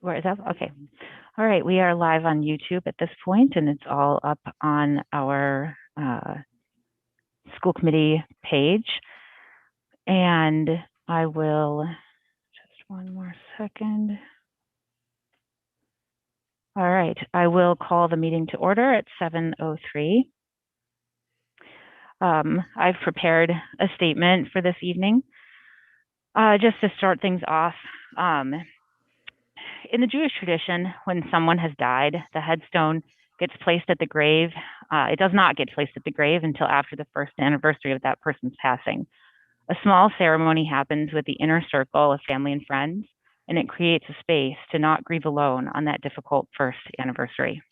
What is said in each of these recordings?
Where is that? Okay. All right. We are live on YouTube at this point, and it's all up on our school committee page. And I will just one more second. All right. I will call the meeting to order at 7:03. I've prepared a statement for this evening. Just to start things off, in the Jewish tradition, when someone has died, the headstone gets placed at the grave. It does not get placed at the grave until after the first anniversary of that person's passing. A small ceremony happens with the inner circle of family and friends, and it creates a space to not grieve alone on that difficult first anniversary.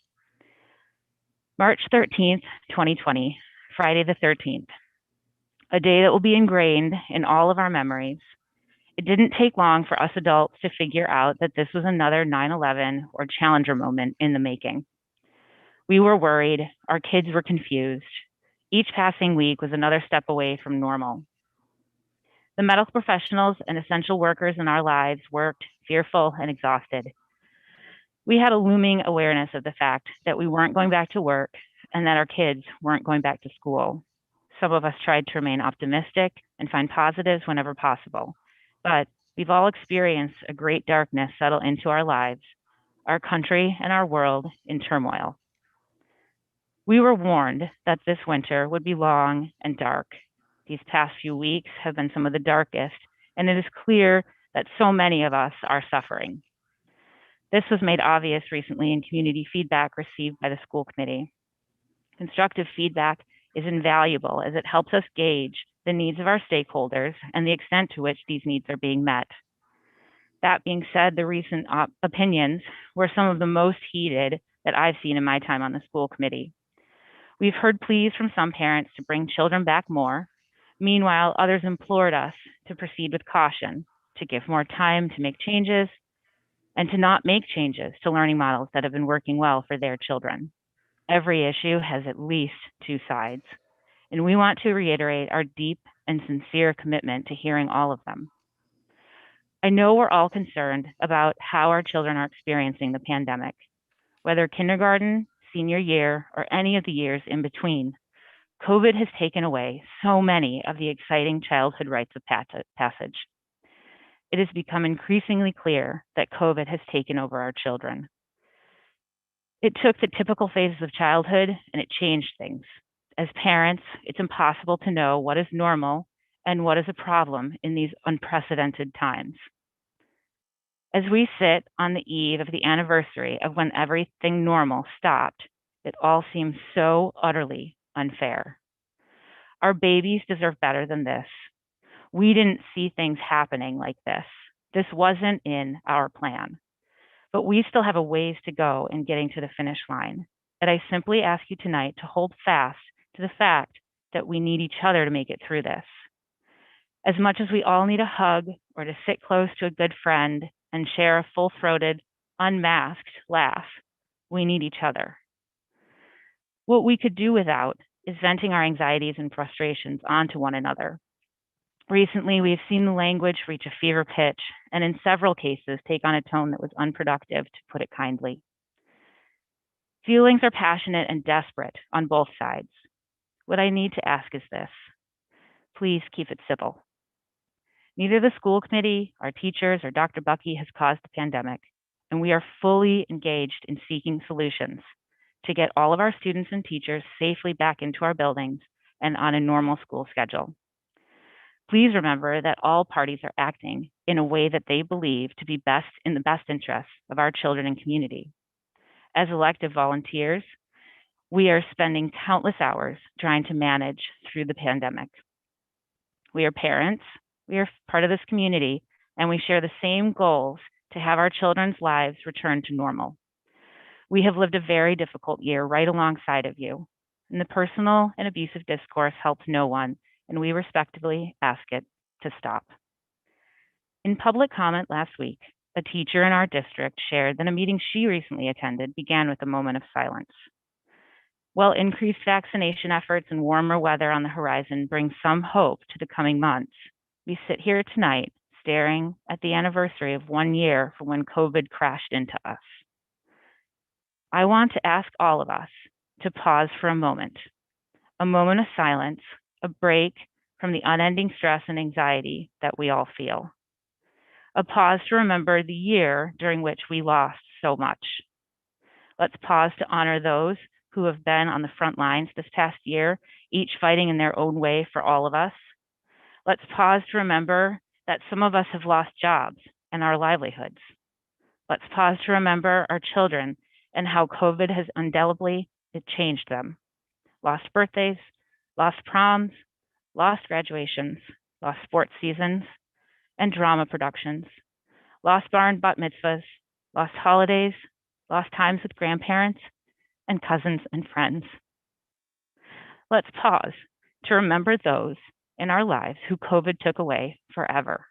March 13th, 2020, Friday the 13th, a day that will be ingrained in all of our memories. It didn't take long for us adults to figure out that this was another 9/11 or Challenger moment in the making. We were worried, our kids were confused. Each passing week was another step away from normal. The medical professionals and essential workers in our lives worked fearful and exhausted. We had a looming awareness of the fact that we weren't going back to work and that our kids weren't going back to school. Some of us tried to remain optimistic and find positives whenever possible, but we've all experienced a great darkness settle into our lives, our country and our world in turmoil. We were warned that this winter would be long and dark. These past few weeks have been some of the darkest, and it is clear that so many of us are suffering. This was made obvious recently in community feedback received by the school committee. Constructive feedback is invaluable as it helps us gauge the needs of our stakeholders and the extent to which these needs are being met. That being said, the recent opinions were some of the most heated that I've seen in my time on the school committee. We've heard pleas from some parents to bring children back more. Meanwhile, others implored us to proceed with caution, to give more time to make changes, and to not make changes to learning models that have been working well for their children. Every issue has at least two sides, and we want to reiterate our deep and sincere commitment to hearing all of them. I know we're all concerned about how our children are experiencing the pandemic, whether kindergarten, senior year, or any of the years in between. COVID has taken away so many of the exciting childhood rites of passage. It has become increasingly clear that COVID has taken over our children. It took the typical phases of childhood and it changed things. As parents, it's impossible to know what is normal and what is a problem in these unprecedented times. As we sit on the eve of the anniversary of when everything normal stopped, it all seems so utterly unfair. Our babies deserve better than this. We didn't see things happening like this. This wasn't in our plan. But we still have a ways to go in getting to the finish line. And I simply ask you tonight to hold fast to the fact that we need each other to make it through this. As much as we all need a hug or to sit close to a good friend and share a full-throated, unmasked laugh, we need each other. What we could do without is venting our anxieties and frustrations onto one another. Recently, we've seen the language reach a fever pitch and in several cases take on a tone that was unproductive, to put it kindly. Feelings are passionate and desperate on both sides. What I need to ask is this: please keep it civil. Neither the school committee, our teachers, or Dr. Bucky has caused the pandemic, and we are fully engaged in seeking solutions to get all of our students and teachers safely back into our buildings and on a normal school schedule. Please remember that all parties are acting in a way that they believe to be best in the best interests of our children and community. As elective volunteers, we are spending countless hours trying to manage through the pandemic. We are parents, we are part of this community, and we share the same goals to have our children's lives return to normal. We have lived a very difficult year right alongside of you, and the personal and abusive discourse helps no one, and we respectfully ask it to stop. In public comment last week, a teacher in our district shared that a meeting she recently attended began with a moment of silence. While increased vaccination efforts and warmer weather on the horizon bring some hope to the coming months, we sit here tonight staring at the anniversary of 1 year from when COVID crashed into us. I want to ask all of us to pause for a moment of silence, a break from the unending stress and anxiety that we all feel. A pause to remember the year during which we lost so much. Let's pause to honor those who have been on the front lines this past year, each fighting in their own way for all of us. Let's pause to remember that some of us have lost jobs and our livelihoods. Let's pause to remember our children and how COVID has indelibly changed them. Lost birthdays, lost proms, lost graduations, lost sports seasons and drama productions, lost bar and bat mitzvahs, lost holidays, lost times with grandparents and cousins and friends. Let's pause to remember those in our lives who COVID took away forever.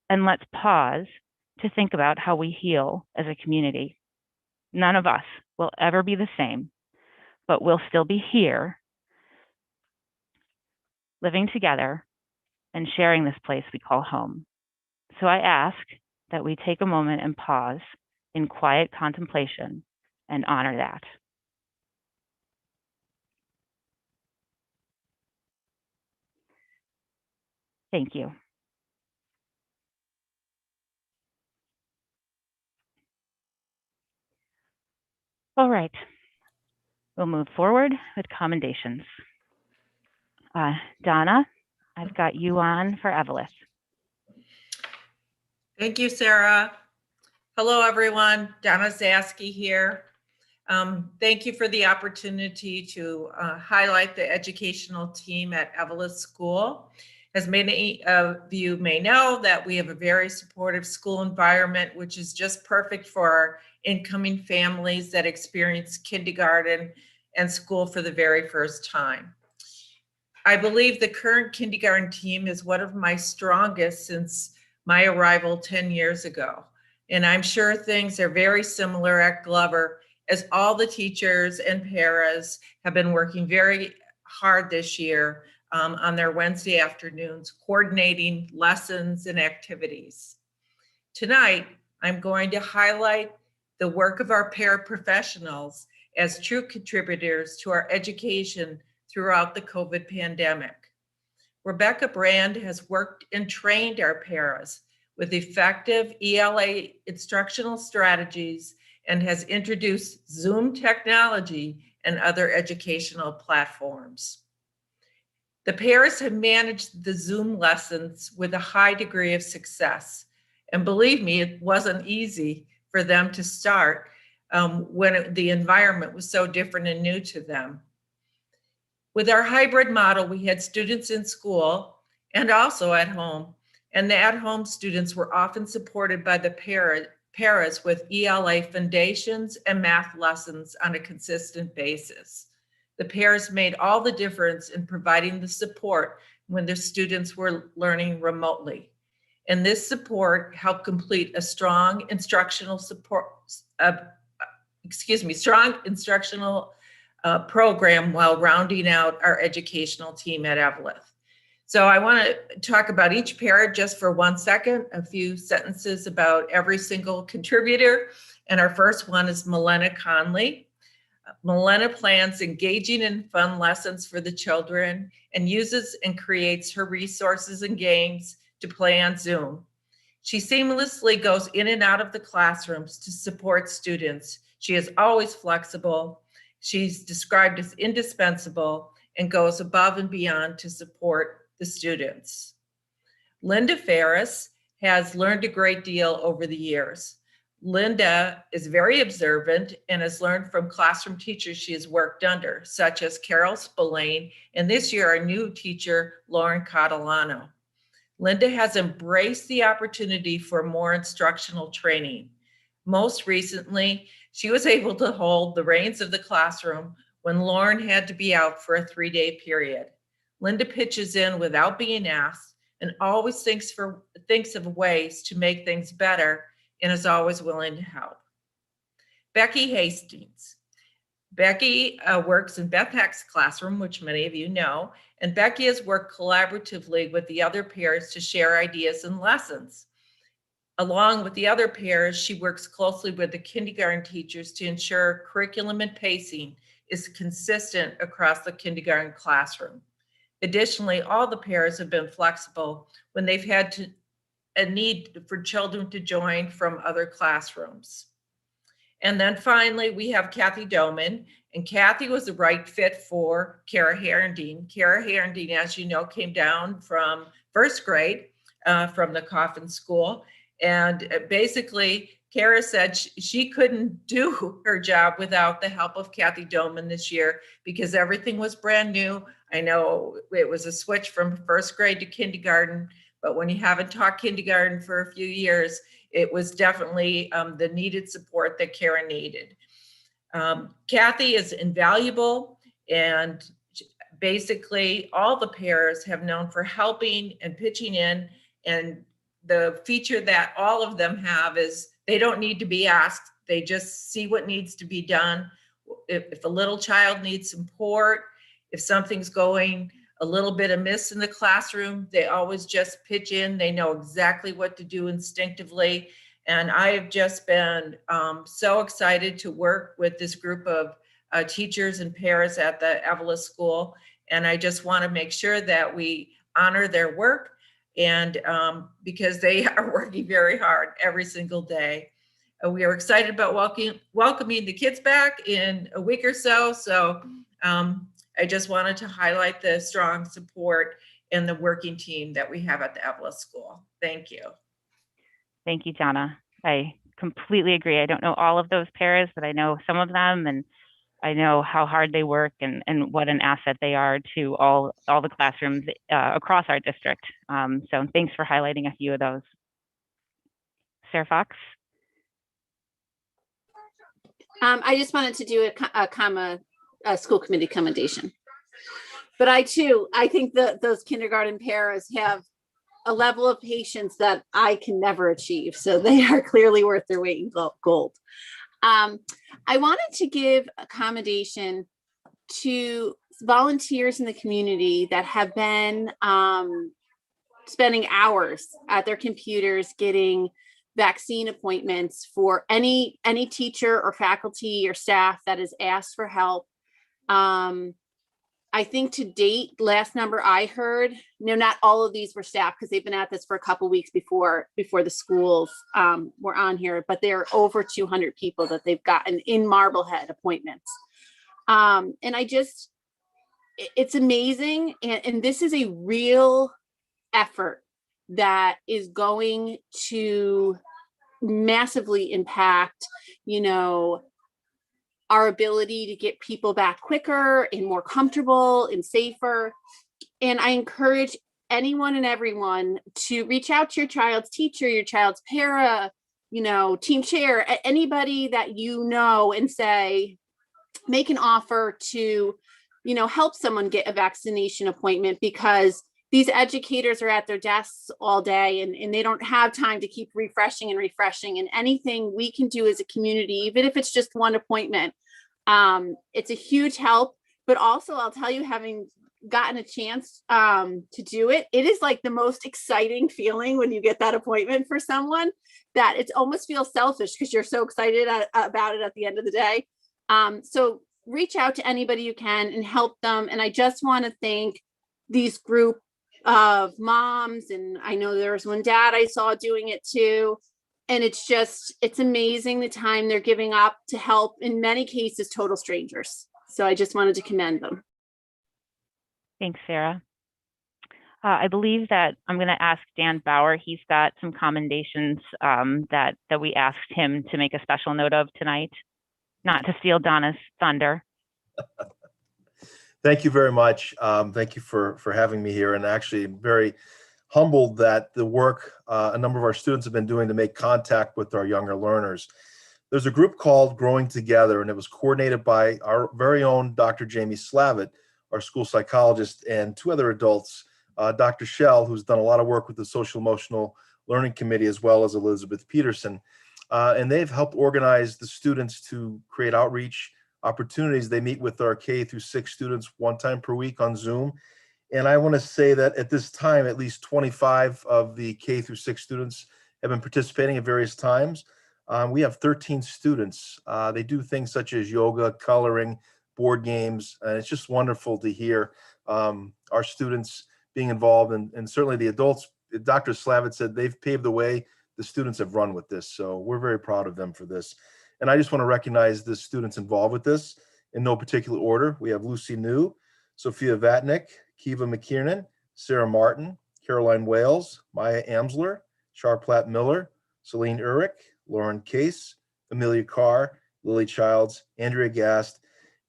And let's pause to think about how we heal as a community. None of us will ever be the same, but we'll still be here, living together and sharing this place we call home. So I ask that we take a moment and pause in quiet contemplation and honor that. Thank you. All right, we'll move forward with commendations. Donna, I've got you on for Evelyn. Thank you, Sarah. Hello, everyone. Donna Zasky here. Thank you for the opportunity to highlight the educational team at Evelyn School. As many of you may know, that we have a very supportive school environment, which is just perfect for our incoming families that experience kindergarten and school for the very first time. I believe the current kindergarten team is one of my strongest since my arrival 10 years ago. And I'm sure things are very similar at Glover, as all the teachers and paras have been working very hard this year on their Wednesday afternoons, coordinating lessons and activities. Tonight, I'm going to highlight the work of our paraprofessionals as true contributors to our education throughout the COVID pandemic. Rebecca Brand has worked and trained our paras with effective ELA instructional strategies and has introduced Zoom technology and other educational platforms. The paras have managed the Zoom lessons with a high degree of success. And believe me, it wasn't easy for them to start when the environment was so different and new to them. With our hybrid model, we had students in school and also at home, and the at-home students were often supported by the paras with ELA foundations and math lessons on a consistent basis. The paras made all the difference in providing the support when the students were learning remotely. And this support helped complete a strong instructional program while rounding out our educational team at Evelyn. So I want to talk about each para just for 1 second, a few sentences about every single contributor. And our first one is Milena Conley. Milena plans engaging and fun lessons for the children and uses and creates her resources and games to play on Zoom. She seamlessly goes in and out of the classrooms to support students. She is always flexible. She's described as indispensable and goes above and beyond to support the students. Linda Ferris has learned a great deal over the years. Linda is very observant and has learned from classroom teachers she has worked under, such as Carol Spillane, and this year our new teacher, Lauren Catalano. Linda has embraced the opportunity for more instructional training. Most recently, she was able to hold the reins of the classroom when Lauren had to be out for a 3-day period. Linda pitches in without being asked and always thinks of ways to make things better and is always willing to help. Becky Hastings. Becky works in Beth Heck's classroom, which many of you know, and Becky has worked collaboratively with the other pairs to share ideas and lessons. Along with the other pairs, she works closely with the kindergarten teachers to ensure curriculum and pacing is consistent across the kindergarten classroom. Additionally, all the pairs have been flexible when they've had a need for children to join from other classrooms. And then finally, we have Kathy Doman, and Kathy was the right fit for Kara Herendine. Kara Herendine, as you know, came down from first grade from the Coffin School. And basically, Kara said she couldn't do her job without the help of Kathy Doman this year because everything was brand new. I know it was a switch from first grade to kindergarten, but when you haven't taught kindergarten for a few years, it was definitely the needed support that Kara needed. Kathy is invaluable, and basically all the pairs have known for helping and pitching in, and the feature that all of them have is they don't need to be asked. They just see what needs to be done. If a little child needs support, if something's going a little bit amiss in the classroom, they always just pitch in. They know exactly what to do instinctively. And I have just been so excited to work with this group of teachers and pairs at the Evelyn School. And I just want to make sure that we honor their work, and because they are working very hard every single day. We are excited about welcoming the kids back in a week or so. So I just wanted to highlight the strong support and the working team that we have at the Evelyn School. Thank you. Thank you, Donna. I completely agree. I don't know all of those pairs, but I know some of them, and I know how hard they work and what an asset they are to all the classrooms across our district. So thanks for highlighting a few of those. Sarah Fox? I just wanted to do a school committee commendation. But I think that those kindergarten pairs have a level of patience that I can never achieve. So they are clearly worth their weight in gold. I wanted to give a commendation to volunteers in the community that have been spending hours at their computers getting vaccine appointments for any teacher or faculty or staff that has asked for help. I think to date, last number I heard, not all of these were staff because they've been at this for a couple of weeks before the schools were on here, but there are over 200 people that they've gotten in Marblehead appointments. And it's amazing. And this is a real effort that is going to massively impact, our ability to get people back quicker and more comfortable and safer. And I encourage anyone and everyone to reach out to your child's teacher, your child's para, team chair, anybody that and say, make an offer to, help someone get a vaccination appointment, because these educators are at their desks all day and they don't have time to keep refreshing. And anything we can do as a community, even if it's just one appointment, it's a huge help. But also, I'll tell you, having gotten a chance to do it, it is like the most exciting feeling when you get that appointment for someone, that it almost feels selfish because you're so excited about it at the end of the day. So reach out to anybody you can and help them. And I just want to thank these group of moms. And I know there was one dad I saw doing it too. And it's amazing the time they're giving up to help, in many cases, total strangers. So I just wanted to commend them. Thanks, Sarah. I believe that I'm going to ask Dan Bauer. He's got some commendations that we asked him to make a special note of tonight, not to steal Donna's thunder. Thank you very much. Thank you for having me here. And actually, I'm very humbled that the work a number of our students have been doing to make contact with our younger learners. There's a group called Growing Together, and it was coordinated by our very own Dr. Jamie Slavitt, our school psychologist, and two other adults, Dr. Shell, who's done a lot of work with the Social Emotional Learning Committee, as well as Elizabeth Peterson. And they've helped organize the students to create outreach opportunities. They meet with our K through 6 students one time per week on Zoom. And I want to say that at this time, at least 25 of the K through 6 students have been participating at various times. We have 13 students. They do things such as yoga, coloring, board games, and it's just wonderful to hear our students being involved, and certainly the adults. Dr. Slavitt said they've paved the way. The students have run with this, so we're very proud of them for this. And I just want to recognize the students involved with this in no particular order. We have Lucy New, Sophia Vatnick, Kiva McKiernan, Sarah Martin, Caroline Wales, Maya Amsler, Charplatt Miller, Celine Urich, Lauren Case, Amelia Carr, Lily Childs, Andrea Gast,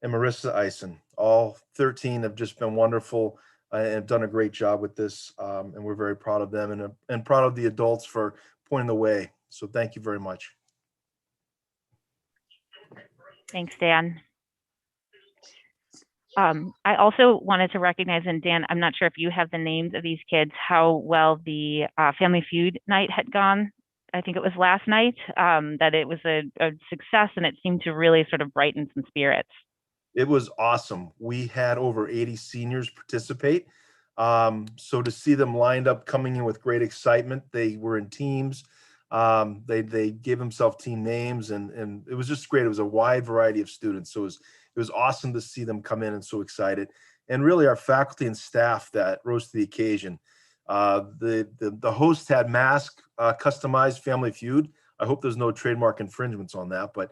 and Marissa Eisen. All 13 have just been wonderful and have done a great job with this. And we're very proud of them and proud of the adults for pointing the way. So thank you very much. Thanks, Dan. I also wanted to recognize, and Dan, I'm not sure if you have the names of these kids, how well the Family Feud night had gone. I think it was last night, that it was a success, and it seemed to really sort of brighten some spirits. It was awesome. We had over 80 seniors participate. So to see them lined up, coming in with great excitement, they were in teams. They gave themselves team names, and it was just great. It was a wide variety of students. So it was awesome to see them come in and so excited. And really our faculty and staff that rose to the occasion. The host had mask customized Family Feud. I hope there's no trademark infringements on that, but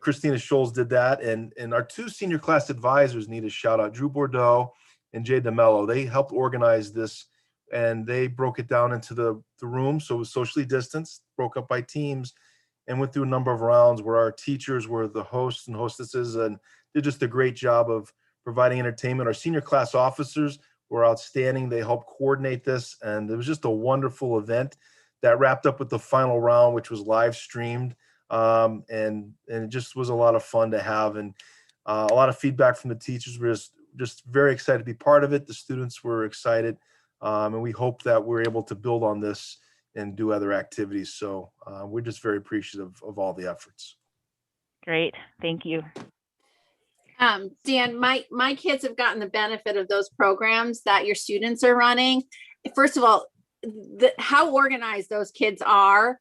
Christina Scholes did that. And our 2 senior class advisors need a shout out, Drew Bordeaux and Jay DeMello. They helped organize this, and they broke it down into the room. So it was socially distanced, broke up by teams, and went through a number of rounds where our teachers were the hosts and hostesses and did just a great job of providing entertainment. Our senior class officers were outstanding. They helped coordinate this, and it was just a wonderful event that wrapped up with the final round, which was live streamed. And it just was a lot of fun to have, and a lot of feedback from the teachers. We're just very excited to be part of it. The students were excited, and we hope that we're able to build on this and do other activities. So we're just very appreciative of all the efforts. Great, thank you. Dan, my kids have gotten the benefit of those programs that your students are running. First of all, how organized those kids are,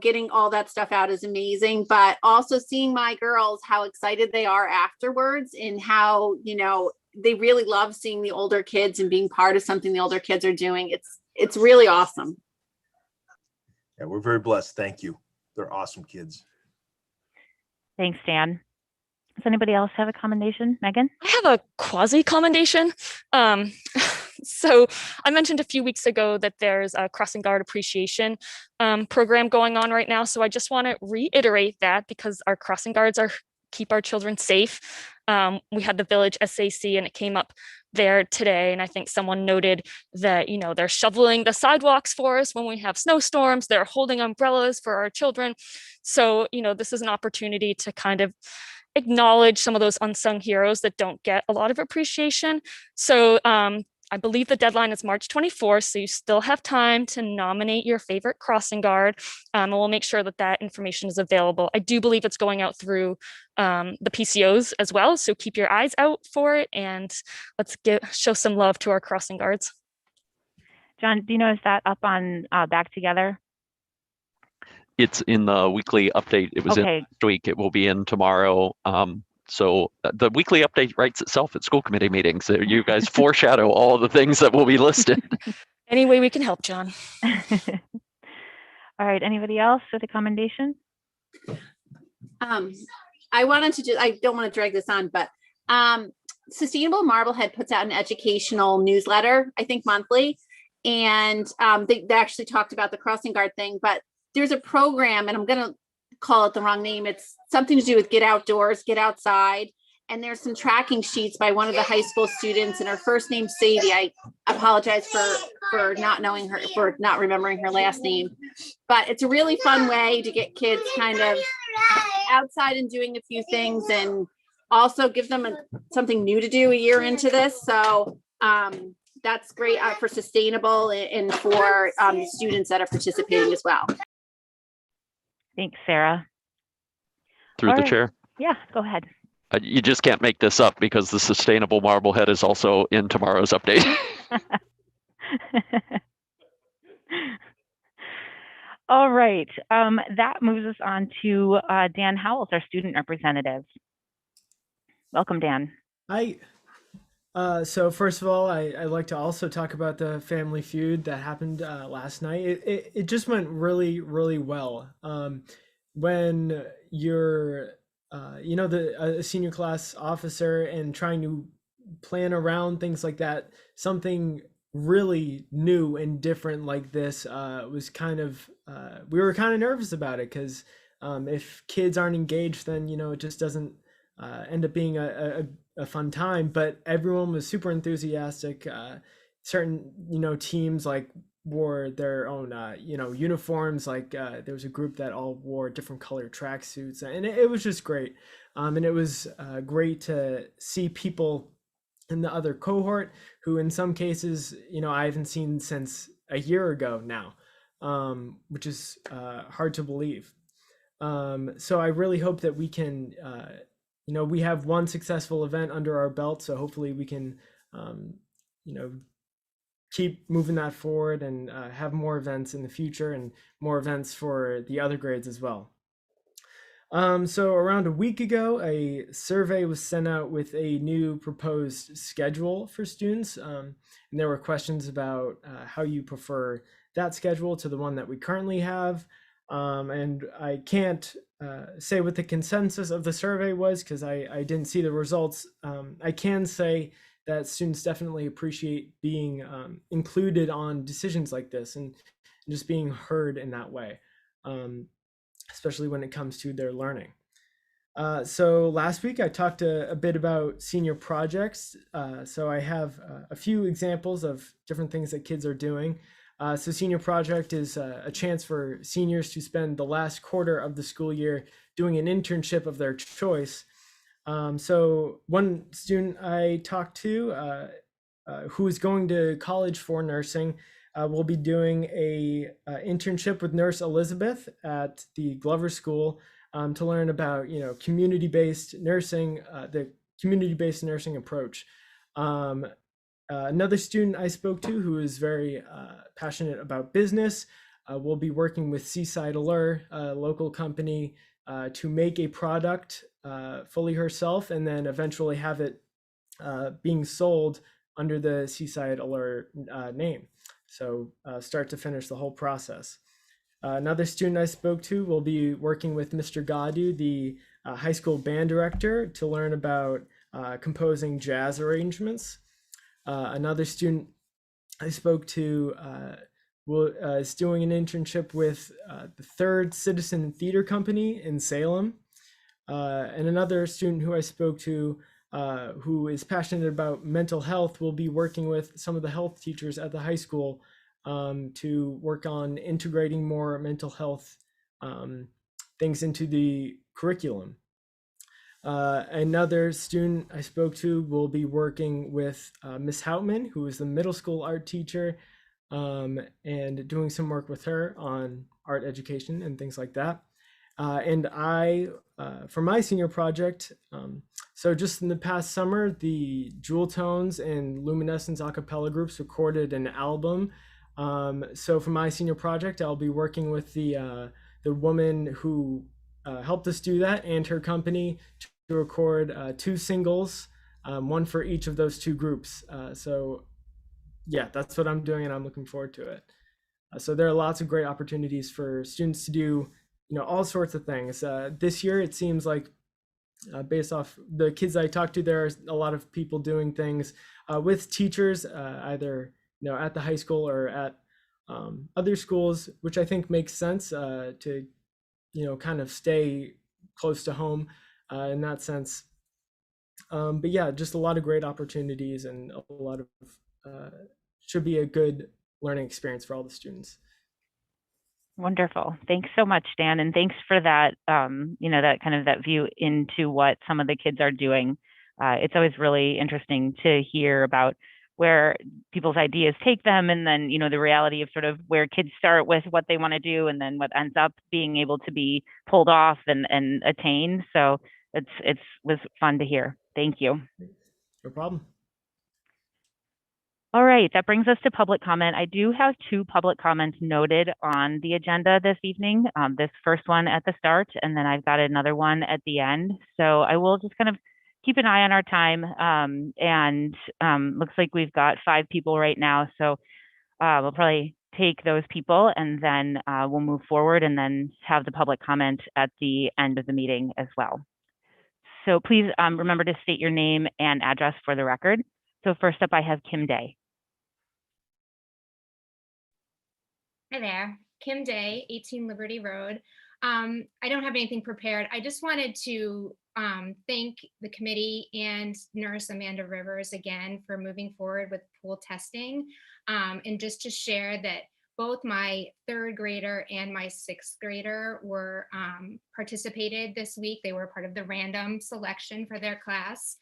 getting all that stuff out is amazing, but also seeing my girls, how excited they are afterwards, and how, they really love seeing the older kids and being part of something the older kids are doing. It's really awesome. Yeah, we're very blessed. Thank you. They're awesome kids. Thanks, Dan. Does anybody else have a commendation? Megan? I have a quasi commendation. So I mentioned a few weeks ago that there's a crossing guard appreciation program going on right now. So I just want to reiterate that, because our crossing guards keep our children safe. We had the village SAC, and it came up there today. And I think someone noted that, they're shoveling the sidewalks for us when we have snowstorms. They're holding umbrellas for our children. So, this is an opportunity to kind of acknowledge some of those unsung heroes that don't get a lot of appreciation. So I believe the deadline is March 24th, so you still have time to nominate your favorite crossing guard, and we'll make sure that information is available. I do believe it's going out through the PCOs as well, so keep your eyes out for it, and let's show some love to our crossing guards. John, do you know, is that up on Back Together? It's in the weekly update. It was in last week. It will be in tomorrow. So the weekly update writes itself at school committee meetings. So you guys foreshadow all of the things that will be listed. Any way we can help, John. All right, anybody else with a commendation? I wanted to I don't want to drag this on, but Sustainable Marblehead puts out an educational newsletter, I think monthly. And they actually talked about the crossing guard thing, but there's a program, and I'm going to call it the wrong name. It's something to do with get outdoors, get outside. And there's some tracking sheets by one of the high school students, and her first name's Sadie. I apologize for not knowing her, for not remembering her last name, but it's a really fun way to get kids kind of outside and doing a few things, and also give them something new to do a year into this. So that's great for sustainable and for students that are participating as well. Thanks, Sarah. Through All the right. chair. Yeah, go ahead. You just can't make this up because the Sustainable Marblehead is also in tomorrow's update. All right, that moves us on to Dan Howells, our student representative. Welcome, Dan. Hi. So first of all, I'd like to also talk about the Family Feud that happened last night. It just went really, really well. When you're, a senior class officer and trying to plan around things like that, something really new and different like this was kind of, we were kind of nervous about it because if kids aren't engaged, then, it just doesn't end up being a fun time. But everyone was super enthusiastic. Certain, teams like wore their own, uniforms. Like there was a group that all wore different colored tracksuits, and it was just great. And it was great to see people in the other cohort who in some cases, I haven't seen since a year ago now, which is hard to believe. So I really hope that we can, we have one successful event under our belt, so hopefully we can, keep moving that forward and have more events in the future and more events for the other grades as well. So around a week ago, a survey was sent out with a new proposed schedule for students. And there were questions about how you prefer that schedule to the one that we currently have. And I can't say what the consensus of the survey was because I didn't see the results. I can say that students definitely appreciate being included on decisions like this and just being heard in that way, especially when it comes to their learning. So last week I talked a bit about senior projects. So I have a few examples of different things that kids are doing. So senior project is a chance for seniors to spend the last quarter of the school year doing an internship of their choice. So one student I talked to who is going to college for nursing will be doing a internship with Nurse Elizabeth at the Glover School to learn about community-based nursing, the community-based nursing approach. Another student I spoke to who is very passionate about business will be working with Seaside Allure, a local company, to make a product fully herself and then eventually have it being sold under the Seaside Allure name. So start to finish the whole process. Another student I spoke to will be working with Mr. Gadu, the high school band director, to learn about composing jazz arrangements. Another student I spoke to is doing an internship with the Third Citizen Theater Company in Salem. And another student who I spoke to who is passionate about mental health will be working with some of the health teachers at the high school to work on integrating more mental health things into the curriculum. Another student I spoke to will be working with Miss Houtman, who is the middle school art teacher, and doing some work with her on art education and things like that. And I, for my senior project, so just in the past summer, the Jewel Tones and Luminescence a cappella groups recorded an album. So for my senior project, I'll be working with the woman who helped us do that and her company record 2 singles, one for each of those 2 groups. So yeah, that's what I'm doing, and I'm looking forward to it. So there are lots of great opportunities for students to do, all sorts of things. This year, it seems like, based off the kids I talked to, there are a lot of people doing things with teachers, either at the high school or at other schools, which I think makes sense to kind of stay close to home in that sense. But yeah, just a lot of great opportunities, and a lot of should be a good learning experience for all the students. Wonderful. Thanks so much, Dan. And thanks for that, that kind of that view into what some of the kids are doing. It's always really interesting to hear about where people's ideas take them, and then, the reality of sort of where kids start with what they want to do, and then what ends up being able to be pulled off and attained. So it was fun to hear. Thank you. No problem. All right, that brings us to public comment. I do have 2 public comments noted on the agenda this evening. This first one at the start, and then I've got another one at the end. So I will just kind of keep an eye on our time. And looks like we've got 5 people right now. So we'll probably take those people, and then we'll move forward, and then have the public comment at the end of the meeting as well. So please remember to state your name and address for the record. So first up, I have Kim Day. Hi there, Kim Day, 18 Liberty Road. I don't have anything prepared. I just wanted to thank the committee and Nurse Amanda Rivers again for moving forward with pool testing. And just to share that both my 3rd grader and my 6th grader were participated this week. They were part of the random selection for their class.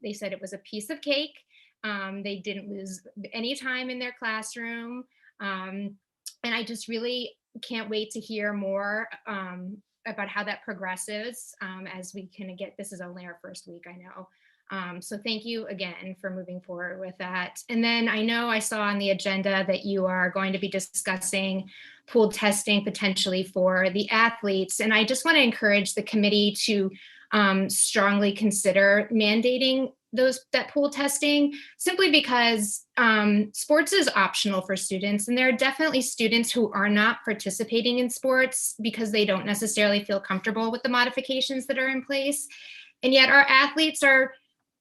They said it was a piece of cake. They didn't lose any time in their classroom. And I just really can't wait to hear more about how that progresses as we can get, this is only our 1st week, I know. So thank you again for moving forward with that. And then I know I saw on the agenda that you are going to be discussing pool testing potentially for the athletes. And I just want to encourage the committee to strongly consider mandating that pool testing, simply because sports is optional for students. And there are definitely students who are not participating in sports because they don't necessarily feel comfortable with the modifications that are in place. And yet our athletes are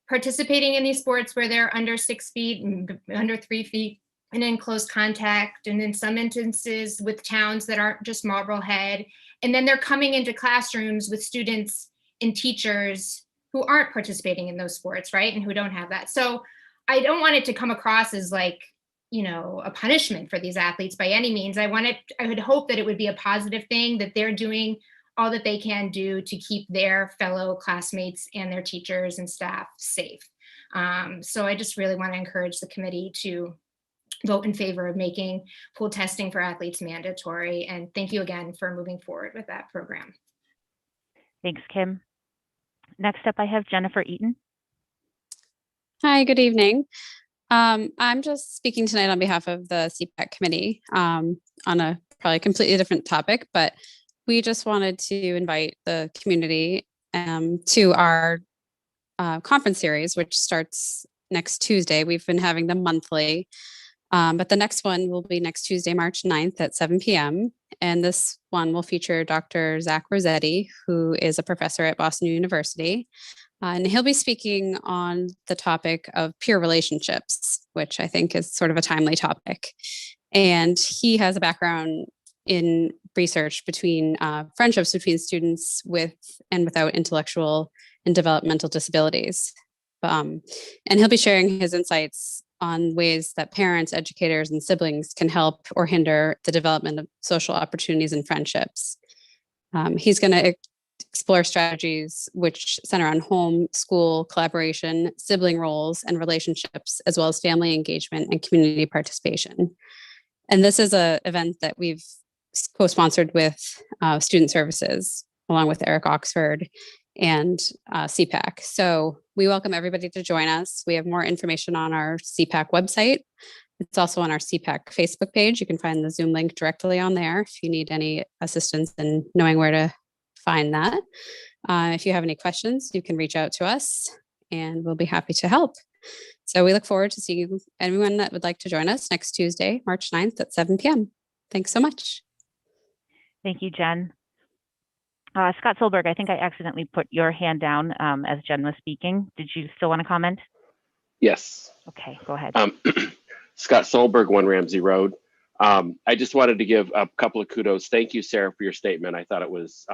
participating in these sports where they're under 6 feet and under 3 feet and in close contact, and in some instances with towns that aren't just Marblehead. And then they're coming into classrooms with students and teachers who aren't participating in those sports, right? And who don't have that. So I don't want it to come across as like, a punishment for these athletes by any means. I would hope that it would be a positive thing, that they're doing all that they can do to keep their fellow classmates and their teachers and staff safe. So I just really want to encourage the committee to vote in favor of making pool testing for athletes mandatory. And thank you again for moving forward with that program. Thanks, Kim. Next up, I have Jennifer Eaton. Hi, good evening. I'm just speaking tonight on behalf of the CPAC committee on a probably completely different topic, but we just wanted to invite the community to our conference series, which starts next Tuesday. We've been having them monthly, but the next one will be next Tuesday, March 9th at 7 p.m. And this one will feature Dr. Zach Rossetti, who is a professor at Boston University. And he'll be speaking on the topic of peer relationships, which I think is sort of a timely topic. And he has a background in research between friendships between students with and without intellectual and developmental disabilities. And he'll be sharing his insights on ways that parents, educators, and siblings can help or hinder the development of social opportunities and friendships. He's going to explore strategies which center on home, school, collaboration, sibling roles, and relationships, as well as family engagement and community participation. And this is an event that we've co-sponsored with Student Services, along with Eric Oxford and CPAC. So we welcome everybody to join us. We have more information on our CPAC website. It's also on our CPAC Facebook page. You can find the Zoom link directly on there if you need any assistance in knowing where to find that. If you have any questions, you can reach out to us and we'll be happy to help. So we look forward to seeing anyone that would like to join us next Tuesday, March 9th at 7 p.m. Thanks so much. Thank you, Jen. Scott Solberg, I think I accidentally put your hand down as Jen was speaking. Did you still want to comment? Yes. Okay, go ahead. Scott Solberg, 1 Ramsey Road. I just wanted to give a couple of kudos. Thank you, Sarah, for your statement. I thought it was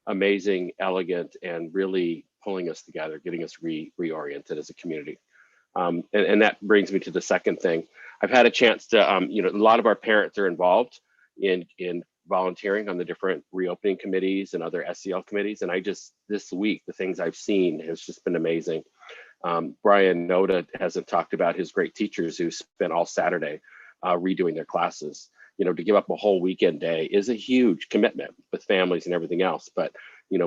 amazing, elegant, and really pulling us together, getting us reoriented as a community. And that brings me to the second thing. I've had a chance to, a lot of our parents are involved in volunteering on the different reopening committees and other SEL committees. And this week, the things I've seen has just been amazing. Brian Noda hasn't talked about his great teachers who spent all Saturday redoing their classes. To give up a whole weekend day is a huge commitment with families and everything else. But,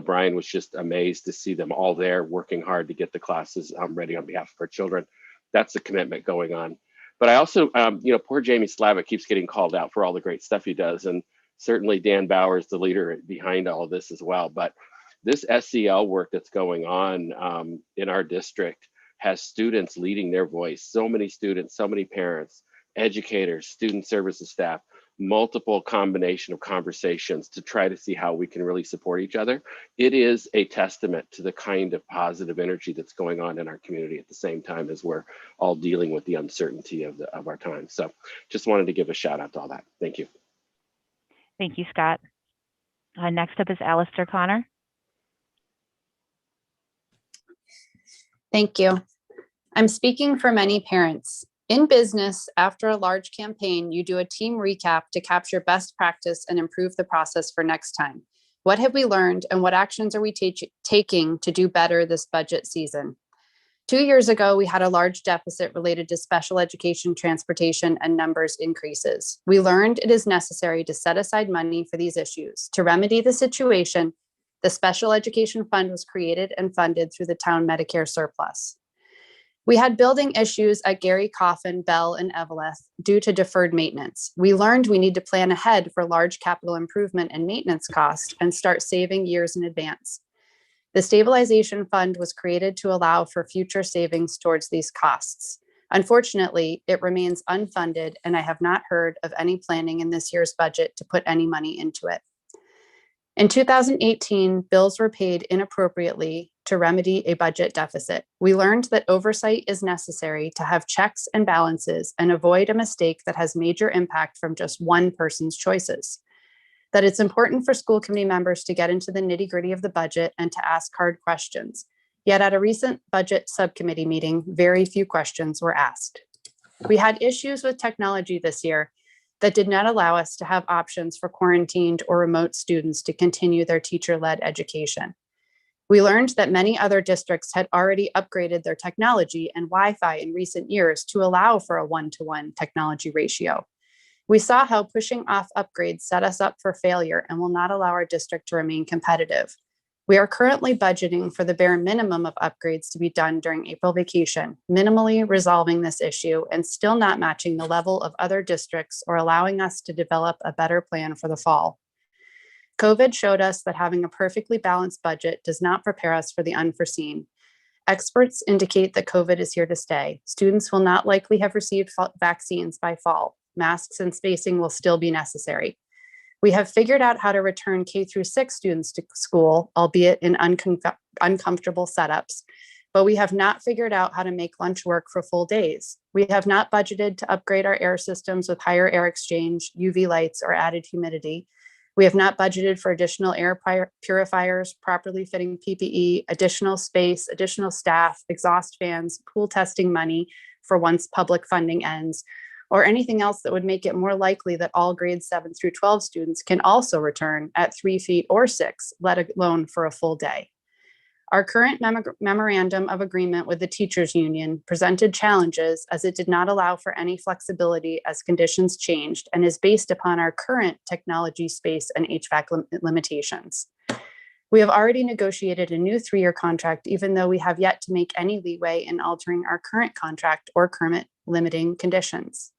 Brian was just amazed to see them all there working hard to get the classes ready on behalf of our children. That's the commitment going on. But I also, poor Jamie Slavic keeps getting called out for all the great stuff he does. And certainly Dan Bauer is the leader behind all of this as well. But this SEL work that's going on in our district has students leading their voice. So many students, so many parents, educators, student services staff, multiple combination of conversations to try to see how we can really support each other. It is a testament to the kind of positive energy that's going on in our community at the same time as we're all dealing with the uncertainty of our time. So just wanted to give a shout out to all that. Thank you. Thank you, Scott. Next up is Alistair Connor. Thank you. I'm speaking for many parents. In business, after a large campaign, you do a team recap to capture best practice and improve the process for next time. What have we learned and what actions are we taking to do better this budget season? 2 years ago, we had a large deficit related to special education, transportation, and numbers increases. We learned it is necessary to set aside money for these issues. To remedy the situation, the Special Education Fund was created and funded through the town Medicare surplus. We had building issues at Gary, Coffin, Bell, and Eveleth due to deferred maintenance. We learned we need to plan ahead for large capital improvement and maintenance costs and start saving years in advance. The stabilization fund was created to allow for future savings towards these costs. Unfortunately, it remains unfunded, and I have not heard of any planning in this year's budget to put any money into it. In 2018, bills were paid inappropriately to remedy a budget deficit. We learned that oversight is necessary to have checks and balances and avoid a mistake that has major impact from just one person's choices. That it's important for school committee members to get into the nitty-gritty of the budget and to ask hard questions. Yet at a recent budget subcommittee meeting, very few questions were asked. We had issues with technology this year that did not allow us to have options for quarantined or remote students to continue their teacher-led education. We learned that many other districts had already upgraded their technology and Wi-Fi in recent years to allow for a 1-to-1 technology ratio. We saw how pushing off upgrades set us up for failure and will not allow our district to remain competitive. We are currently budgeting for the bare minimum of upgrades to be done during April vacation, minimally resolving this issue and still not matching the level of other districts or allowing us to develop a better plan for the fall. COVID showed us that having a perfectly balanced budget does not prepare us for the unforeseen. Experts indicate that COVID is here to stay. Students will not likely have received vaccines by fall. Masks and spacing will still be necessary. We have figured out how to return K-6 students to school, albeit in uncomfortable setups, but we have not figured out how to make lunch work for full days. We have not budgeted to upgrade our air systems with higher air exchange, UV lights, or added humidity. We have not budgeted for additional air purifiers, properly fitting PPE, additional space, additional staff, exhaust fans, pool testing money for once public funding ends, or anything else that would make it more likely that all grades 7 through 12 students can also return at 3 feet or 6, let alone for a full day. Our current memorandum of agreement with the teachers union presented challenges as it did not allow for any flexibility as conditions changed and is based upon our current technology, space, and HVAC limitations. We have already negotiated a new 3-year contract, even though we have yet to make any leeway in altering our current contract or current limiting conditions.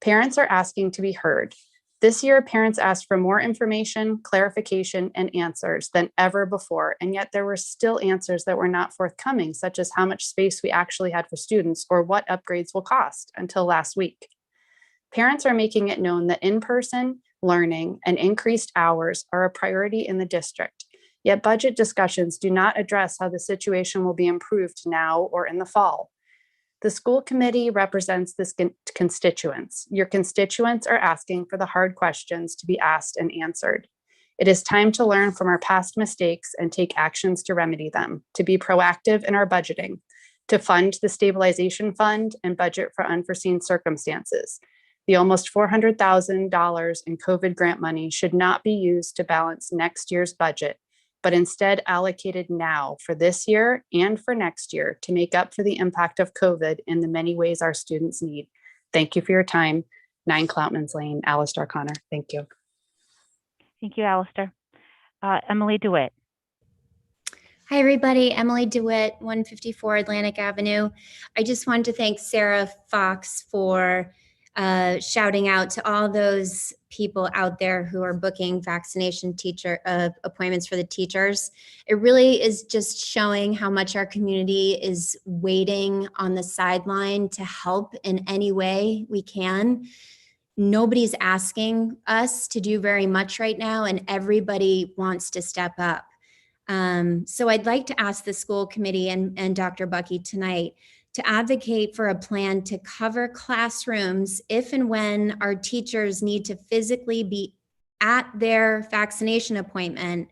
Parents are asking to be heard. This year, parents asked for more information, clarification, and answers than ever before, and yet there were still answers that were not forthcoming, such as how much space we actually had for students or what upgrades will cost until last week. Parents are making it known that in-person learning and increased hours are a priority in the district, yet budget discussions do not address how the situation will be improved now or in the fall. The school committee represents this constituents. Your constituents are asking for the hard questions to be asked and answered. It is time to learn from our past mistakes and take actions to remedy them, to be proactive in our budgeting, to fund the stabilization fund and budget for unforeseen circumstances. The almost $400,000 in COVID grant money should not be used to balance next year's budget, but instead allocated now for this year and for next year to make up for the impact of COVID in the many ways our students need. Thank you for your time. 9 Cloutmans Lane, Alistair Connor. Thank you. Thank you, Alistair. Emily DeWitt. Hi, everybody. Emily DeWitt, 154 Atlantic Avenue. I just wanted to thank Sarah Fox for shouting out to all those people out there who are booking vaccination teacher appointments for the teachers. It really is just showing how much our community is waiting on the sideline to help in any way we can. Nobody's asking us to do very much right now, and everybody wants to step up. So I'd like to ask the school committee and Dr. Bucky tonight to advocate for a plan to cover classrooms if and when our teachers need to physically be at their vaccination appointment,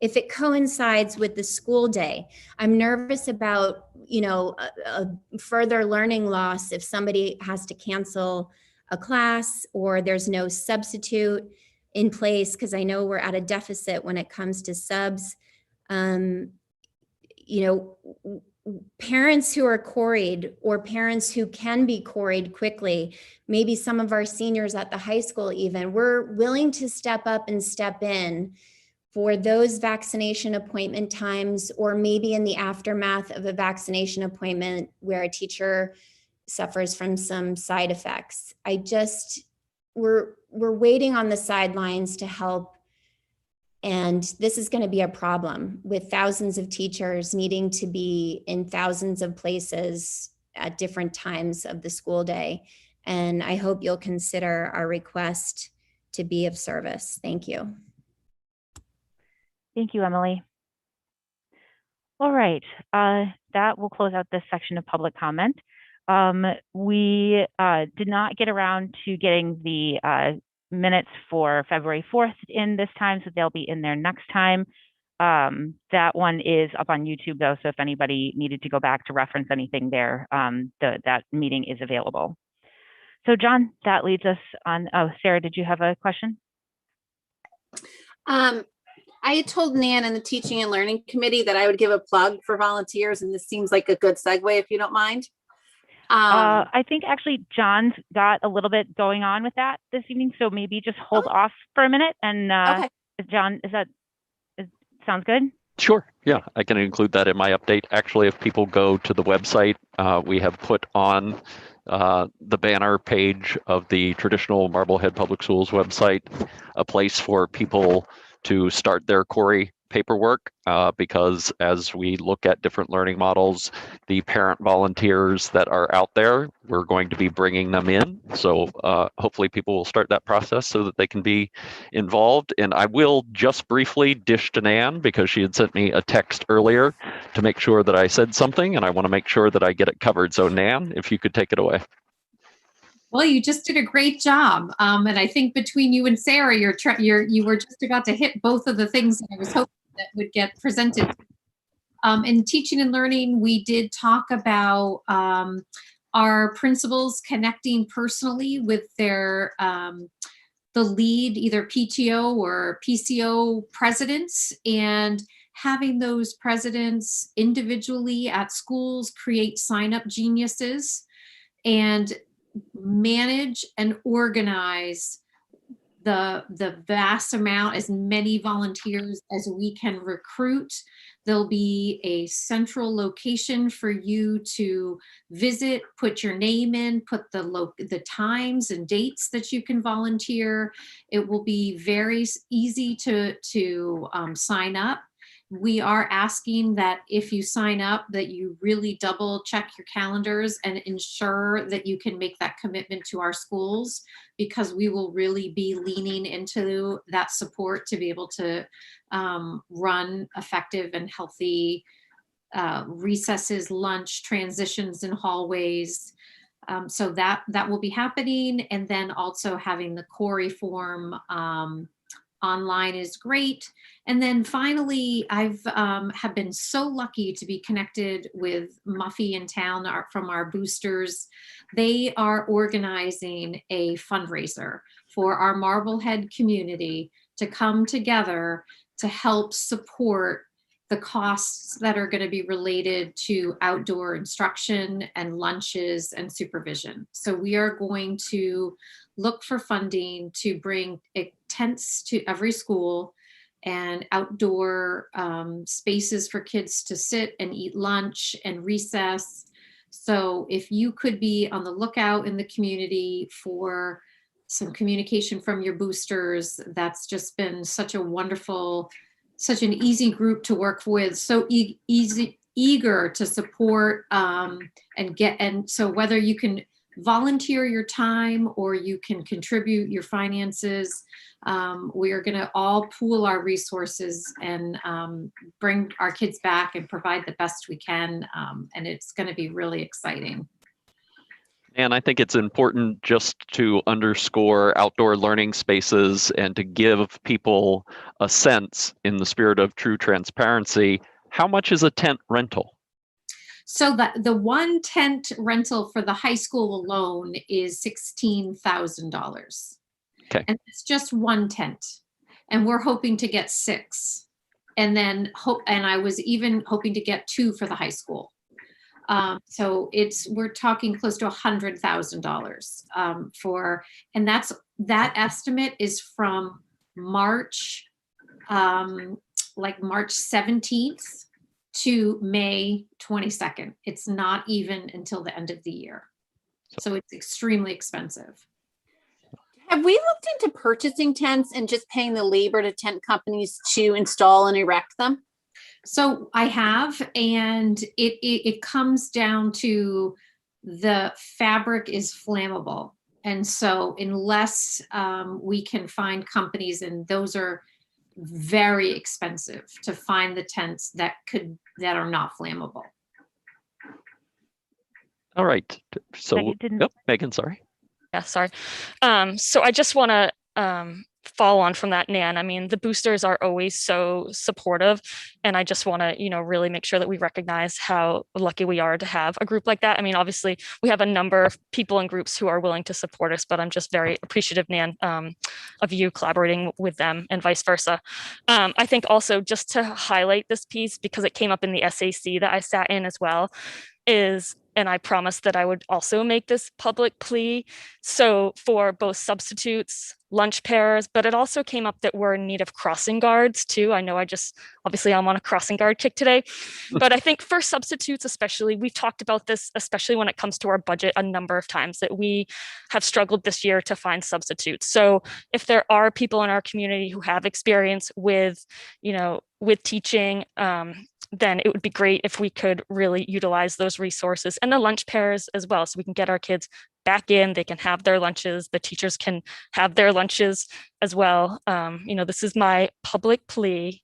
if it coincides with the school day. I'm nervous about, a further learning loss if somebody has to cancel a class or there's no substitute in place, because I know we're at a deficit when it comes to subs. Parents who are quarried or parents who can be quarried quickly, maybe some of our seniors at the high school even, we're willing to step up and step in for those vaccination appointment times, or maybe in the aftermath of a vaccination appointment where a teacher suffers from some side effects. We're waiting on the sidelines to help. And this is going to be a problem with thousands of teachers needing to be in thousands of places at different times of the school day. And I hope you'll consider our request to be of service. Thank you. Thank you, Emily. All right, that will close out this section of public comment. We did not get around to getting the minutes for February 4th in this time, so they'll be in there next time. That one is up on YouTube though, so if anybody needed to go back to reference anything there, that meeting is available. So John, that leads us on. Oh, Sarah, did you have a question? I had told Nan and the Teaching and Learning Committee that I would give a plug for volunteers, and this seems like a good segue if you don't mind. I think actually John's got a little bit going on with that this evening, so maybe just hold off for a minute. And okay. John, sounds good? Sure. Yeah, I can include that in my update. Actually, if people go to the website, we have put on the banner page of the traditional Marblehead Public Schools website a place for people to start their Corey paperwork, because as we look at different learning models, the parent volunteers that are out there, we're going to be bringing them in. So hopefully people will start that process so that they can be involved. And I will just briefly dish to Nan, because she had sent me a text earlier to make sure that I said something, and I want to make sure that I get it covered. So Nan, if you could take it away. Well, you just did a great job. And I think between you and Sarah, you were just about to hit both of the things that I was hoping that would get presented. In teaching and learning, we did talk about our principals connecting personally with their the lead, either PTO or PCO presidents, and having those presidents individually at schools create sign-up geniuses and manage and organize the vast amount, as many volunteers as we can recruit. There'll be a central location for you to visit, put your name in, put the times and dates that you can volunteer. It will be very easy to sign up. We are asking that if you sign up, that you really double check your calendars and ensure that you can make that commitment to our schools, because we will really be leaning into that support to be able to run effective and healthy recesses, lunch, transitions in hallways. So that will be happening. And then also having the Corey form online is great. And then finally, I've have been so lucky to be connected with Muffy in town from our boosters. They are organizing a fundraiser for our Marblehead community to come together to help support the costs that are going to be related to outdoor instruction and lunches and supervision. So we are going to look for funding to bring tents to every school and outdoor spaces for kids to sit and eat lunch and recess. So if you could be on the lookout in the community for some communication from your boosters, that's just been such a wonderful, such an easy group to work with, so eager to support and so whether you can volunteer your time or you can contribute your finances, we are going to all pool our resources and bring our kids back and provide the best we can, and it's going to be really exciting. And I think it's important just to underscore outdoor learning spaces and to give people a sense, in the spirit of true transparency, how much is a tent rental? So the one tent rental for the high school alone is $16,000. Okay. And it's just one tent. And we're hoping to get 6. And then I was even hoping to get 2 for the high school. So we're talking close to $100,000 and that estimate is from March, like March 17th to May 22nd. It's not even until the end of the year. So it's extremely expensive. Have we looked into purchasing tents and just paying the labor to tent companies to install and erect them? So I have, and it comes down to the fabric is flammable. And so unless we can find companies, and those are very expensive to find the tents that are not flammable. All right. So, Megan, sorry. Yeah, sorry. So I just want to follow on from that, Nan. I mean, the boosters are always so supportive, and I just want to, really make sure that we recognize how lucky we are to have a group like that. I mean, obviously, we have a number of people and groups who are willing to support us, but I'm just very appreciative, Nan, of you collaborating with them and vice versa. I think also just to highlight this piece, because it came up in the SAC that I sat in as well, and I promised that I would also make this public plea. So for both substitutes, lunch pairs, but it also came up that we're in need of crossing guards too. I know obviously I'm on a crossing guard kick today, but I think for substitutes especially, we've talked about this, especially when it comes to our budget a number of times, that we have struggled this year to find substitutes. So if there are people in our community who have experience with teaching, then it would be great if we could really utilize those resources and the lunch pairs as well, so we can get our kids back in, they can have their lunches, the teachers can have their lunches as well. This is my public plea.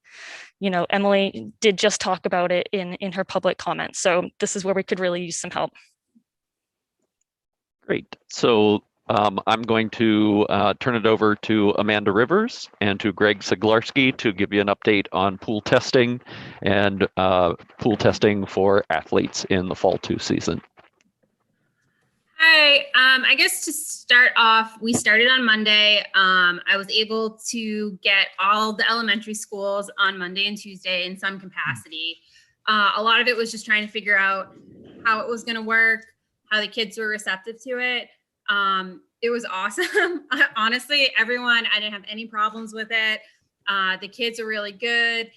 Emily did just talk about it in her public comments. So this is where we could really use some help. Great. So I'm going to turn it over to Amanda Rivers and to Greg Siglarski to give you an update on pool testing and pool testing for athletes in the fall 2 season. Hi, I guess to start off, we started on Monday. I was able to get all the elementary schools on Monday and Tuesday in some capacity. A lot of it was just trying to figure out how it was going to work, how the kids were receptive to it. It was awesome. Honestly, I didn't have any problems with it. The kids are really good.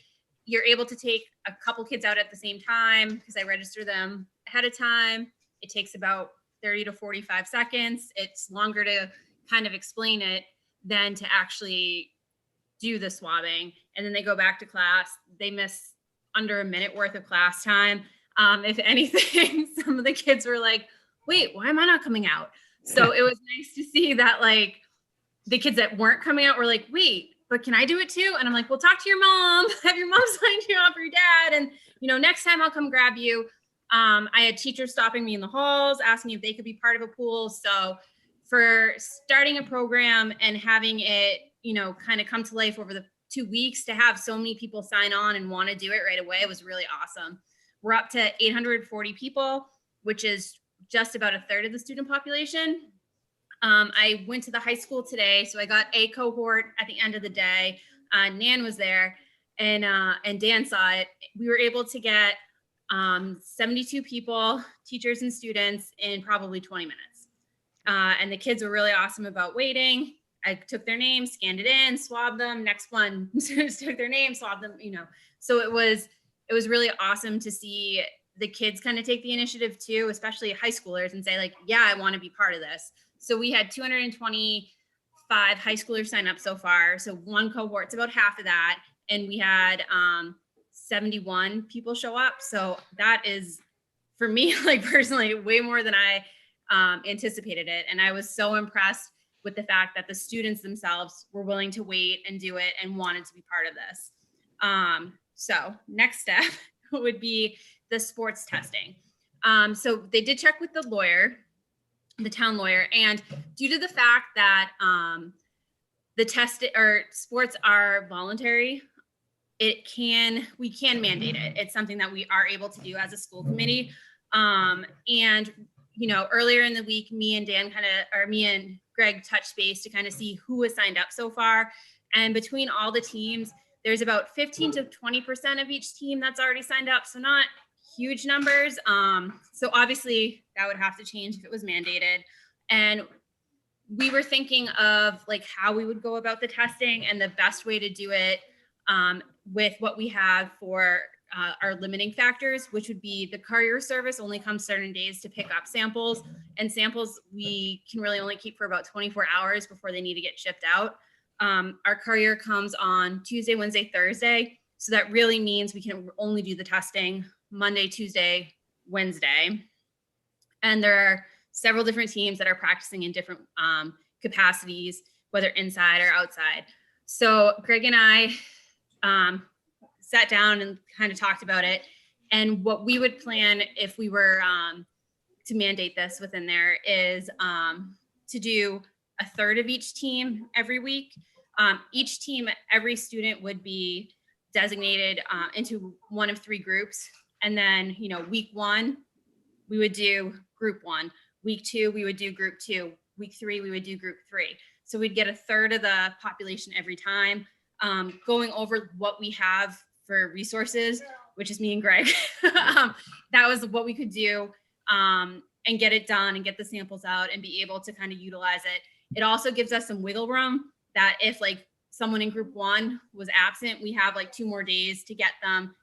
you're able to take a couple kids out at the same time because I register them ahead of time. It takes about 30 to 45 seconds. It's longer to kind of explain it than to actually do the swabbing. And then they go back to class. They miss under a minute worth of class time. If anything, some of the kids were like, wait, why am I not coming out? So it was nice to see that like the kids that weren't coming out were like, wait, but can I do it too? And I'm like, well, talk to your mom, have your mom sign you up, or your dad. And, you know, next time I'll come grab you. I had teachers stopping me in the halls, asking if they could be part of a pool. So for starting a program and having it, you know, kind of come to life over the 2 weeks, to have so many people sign on and want to do it right away was really awesome. We're up to 840 people, which is just about a third of the student population. I went to the high school today, so I got a cohort at the end of the day. Nan was there, and Dan saw it. We were able to get 72 people, teachers and students, in probably 20 minutes. And the kids were really awesome about waiting. I took their name, scanned it in, swabbed them. Next one took their name, swabbed them. You know, so it was really awesome to see the kids kind of take the initiative too, especially high schoolers, and say like, yeah, I want to be part of this. So we had 225 high schoolers sign up so far. So one cohort's about half of that. And we had 71 people show up. So that is, for me, like personally, way more than I anticipated it. And I was so impressed with the fact that the students themselves were willing to wait and do it and wanted to be part of this. So next step would be the sports testing. So they did check with the lawyer, the town lawyer, and due to the fact that the test or sports are voluntary, we can mandate it. It's something that we are able to do as a school committee. And you know, earlier in the week, me and Greg touched base to kind of see who has signed up so far. And between all the teams, there's about 15 to 20% of each team that's already signed up. So not huge numbers. So obviously that would have to change if it was mandated. And we were thinking of like how we would go about the testing, and the best way to do it with what we have for our limiting factors, which would be the courier service only comes certain days to pick up samples, and samples we can really only keep for about 24 hours before they need to get shipped out. Our courier comes on Tuesday, Wednesday, Thursday. So that really means we can only do the testing Monday, Tuesday, Wednesday. And there are several different teams that are practicing in different capacities, whether inside or outside. So Greg and I sat down and kind of talked about it. And what we would plan if we were to mandate this within there is to do a third of each team every week. Each team, every student would be designated into one of three groups. And then, you know, week 1, we would do group 1. Week 2, we would do group 2. Week 3, we would do group 3. So we'd get a third of the population every time. Going over what we have for resources, which is me and Greg. That was what we could do and get it done and get the samples out and be able to kind of utilize it. It also gives us some wiggle room that if like someone in group 1 was absent, we have like 2 more days to get them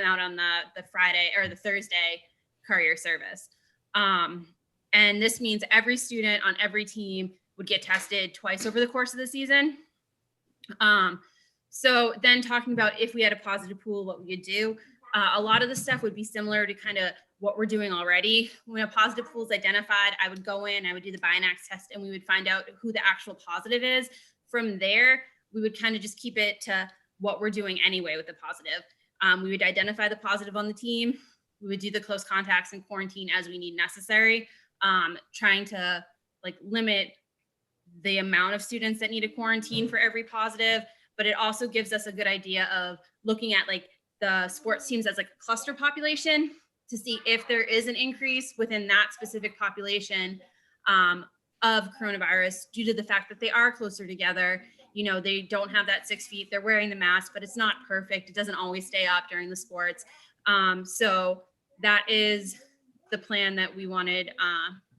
out on the Friday or the Thursday courier service. And this means every student on every team would get tested twice over the course of the season. So then talking about if we had a positive pool, what we would do, a lot of the stuff would be similar to kind of what we're doing already. When a positive pool is identified, I would go in, I would do the Binax test, and we would find out who the actual positive is. From there, we would kind of just keep it to what we're doing anyway with the positive. We would identify the positive on the team. We would do the close contacts and quarantine as we need necessary, trying to like limit the amount of students that need a quarantine for every positive. But it also gives us a good idea of looking at like the sports teams as like a cluster population to see if there is an increase within that specific population of coronavirus due to the fact that they are closer together. You know, they don't have that 6 feet, they're wearing the mask, but it's not perfect. It doesn't always stay up during the sports. So that is the plan that we wanted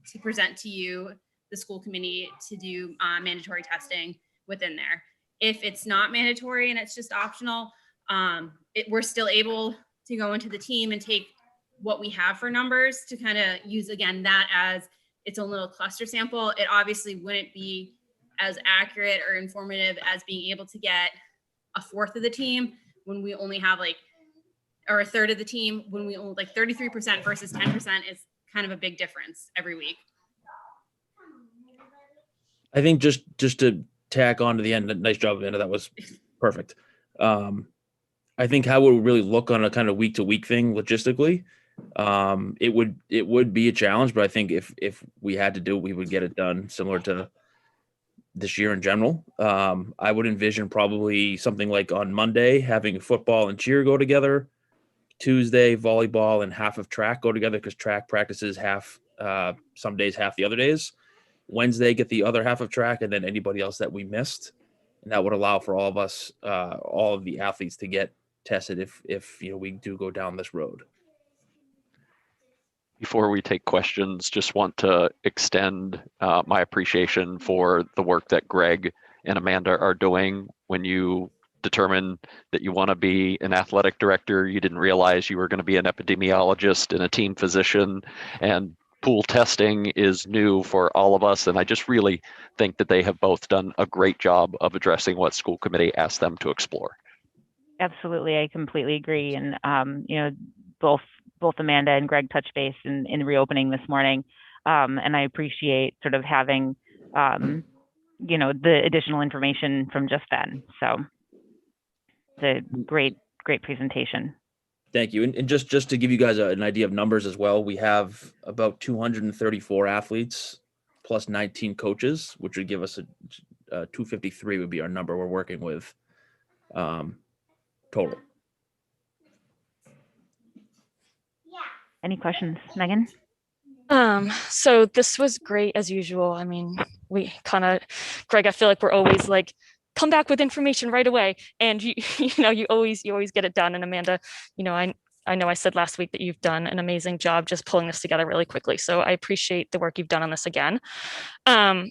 to present to you, the school committee, to do mandatory testing within there. If it's not mandatory and it's just optional, we're still able to go into the team and take what we have for numbers to kind of use, again, that as its own little cluster sample. It obviously wouldn't be as accurate or informative as being able to get a fourth of the team when we only have or a third of the team when we only 33% versus 10% is kind of a big difference every week. I think just to tack on to the end, nice job, Amanda. That was perfect. I think how it would really look on a kind of week to week thing logistically, it would be a challenge, but I think if we had to do it, we would get it done similar to this year in general. I would envision probably something like on Monday having football and cheer go together, Tuesday volleyball and half of track go together because track practices half some days, half the other days. Wednesday get the other half of track, and then anybody else that we missed, and that would allow for all of us, all of the athletes to get tested if we do go down this road. Before we take questions, just want to extend my appreciation for the work that Greg and Amanda are doing. When you determine that you want to be an athletic director, you didn't realize you were going to be an epidemiologist and a team physician, and pool testing is new for all of us. And I just really think that they have both done a great job of addressing what school committee asked them to explore. Absolutely, I completely agree. And both Amanda and Greg touched base in reopening this morning, and I appreciate sort of having the additional information from just then. So it's a great presentation. Thank you. And just to give you guys an idea of numbers as well, we have about 234 athletes plus 19 coaches, which would give us a 253 would be our number we're working with total. Any questions, Megan? So this was great as usual. I mean, we kind of, Greg, I feel like we're always like, come back with information right away. And you always get it done. And Amanda, I know I said last week that you've done an amazing job just pulling this together really quickly. So I appreciate the work you've done on this again. I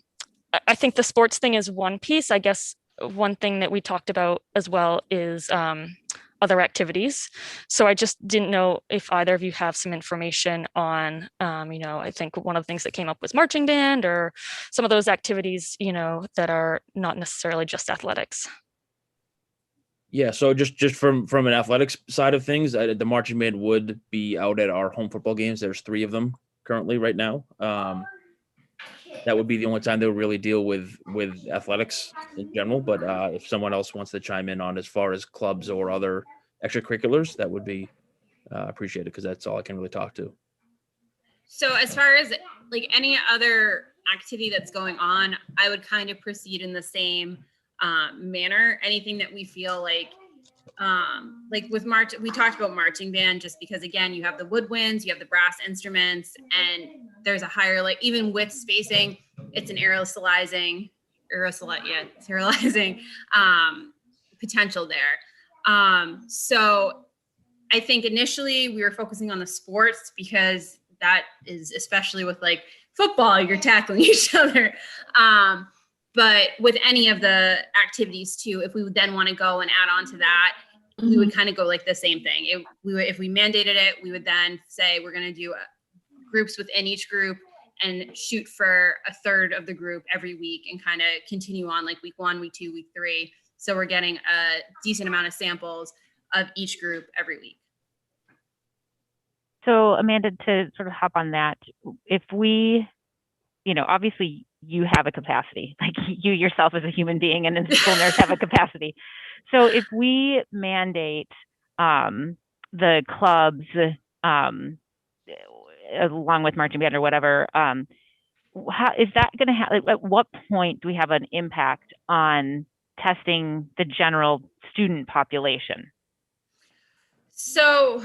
think the sports thing is one piece. I guess one thing that we talked about as well is other activities. So I just didn't know if either of you have some information on, I think one of the things that came up was marching band or some of those activities, that are not necessarily just athletics. Yeah, so just from an athletics side of things, the marching band would be out at our home football games. There's 3 of them currently right now. That would be the only time they would really deal with athletics in general. But if someone else wants to chime in on as far as clubs or other extracurriculars, that would be appreciated because that's all I can really talk to. So as far as any other activity that's going on, I would kind of proceed in the same manner. Anything that we feel like with March, we talked about marching band just because, again, you have the woodwinds, you have the brass instruments, and there's a higher, even with spacing, it's an aerosolizing potential there. So I think initially we were focusing on the sports because that is, especially with football, you're tackling each other. But with any of the activities too, if we would then want to go and add on to that, we would kind of go the same thing. If we mandated it, we would then say we're going to do groups within each group and shoot for a third of the group every week and kind of continue on week 1, week 2, week 3. So we're getting a decent amount of samples of each group every week. So Amanda, to sort of hop on that, if we, obviously you have a capacity, you yourself as a human being and as a school nurse have a capacity. So if we mandate the clubs along with marching band or whatever, how is that going to have, at what point do we have an impact on testing the general student population? So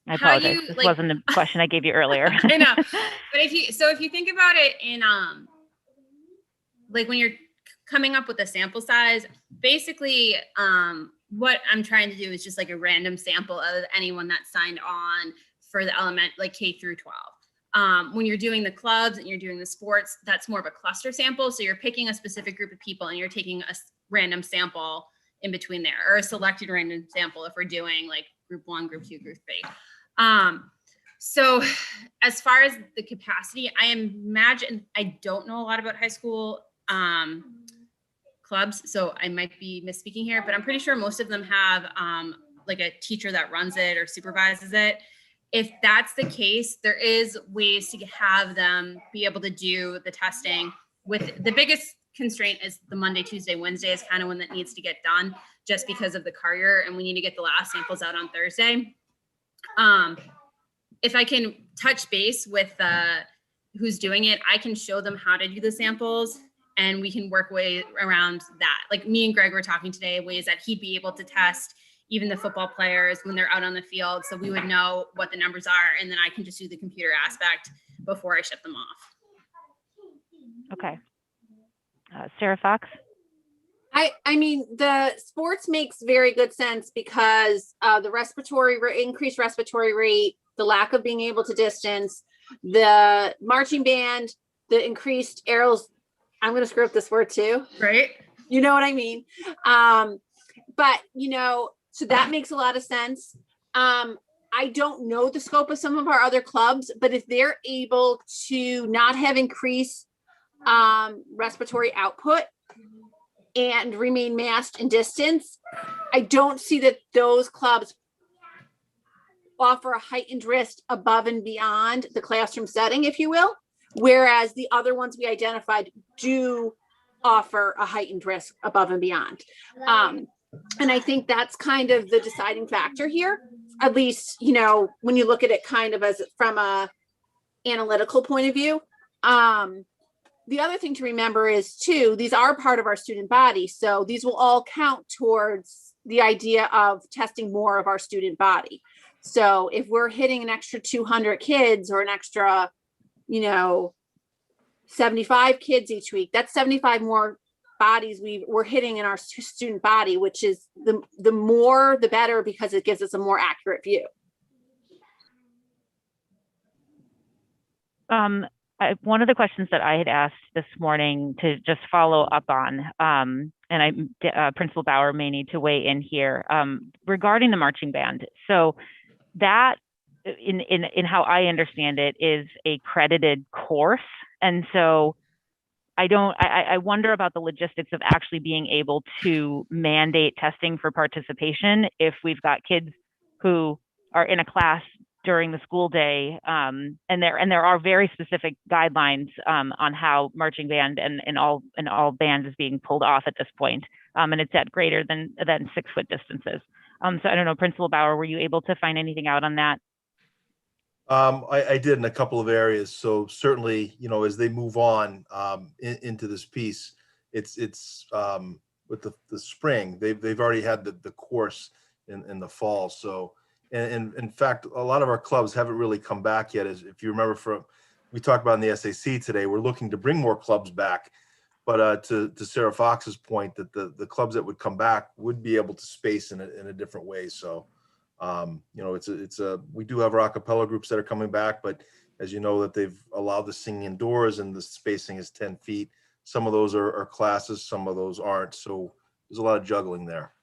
I apologize. This wasn't a question I gave you earlier. I know, but if you think about it in when you're coming up with a sample size, basically what I'm trying to do is just a random sample of anyone that signed on for the K through 12. When you're doing the clubs and you're doing the sports, that's more of a cluster sample. So you're picking a specific group of people and you're taking a random sample in between there, or a selected random sample if we're doing like group 1, group 2, group 3. So as far as the capacity, I imagine, I don't know a lot about high school clubs, so I might be misspeaking here, but I'm pretty sure most of them have like a teacher that runs it or supervises it. If that's the case, there is ways to have them be able to do the testing. With the biggest constraint is the Monday, Tuesday, Wednesday is kind of when that needs to get done, just because of the courier, and we need to get the last samples out on Thursday. If I can touch base with who's doing it, I can show them how to do the samples, and we can work way around that. Like me and Greg were talking today, ways that he'd be able to test even the football players when they're out on the field, so we would know what the numbers are, and then I can just do the computer aspect before I ship them off. Okay. Sarah Fox? I mean, the sports makes very good sense because the increased respiratory rate, the lack of being able to distance, the marching band, the increased aerials. I'm going to screw up this word too. Right. You know what I mean? But, you know, so that makes a lot of sense. I don't know the scope of some of our other clubs, but if they're able to not have increased respiratory output and remain masked and distanced, I don't see that those clubs offer a heightened risk above and beyond the classroom setting, if you will, whereas the other ones we identified do offer a heightened risk above and beyond. And I think that's kind of the deciding factor here, at least, you know, when you look at it kind of as from a analytical point of view. The other thing to remember is too, these are part of our student body. So these will all count towards the idea of testing more of our student body. So if we're hitting an extra 200 kids or an extra, you know, 75 kids each week, that's 75 more bodies we're hitting in our student body, which is the more the better, because it gives us a more accurate view. One of the questions that I had asked this morning to just follow up on, and Principal Bauer may need to weigh in here, regarding the marching band. So that, in how I understand it, is a credited course. And so I wonder about the logistics of actually being able to mandate testing for participation if we've got kids who are in a class during the school day, and there are very specific guidelines on how marching band and all bands is being pulled off at this point, and it's at greater than 6 foot distances. So I don't know, Principal Bauer, were you able to find anything out on that? I did in a couple of areas. So certainly, you know, as they move on into this piece, it's with the spring, they've already had the course in the fall. So, and in fact, a lot of our clubs haven't really come back yet. As if you remember we talked about in the SAC today, we're looking to bring more clubs back. But to Sarah Fox's point, that the clubs that would come back would be able to space in a different way. So. You know, we do have our a cappella groups that are coming back, but as you know, that they've allowed the singing indoors and the spacing is 10 feet. Some of those are classes, some of those aren't. So there's a lot of juggling there.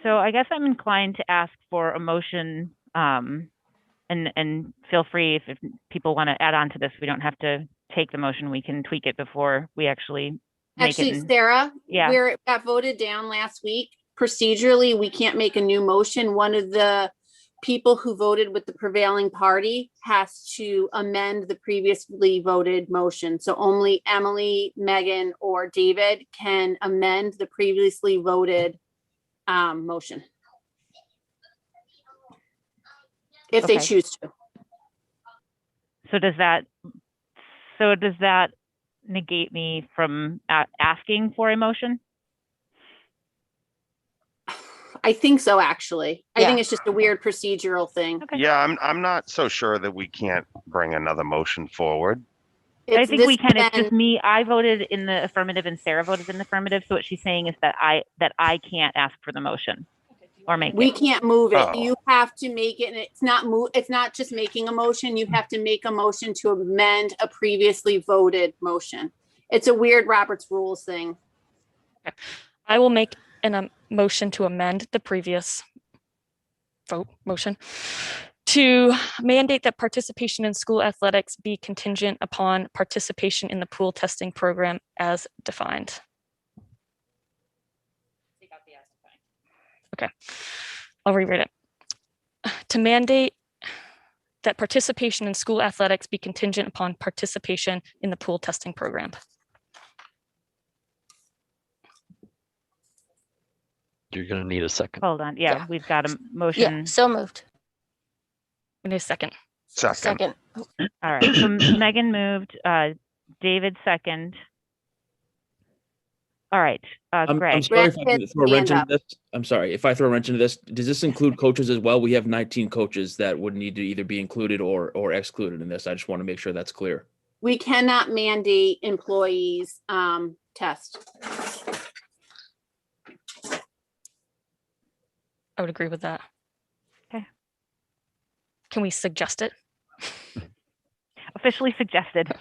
So I guess I'm inclined to ask for a motion, and feel free if people want to add on to this. We don't have to take the motion. We can tweak it before we actually Sarah, yeah, where it got voted down last week, procedurally, we can't make a new motion. One of the people who voted with the prevailing party has to amend the previously voted motion. So only Emily, Megan, or David can amend the previously voted motion, if they choose to. So does that negate me from asking for a motion? I think so, actually. I think it's just a weird procedural thing. Okay. Yeah, I'm not so sure that we can't bring another motion forward. I think we can. It's just me. I voted in the affirmative and Sarah voted in the affirmative. So what she's saying is that I can't ask for the motion. or make We it? can't move it. Oh. You have to make it, and it's not just making a motion. You have to make a motion to amend a previously voted motion. It's a weird Robert's Rules thing. I will make an motion to amend the previous vote motion to mandate that participation in school athletics be contingent upon participation in the pool testing program as defined. Okay, I'll reread it. To mandate that participation in school athletics be contingent upon participation in the pool testing program. You're going to need a second. Hold on. Yeah, Yeah. we've got a motion. Yeah, so moved. We need a second. Second. All right. So Megan moved, David second. All right. I'm Greg. sorry if I Greg throw a wrench hand into this. I'm sorry if I throw a wrench into this. Does this include coaches as well? We have 19 coaches that would need to either be included or excluded in this. I just want to make sure that's clear. We cannot mandate employees test. I would agree with that. Okay. Can we suggest it? Officially suggested.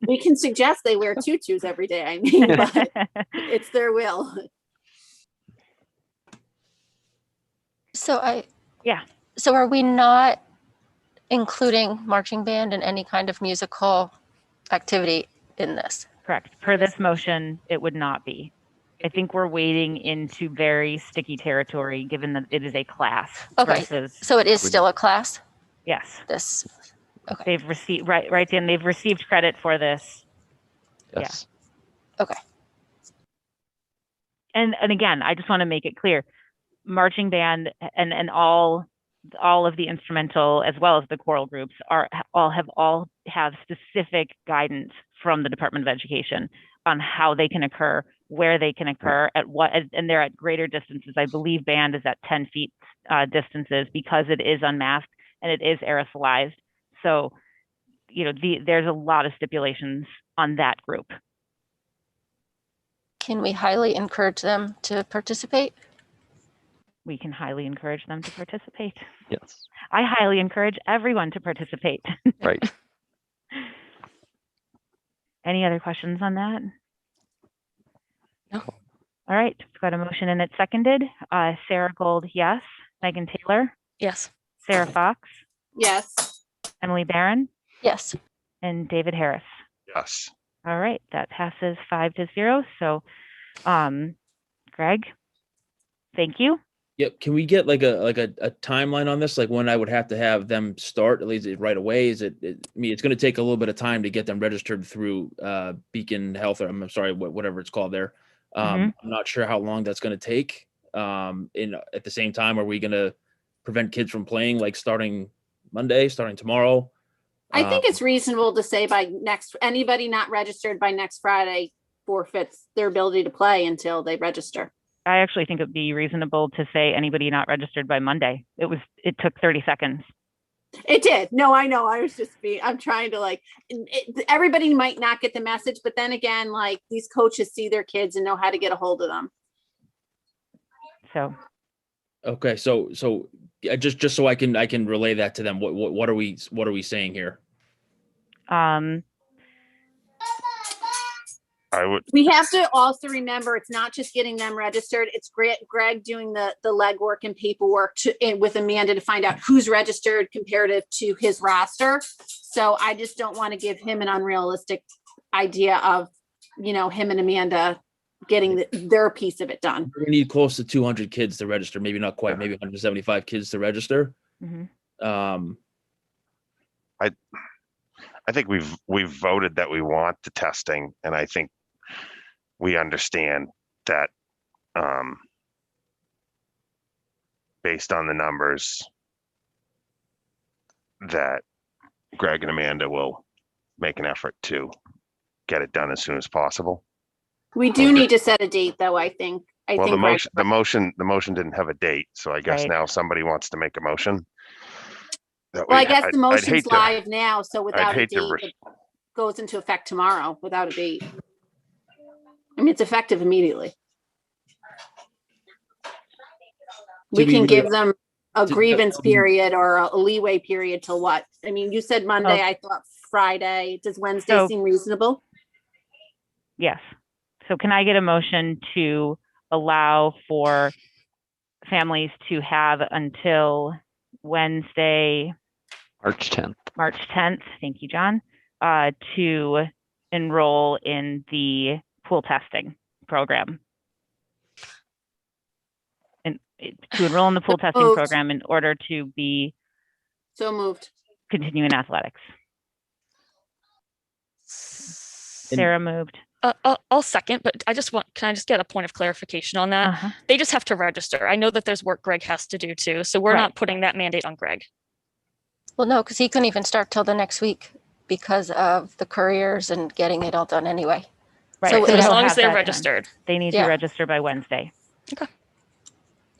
We can suggest they wear tutus every day. I mean, but it's their will. So Yeah. So are we not including marching band and any kind of musical activity in this? Correct. Per this motion, it would not be. I think we're wading into very sticky territory, given that it is a class Okay, versus, so it is still a class, yes, this, okay, they've received, right, Dan, they've received credit for this. Yes. okay. And again, I just want to make it clear, marching band and all of the instrumental as well as the choral groups all have specific guidance from the Department of Education on how they can occur, where they can occur, at what, and they're at greater distances. I believe band is at 10 feet distances because it is unmasked and it is aerosolized. So, you know, there's a lot of stipulations on that group. Can we highly encourage them to participate? We can highly encourage them to participate. Yes. I highly encourage everyone to participate. Right. Any other questions on that? No. All right, we've got a motion and it's seconded. Sarah Gold, yes. Megan Taylor, Yes. Sarah Fox, Yes. Emily Barron, Yes. and David Harris. Yes. All right, that passes 5-0. So, Greg, thank you. Yep. Can we get like a timeline on this? Like when I would have to have them start? At least right away? Is it? I mean, it's going to take a little bit of time to get them registered through Beacon Health, or I'm sorry, whatever it's called there. I'm not sure how long that's going to take. At the same time, are we going to prevent kids from playing like starting Monday, starting tomorrow? I think it's reasonable to say anybody not registered by next Friday forfeits their ability to play until they register. I actually think it would be reasonable to say anybody not registered by Monday. It took 30 seconds. It did. No, I know. I'm trying to everybody might not get the message, but then again, like these coaches see their kids and know how to get a hold of them. So. Okay. So just so I can relay that to them. What are we saying here? We have to also remember it's not just getting them registered. It's Greg doing the legwork and paperwork with Amanda to find out who's registered comparative to his roster. So I just don't want to give him an unrealistic idea of, him and Amanda getting their piece of it done. We need close to 200 kids to register. Maybe not quite. Maybe 175 kids to register. Mm-hmm. I think we've voted that we want the testing, and I think we understand that based on the numbers that Greg and Amanda will make an effort to get it done as soon as possible. We do need to set a date though, I think. Well, the motion didn't have a date, so I guess now somebody wants to make a motion. Well, I guess the motion's live now, so without a date, it goes into effect tomorrow without a date. I mean, it's effective immediately. We can either- give them a to- grievance period or a leeway period till what? I mean, you said Monday, I thought Friday. Does Wednesday So- seem reasonable? Yes. So can I get a motion to allow for families to have until Wednesday, March 10th. March 10th, thank you, John, to enroll in the pool testing program? And to enroll in the pool testing moved. program in order to be So moved. continue in athletics. Sarah moved. I'll second, but can I just get a point of clarification on that? Uh-huh. They just have to register. I know that there's work Greg has to do too, so we're Right. not putting that mandate on Greg. Well, no, because he couldn't even start till the next week because of the couriers and getting it all done anyway. Right. So But as they'll long as have they're that time. registered. They need Yeah. to register by Wednesday.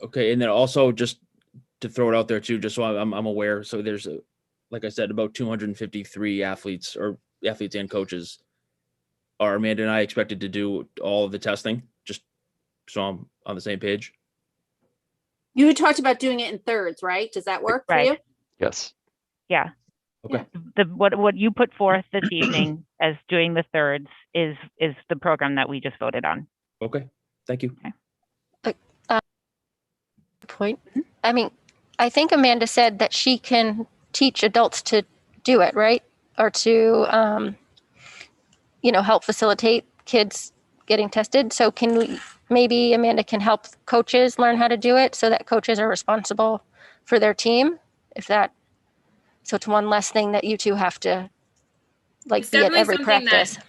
Okay, and then also just to throw it out there too, just so I'm aware. So there's like I said, about 253 athletes and coaches. Are Amanda and I expected to do all of the testing? Just so I'm on the same page. You had talked about doing it in thirds, right? Does that work for Right. you? Yes. Yeah. Okay. What you put forth this evening as doing the thirds is the program that we just voted on. Okay. Thank you. Point. I mean, I think Amanda said that she can teach adults to do it, right? Or to, help facilitate kids getting tested. So maybe Amanda can help coaches learn how to do it so that coaches are responsible for their team. So it's one less thing that you two have to It's be at definitely every something practice. that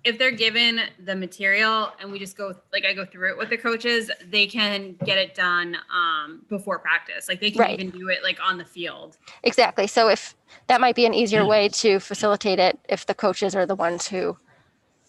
if they're given the material and we just I go through it with the coaches, they can get it done before practice. Like they can Right. even do it on the field. Exactly. So if that might be an easier way to facilitate it if the coaches are the ones who.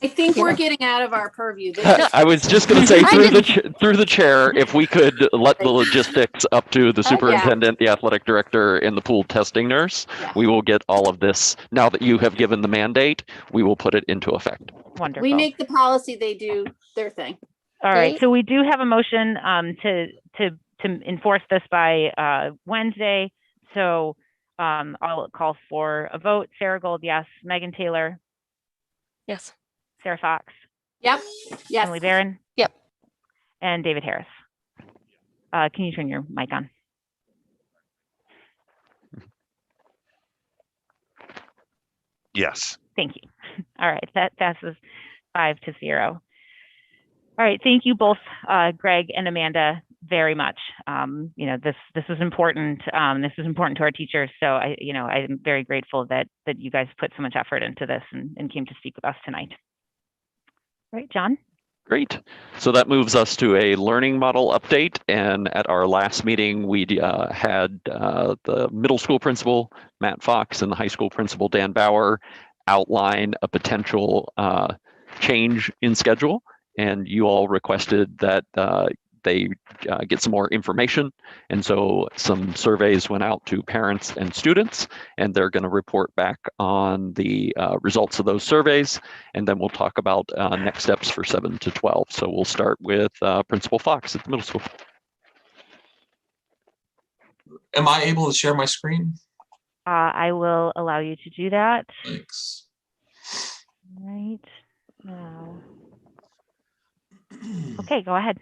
I think You we're know. getting out of our purview. I was just going to say I through the chair, if we could let the logistics up to the superintendent, the athletic director, and the pool testing nurse, we will get all of this. Now that you have given the mandate, we will put it into effect. Wonderful. We make the policy, they do their thing. All right. So we do have a motion to enforce this by Wednesday. So I'll call for a vote. Sarah Gold, yes. Megan Taylor. Yes. Sarah Fox. Yep. Yes. Emily Barron. Yep. And David Harris. Can you turn your mic on? Yes. Thank you. All right, that passes 5-0. All right, thank you both, Greg and Amanda, very much. This is important. This is important to our teachers. So I'm very grateful that you guys put so much effort into this and came to speak with us tonight. All right, John. Great. So that moves us to a learning model update. And at our last meeting, we had the middle school principal, Matt Fox, and the high school principal, Dan Bauer, outline a potential change in schedule. And you all requested that they get some more information. And so some surveys went out to parents and students, and they're going to report back on the results of those surveys. And then we'll talk about next steps for 7 to 12. So we'll start with Principal Fox at the middle school. Am I able to share my screen? I will allow you to do that. Thanks. Right now. Okay, go ahead.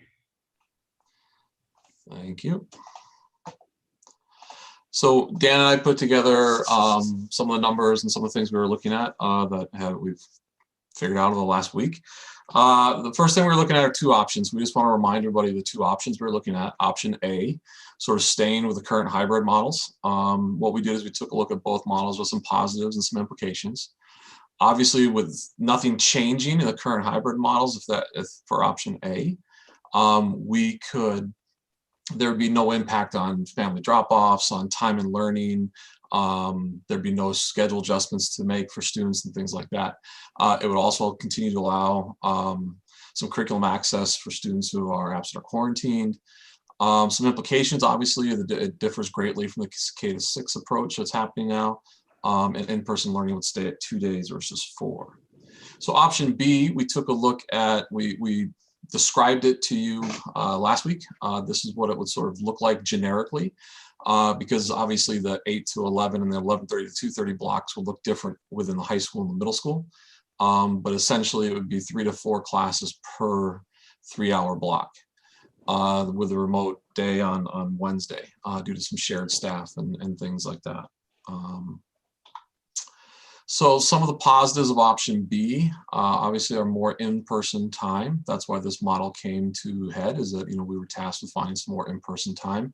Thank you. So Dan and I put together some of the numbers and some of the things we were looking at we've figured out over the last week. The first thing we're looking at are two options. We just want to remind everybody of the two options we're looking at. Option A, sort of staying with the current hybrid models. What we did is we took a look at both models with some positives and some implications. Obviously, with nothing changing in the current hybrid models, if for option A, there'd be no impact on family drop-offs, on time and learning. There'd be no schedule adjustments to make for students and things like that. It would also continue to allow some curriculum access for students who are absent or quarantined. Some implications, obviously, it differs greatly from the K-6 approach that's happening now. And in-person learning would stay at 2 days versus 4. So option B, we took a look at, we described it to you last week. This is what it would sort of look like generically, because obviously the 8 to 11 and the 11:30 to 2:30 blocks will look different within the high school and the middle school. But essentially it would be 3 to 4 classes per 3-hour block, with a remote day on Wednesday due to some shared staff and things like that. So some of the positives of option B obviously are more in-person time. That's why this model came to head, is that, we were tasked with finding some more in-person time.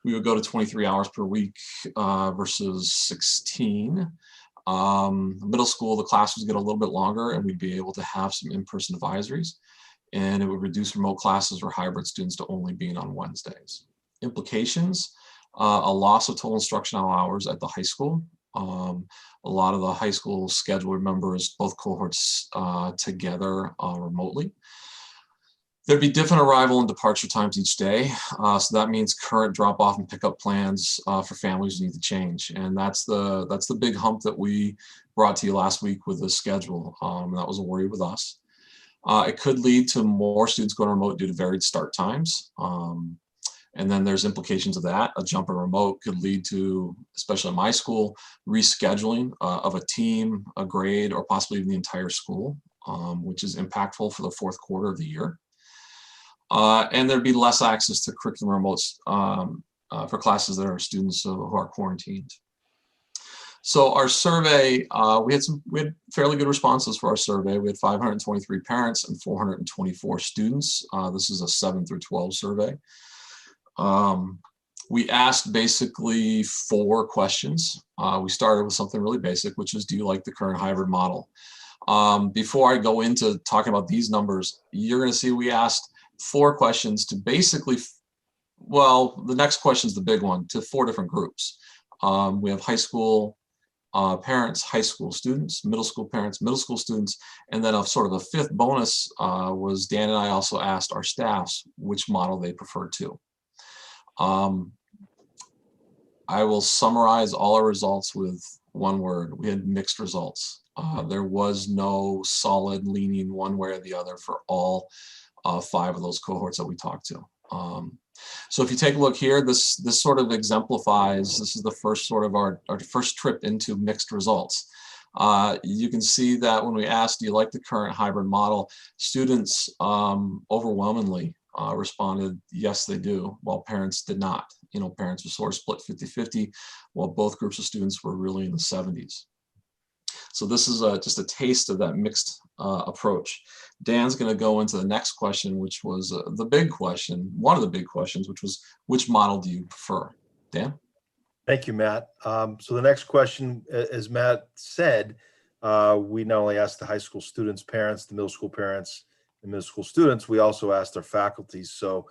We would go to 23 hours per week versus 16. Middle school, the classes get a little bit longer and we'd be able to have some in-person advisories, and it would reduce remote classes or hybrid students to only being on Wednesdays. Implications, a loss of total instructional hours at the high school. A lot of the high school schedule, remember, is both cohorts together remotely. There'd be different arrival and departure times each day. So that means current drop-off and pickup plans for families need to change. And that's the big hump that we brought to you last week with the schedule. That was a worry with us. It could lead to more students going remote due to varied start times. And then there's implications of that. A jump in remote could lead to, especially in my school, rescheduling of a team, a grade, or possibly even the entire school, which is impactful for the fourth quarter of the year. And there'd be less access to curriculum remotes for classes that are students who are quarantined. So our survey, we had fairly good responses for our survey. We had 523 parents and 424 students. This is a 7 through 12 survey. We asked basically 4 questions. We started with something really basic, which is, do you like the current hybrid model? Before I go into talking about these numbers, you're going to see we asked 4 questions to basically, well, the next question is the big one, to 4 different groups. We have high school parents, high school students, middle school parents, middle school students, and then a sort of a 5th bonus was Dan and I also asked our staffs which model they preferred to. I will summarize all our results with one word. We had mixed results. There was no solid leaning one way or the other for all 5 of those cohorts that we talked to. So if you take a look here, this sort of exemplifies, this is the first sort of our first trip into mixed results. You can see that when we asked, do you like the current hybrid model, students overwhelmingly responded, yes, they do, while parents did not. Parents were sort of split 50-50, while both groups of students were really in the 70s. So this is just a taste of that mixed approach. Dan's going to go into the next question, which was the big question, one of the big questions, which was, which model do you prefer? Dan? Thank you, Matt. So the next question, as Matt said, we not only asked the high school students' parents, the middle school parents, and middle school students, we also asked our faculties. So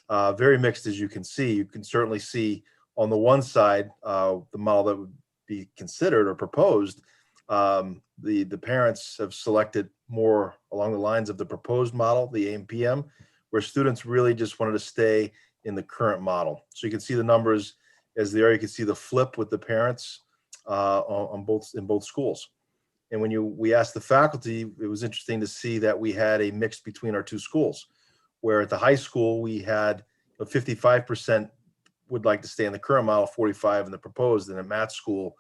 very mixed, as you can see. You can certainly see on the one side, the model that would be considered or proposed, the parents have selected more along the lines of the proposed model, the AM/PM, where students really just wanted to stay in the current model. So you can see the numbers as there. You can see the flip with the parents in both schools. And when we asked the faculty, it was interesting to see that we had a mix between our 2 schools, where at the high school we had 55% would like to stay in the current model, 45 in the proposed, and at Matt's school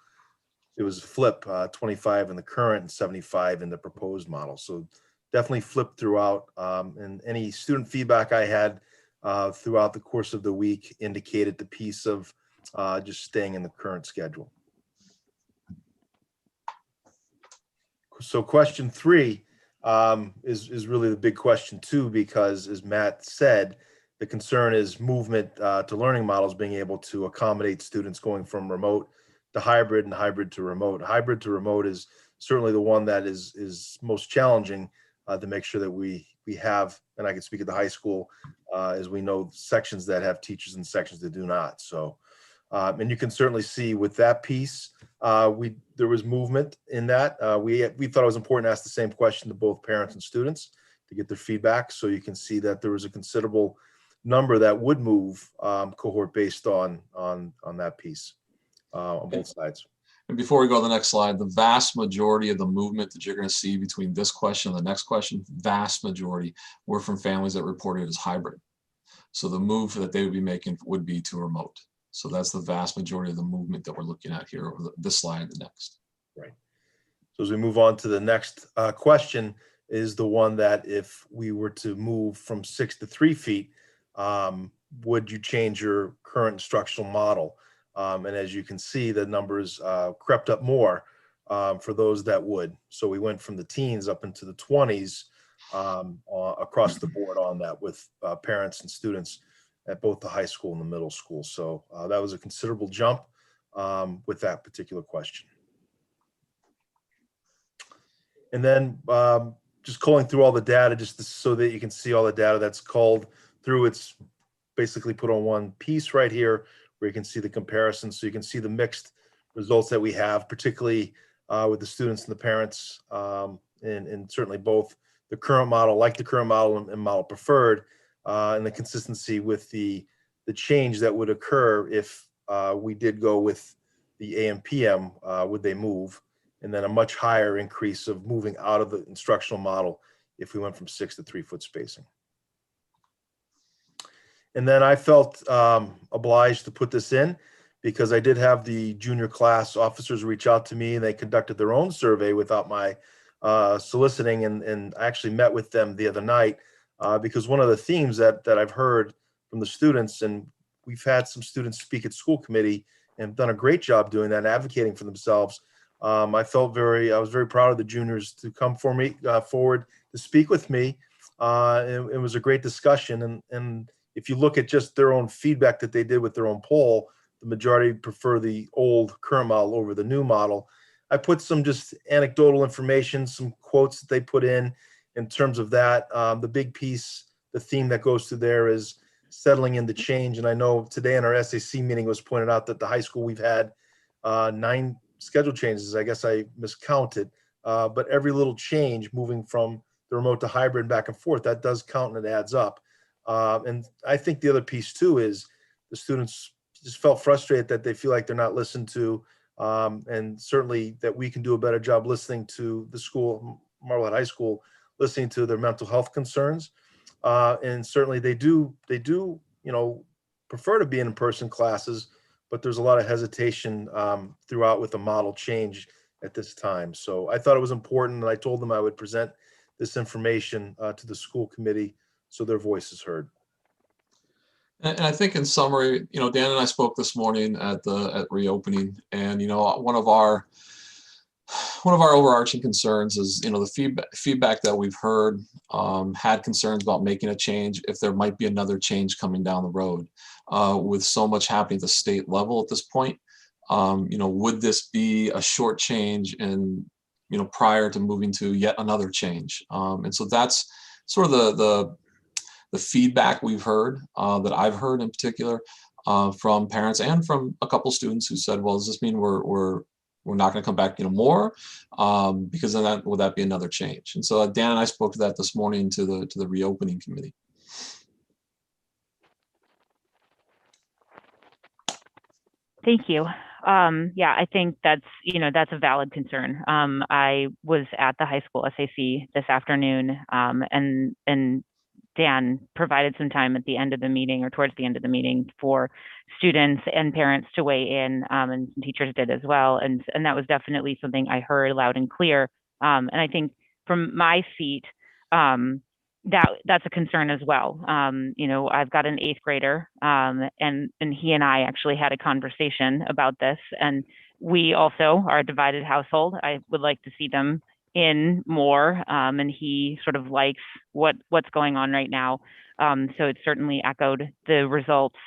it was a flip, 25 in the current and 75 in the proposed model. So definitely flipped throughout. And any student feedback I had throughout the course of the week indicated the piece of just staying in the current schedule. So question 3 is really the big question too, because as Matt said, the concern is movement to learning models, being able to accommodate students going from remote to hybrid and hybrid to remote. Hybrid to remote is certainly the one that is most challenging to make sure that we have, and I can speak at the high school, as we know, sections that have teachers and sections that do not. So, and you can certainly see with that piece, there was movement in that. We thought it was important to ask the same question to both parents and students to get their feedback. So you can see that there was a considerable number that would move cohort based on that piece on both sides. And before we go to the next slide, the vast majority of the movement that you're going to see between this question and the next question, vast majority were from families that reported as hybrid. So the move that they would be making would be to remote. So that's the vast majority of the movement that we're looking at here over this slide and the next. Right. So as we move on to the next question, is the one that if we were to move from 6 to 3 feet, would you change your current instructional model? And as you can see, the numbers crept up more for those that would. So we went from the teens up into the 20s across the board on that with parents and students at both the high school and the middle school. So that was a considerable jump with that particular question. And then just calling through all the data just so that you can see all the data that's called through. It's basically put on one piece right here where you can see the comparison. So you can see the mixed results that we have, particularly with the students and the parents, and certainly both the current model, like the current model and model preferred, and the consistency with the change that would occur if we did go with the AM/PM, would they move? And then a much higher increase of moving out of the instructional model if we went from 6 to 3 foot spacing. And then I felt obliged to put this in because I did have the junior class officers reach out to me and they conducted their own survey without my soliciting, and I actually met with them the other night because one of the themes that I've heard from the students, and we've had some students speak at school committee and done a great job doing that and advocating for themselves. I was very proud of the juniors to come forward to speak with me. It was a great discussion. And if you look at just their own feedback that they did with their own poll, the majority prefer the old current model over the new model. I put some just anecdotal information, some quotes that they put in terms of that. The big piece, the theme that goes through there is settling into change. And I know today in our SAC meeting it was pointed out that the high school we've had 9 schedule changes. I guess I miscounted, but every little change moving from the remote to hybrid and back and forth, that does count and it adds up. And I think the other piece too is the students just felt frustrated that they feel like they're not listened to, and certainly that we can do a better job listening to the school, Marblehead High School, listening to their mental health concerns. And certainly they do, prefer to be in in-person classes, but there's a lot of hesitation throughout with the model change at this time. So I thought it was important, and I told them I would present this information to the school committee so their voice is heard. And I think in summary, Dan and I spoke this morning at reopening, and one of our overarching concerns is the feedback that we've heard had concerns about making a change if there might be another change coming down the road. With so much happening at the state level at this point, would this be a short change and prior to moving to yet another change? And so that's sort of the feedback we've heard, that I've heard in particular from parents and from a couple students who said, well, does this mean we're not going to come back more? Because then would that be another change? And so Dan and I spoke to that this morning to the reopening committee. Thank you. Yeah, I think that's a valid concern. I was at the high school SAC this afternoon, and Dan provided some time at the end of the meeting or towards the end of the meeting for students and parents to weigh in, and teachers did as well. And that was definitely something I heard loud and clear. And I think from my seat, that's a concern as well. I've got an 8th grader, and he and I actually had a conversation about this, and we also are a divided household. I would like to see them in more, and he sort of likes what's going on right now. So it certainly echoed the results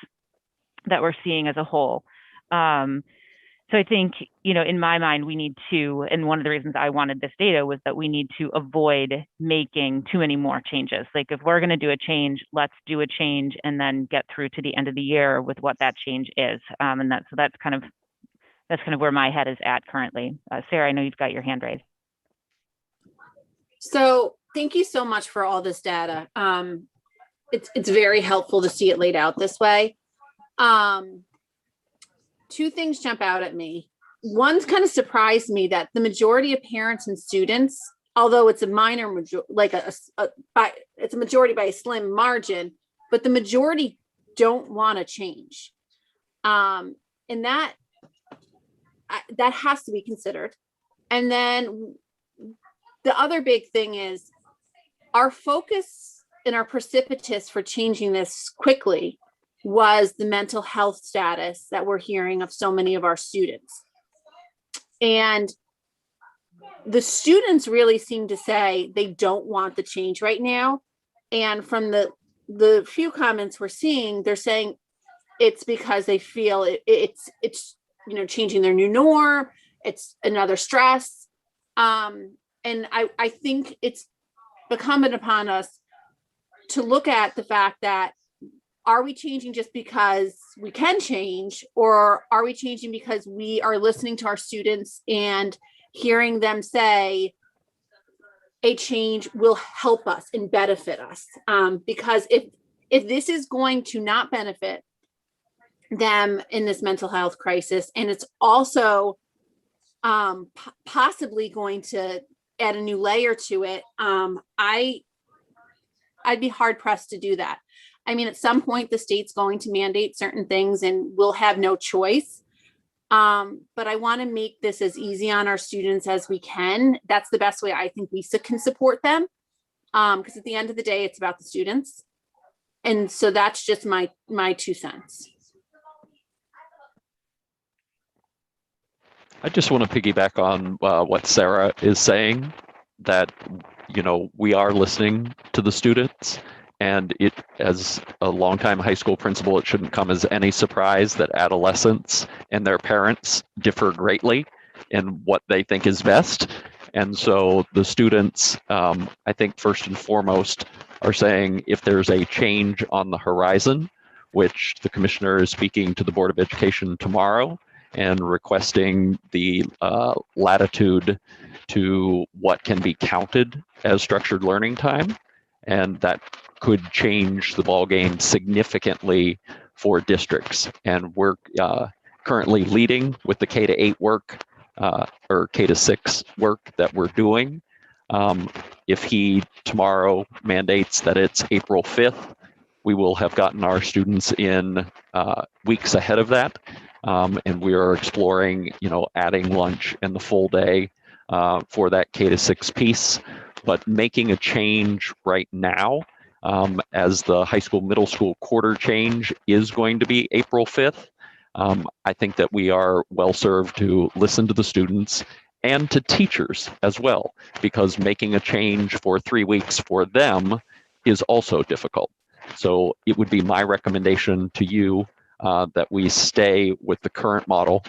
that we're seeing as a whole. So I think, in my mind, we need to, and one of the reasons I wanted this data was that we need to avoid making too many more changes. Like if we're going to do a change, let's do a change and then get through to the end of the year with what that change is. And that's kind of where my head is at currently. Sarah, I know you've got your hand raised. So thank you so much for all this data. It's very helpful to see it laid out this way. 2 things jump out at me. one's kind of surprised me that the majority of parents and students, although it's a minor majority, it's a majority by a slim margin, but the majority don't want to change. And that has to be considered. And then the other big thing is our focus and our precipitous for changing this quickly was the mental health status that we're hearing of so many of our students. And the students really seem to say they don't want the change right now. And from the few comments we're seeing, they're saying it's because they feel it's changing their new norm. It's another stress. And I think it's incumbent upon us to look at the fact that, are we changing just because we can change, or are we changing because we are listening to our students and hearing them say a change will help us and benefit us? Because if this is going to not benefit them in this mental health crisis, and it's also possibly going to add a new layer to it, I'd be hard pressed to do that. I mean, at some point the state's going to mandate certain things and we'll have no choice. But I want to make this as easy on our students as we can. That's the best way I think we can support them. Because at the end of the day, it's about the students. And so that's just my 2 cents. I just want to piggyback on what Sarah is saying, that, we are listening to the students. And it, as a longtime high school principal, it shouldn't come as any surprise that adolescents and their parents differ greatly in what they think is best. And so the students, I think first and foremost, are saying if there's a change on the horizon, which the commissioner is speaking to the Board of Education tomorrow and requesting the latitude to what can be counted as structured learning time. And that could change the ballgame significantly for districts. And we're currently leading with the K-8 work or K-6 work that we're doing. If he tomorrow mandates that it's April 5th, we will have gotten our students in weeks ahead of that. And we are exploring, adding lunch and the full day for that K-6 piece. But making a change right now, as the high school, middle school quarter change is going to be April 5th, I think that we are well served to listen to the students and to teachers as well, because making a change for 3 weeks for them is also difficult. So it would be my recommendation to you that we stay with the current model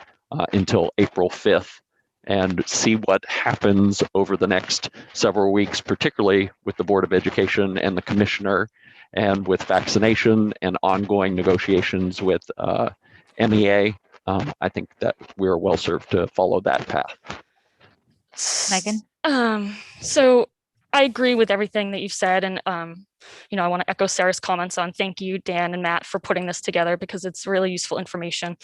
until April 5th and see what happens over the next several weeks, particularly with the Board of Education and the Commissioner, and with vaccination and ongoing negotiations with MEA. I think that we're well served to follow that path. Megan? So I agree with everything that you've said. And, I want to echo Sarah's comments on thank you, Dan and Matt, for putting this together, because it's really useful information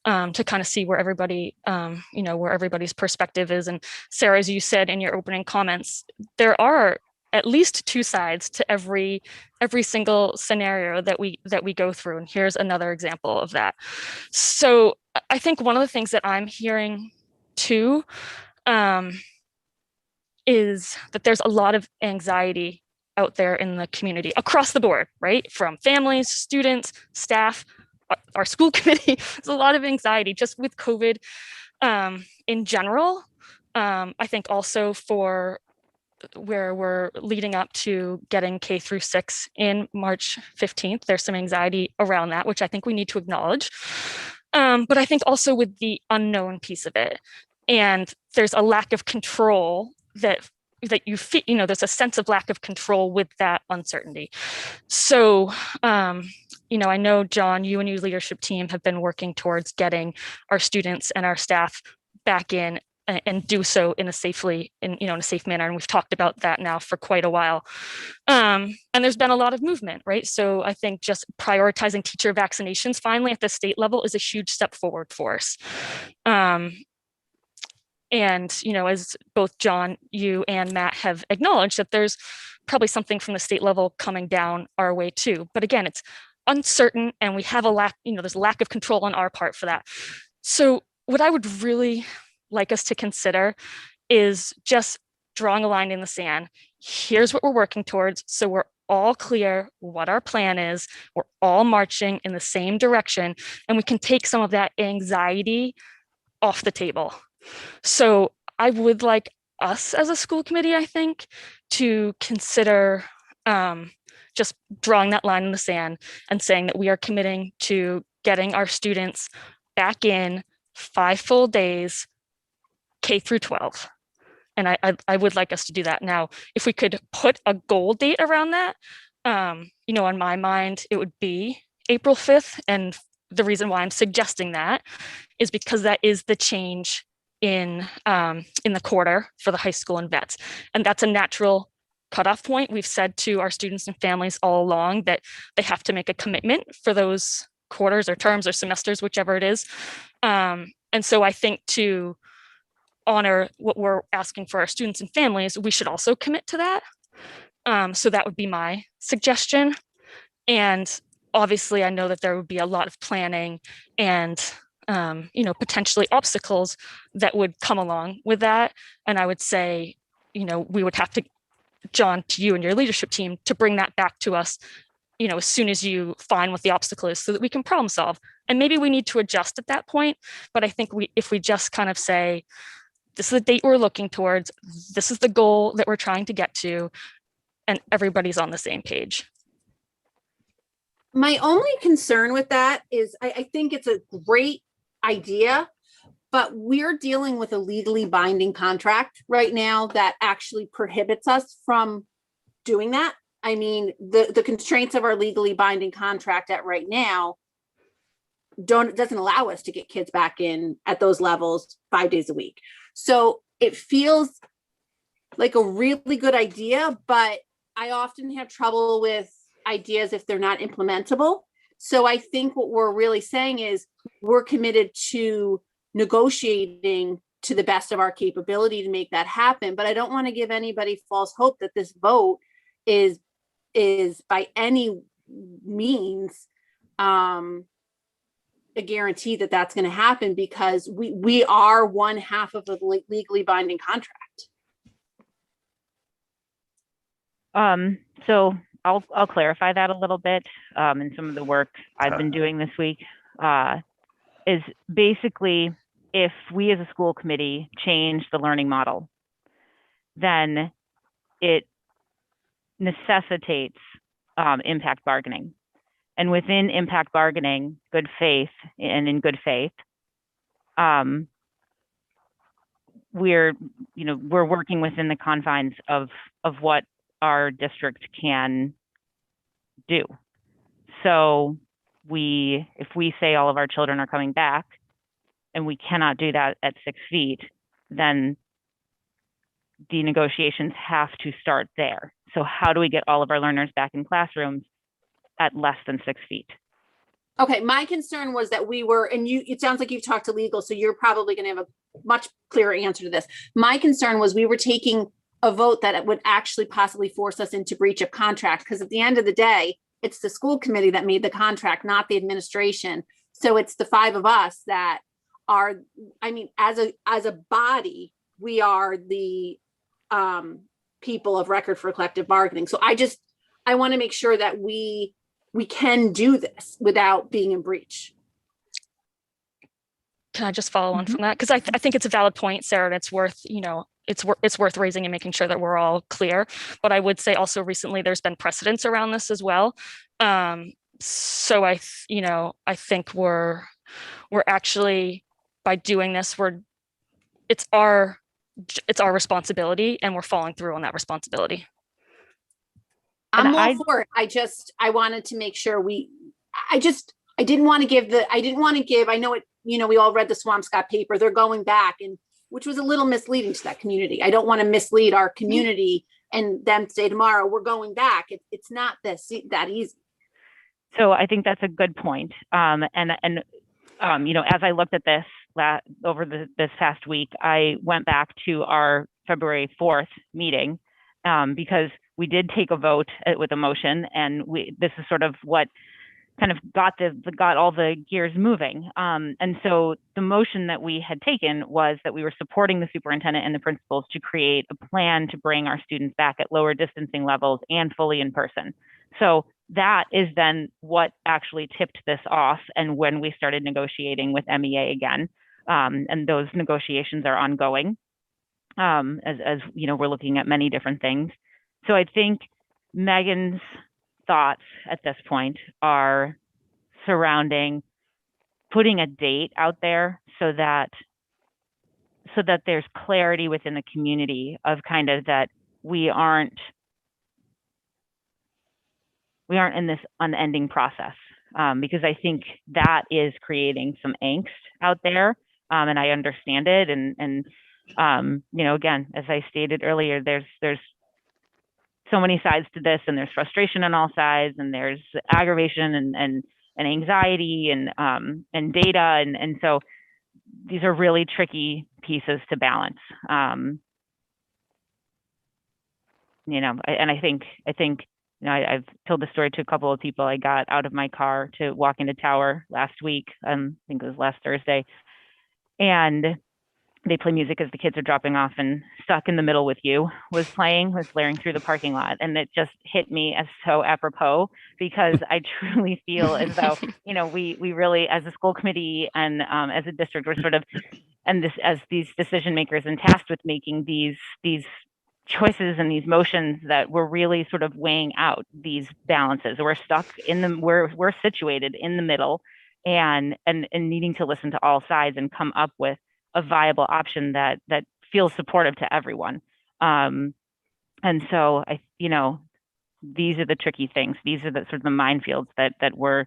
to kind of see where everybody, where everybody's perspective is. And Sarah, as you said in your opening comments, there are at least 2 sides to every single scenario that we go through. And here's another example of that. So I think one of the things that I'm hearing too, is that there's a lot of anxiety out there in the community across the board, right? From families, students, staff, our school committee. There's a lot of anxiety just with COVID in general. I think also for where we're leading up to getting K-6 in March 15th, there's some anxiety around that, which I think we need to acknowledge. But I think also with the unknown piece of it, and there's a lack of control that you feel, there's a sense of lack of control with that uncertainty. So, I know, John, you and your leadership team have been working towards getting our students and our staff back in and do so in a safe manner. And we've talked about that now for quite a while. And there's been a lot of movement, right? So I think just prioritizing teacher vaccinations finally at the state level is a huge step forward for us. And, you know, as both John, you and Matt have acknowledged, that there's probably something from the state level coming down our way too. But again, it's uncertain, and we have a lack, you know, there's a lack of control on our part for that. So what I would really like us to consider is just drawing a line in the sand. Here's what we're working towards. So we're all clear what our plan is. We're all marching in the same direction, and we can take some of that anxiety off the table. So I would like us as a school committee, I think, to consider just drawing that line in the sand and saying that we are committing to getting our students back in 5 full days, K through 12. And I would like us to do that. Now, if we could put a goal date around that, you know, on my mind, it would be April 5th. And the reason why I'm suggesting that is because that is the change in the quarter for the high school and vets. And that's a natural cutoff point. We've said to our students and families all along that they have to make a commitment for those quarters or terms or semesters, whichever it is. And so I think to honor what we're asking for our students and families, we should also commit to that. So that would be my suggestion. And obviously, I know that there would be a lot of planning and you know, potentially obstacles that would come along with that. And I would say, you know, we would have to, John, to you and your leadership team, to bring that back to us, you know, as soon as you find what the obstacle is, so that we can problem solve. And maybe we need to adjust at that point. But I think if we just kind of say, this is the date we're looking towards, this is the goal that we're trying to get to, and everybody's on the same page. My only concern with that is I think it's a great idea, but we're dealing with a legally binding contract right now that actually prohibits us from doing that. I mean, the constraints of our legally binding contract at right now doesn't allow us to get kids back in at those levels 5 days a week. So it feels like a really good idea, but I often have trouble with ideas if they're not implementable. So I think what we're really saying is we're committed to negotiating to the best of our capability to make that happen. But I don't want to give anybody false hope that this vote is by any means a guarantee that that's going to happen, because we are one half of a legally binding contract. So I'll clarify that a little bit. And some of the work I've been doing this week is basically, if we as a school committee change the learning model, then it necessitates impact bargaining. And within impact bargaining, good faith, in good faith, we're working within the confines of what our district can do. So if we say all of our children are coming back and we cannot do that at 6 feet, then the negotiations have to start there. So how do we get all of our learners back in classrooms at less than 6 feet? Okay, my concern was that it sounds like you've talked to legal, so you're probably going to have a much clearer answer to this. My concern was we were taking a vote that would actually possibly force us into breach of contract, because at the end of the day, it's the school committee that made the contract, not the administration. So it's the 5 of us that are, I mean, as a body, we are the people of record for collective bargaining. So I want to make sure that we can do this without being in breach. Can I just follow on from that? Because I think it's a valid point, Sarah, and it's worth, it's worth raising and making sure that we're all clear. But I would say also recently there's been precedents around this as well. So I think we're actually, by doing this, it's our responsibility, and we're following through on that responsibility. I'm all for it. I wanted to make sure I didn't want to give, I know it, we all read the Swampscott paper, they're going back, and which was a little misleading to that community. I don't want to mislead our community and them say tomorrow we're going back. It's not that easy. So I think that's a good point. As I looked at this, over this past week, I went back to our February 4th meeting because we did take a vote with a motion, and this is sort of what kind of got all the gears moving. And so the motion that we had taken was that we were supporting the superintendent and the principals to create a plan to bring our students back at lower distancing levels and fully in person. So that is then what actually tipped this off, and when we started negotiating with MEA again. And those negotiations are ongoing, as you know, we're looking at many different things. So I think Megan's thoughts at this point are surrounding putting a date out there so that there's clarity within the community of kind of that we aren't in this unending process, because I think that is creating some angst out there, and I understand it. And you know, again, as I stated earlier, there's so many sides to this, and there's frustration on all sides, and there's aggravation and anxiety and data, and so these are really tricky pieces to balance. You know, I think you know, I've told the story to a couple of people. I got out of my car to walk into Tower last week. I think it was last Thursday, and they play music as the kids are dropping off, and Stuck in the Middle with You was blaring through the parking lot. And it just hit me as so apropos, because I truly feel as though, you know, we really, as a school committee and as a district, we're sort of, and as these decision makers and tasked with making these choices and these motions, that we're really sort of weighing out these balances. We're stuck we're situated in the middle, and needing to listen to all sides and come up with a viable option that feels supportive to everyone. And so you know, these are the tricky things. These are the sort of the minefields that we're